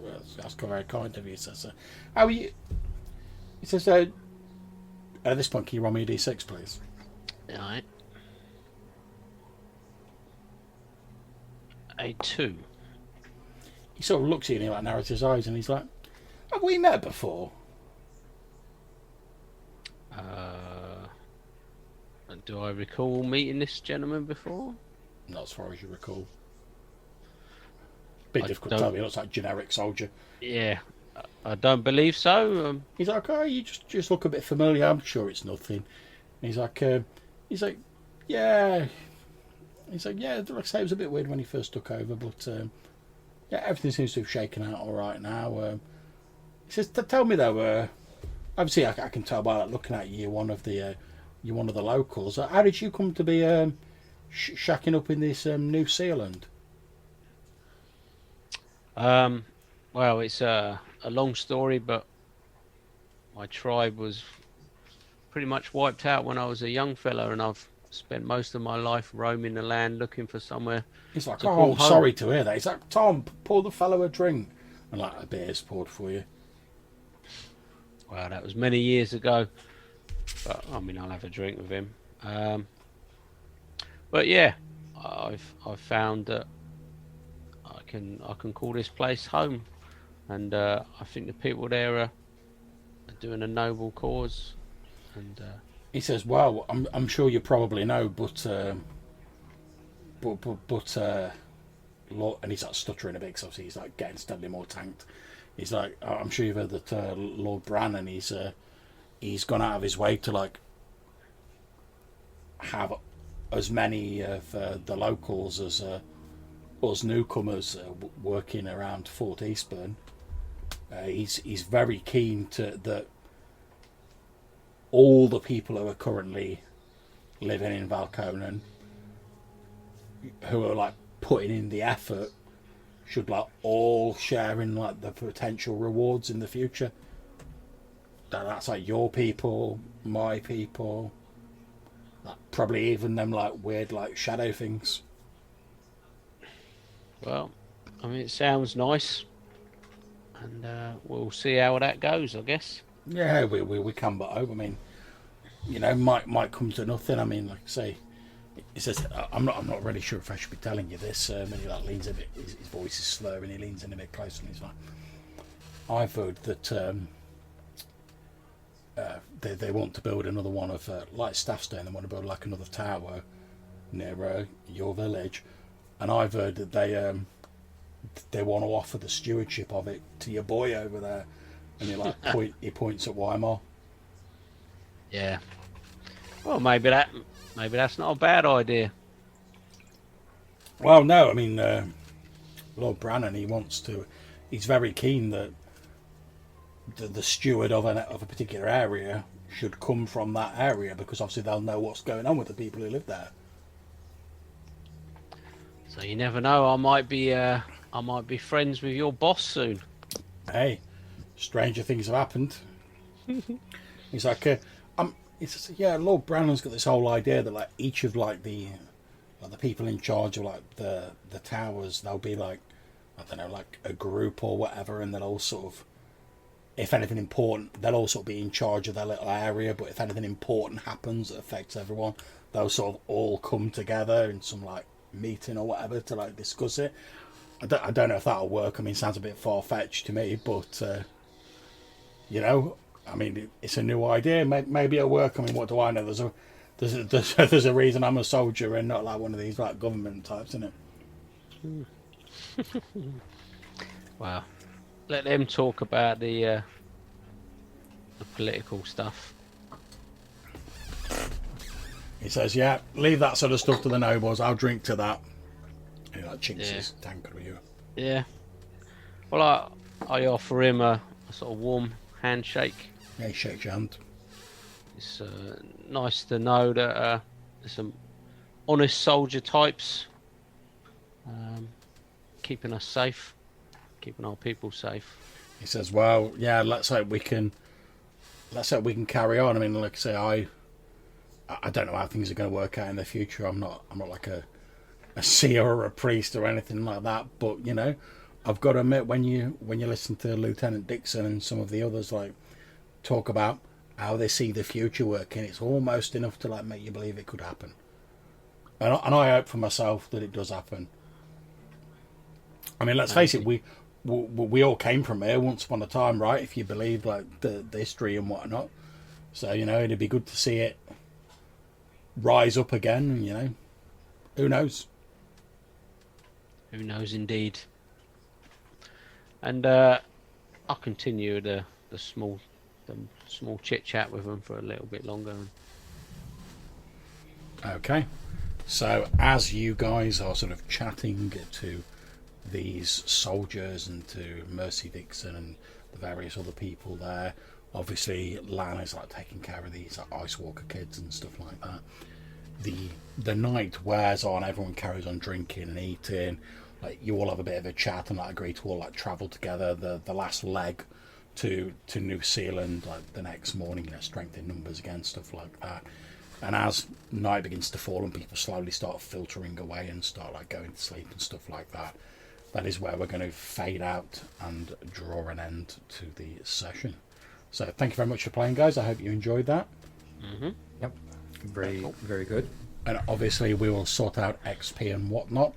very kind of you. Says, how are you? He says, at this point, can you roll me a d6, please? All right. A 2. He sort of looks at you and he like narrows his eyes and he's like, "Have we met before?" Do I recall meeting this gentleman before? Not as far as you recall. Bit difficult to tell. He looks like a generic soldier. Yeah, I don't believe so. He's like, "Oh, you just look a bit familiar. I'm sure it's nothing." And he's like, yeah. He's like, "Yeah." Like I say, it was a bit weird when he first took over, but yeah, everything seems to have shaken out all right now. He says, "Tell me though, obviously I can tell by looking at you, you're one of the locals. How did you come to be shacking up in this New Zealand?" Well, it's a long story, but my tribe was pretty much wiped out when I was a young fella, and I've spent most of my life roaming the land looking for somewhere. He's like, "Oh, I'm sorry to hear that." He's like, "Tom, pour the fellow a drink," and like a beer's poured for you. Well, that was many years ago, but I mean, I'll have a drink with him. But yeah, I've found that I can call this place home, and I think the people there are doing a noble cause. And he says, "Well, I'm sure you probably know, but Lord," and he's like stuttering a bit because obviously he's like getting steadily more tanked. He's like, "I'm sure you've heard that Lord Brannan, he's gone out of his way to like have as many of the locals as us newcomers working around Fort Eastburn. He's very keen to that all the people who are currently living in Valconan, who are like putting in the effort, should like all share in like the potential rewards in the future. That's like your people, my people, like probably even them like weird like shadow things. Well, I mean, it sounds nice, and we'll see how that goes, I guess. Yeah, we can, but hope. I mean, you know, might come to nothing. I mean, like I say, he says, I'm not really sure if I should be telling you this. And he like leans a bit, his voice is slurring. He leans in a bit closer, and he's like, I've heard that they want to build another one of like Staffstone. They want to build like another tower near your village, and I've heard that they want to offer the stewardship of it to your boy over there. And he points at Weimar. Yeah. Well, maybe that's not a bad idea. Well, no, I mean, Lord Brannan, he's very keen that the steward of a particular area should come from that area, because obviously they'll know what's going on with the people who live there. So you never know. I might be friends with your boss soon. Hey, stranger things have happened. He's like, yeah, Lord Brannan's got this whole idea that like each of like the people in charge of like the towers, they'll be like, I don't know, like a group or whatever, and they'll all sort of, if anything important, they'll all sort of be in charge of their little area, but if anything important happens that affects everyone, they'll sort of all come together in some like meeting or whatever to like discuss it. I don't know if that'll work. I mean, it sounds a bit far-fetched to me, but you know, I mean, it's a new idea. Maybe it'll work. I mean, what do I know? There's a reason I'm a soldier and not like one of these like government types, isn't it? Well, let them talk about the political stuff. He says, "Yeah, leave that sort of stuff to the nobles. I'll drink to that." And he like chinks his tankard with you. Yeah. Well, I offer him a sort of warm handshake. Yeah, he shakes your hand. It's nice to know that there's some honest soldier types keeping us safe, keeping our people safe. He says, "Well, yeah, let's hope we can carry on. I mean, like I say, I don't know how things are going to work out in the future. I'm not like a seer or a priest or anything like that. But you know, I've got to admit, when you listen to Lieutenant Dixon and some of the others like talk about how they see the future working, it's almost enough to like make you believe it could happen. And I hope for myself that it does happen. I mean, let's face it, we all came from here once upon a time, right? If you believe like the history and whatnot. So you know, it'd be good to see it rise up again. You know, who knows? Who knows, indeed. And I'll continue the small chit chat with them for a little bit longer. Okay, so as you guys are sort of chatting to these soldiers and to Mercy Dixon and the various other people there, obviously Lan is like taking care of these like, Ice Walker kids and stuff like that. The night wears on, everyone carries on drinking and eating. Like you all have a bit of a chat and like agree to all like travel together. The last leg to New Zealand like the next morning, you know, strength in numbers again, stuff like that. And as night begins to fall and people slowly start filtering away and start like going to sleep and stuff like that, that is where we're going to fade out and draw an end to the session. So thank you very much for playing, guys. I hope you enjoyed that. Mm-hmm. Yep. Very good. And obviously we will sort out XP and whatnot.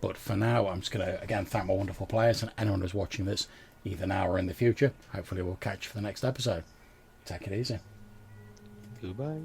But for now, I'm just going to, again, thank my wonderful players and anyone who's watching this, either now or in the future. Hopefully we'll catch you for the next episode. Take it easy. Goodbye.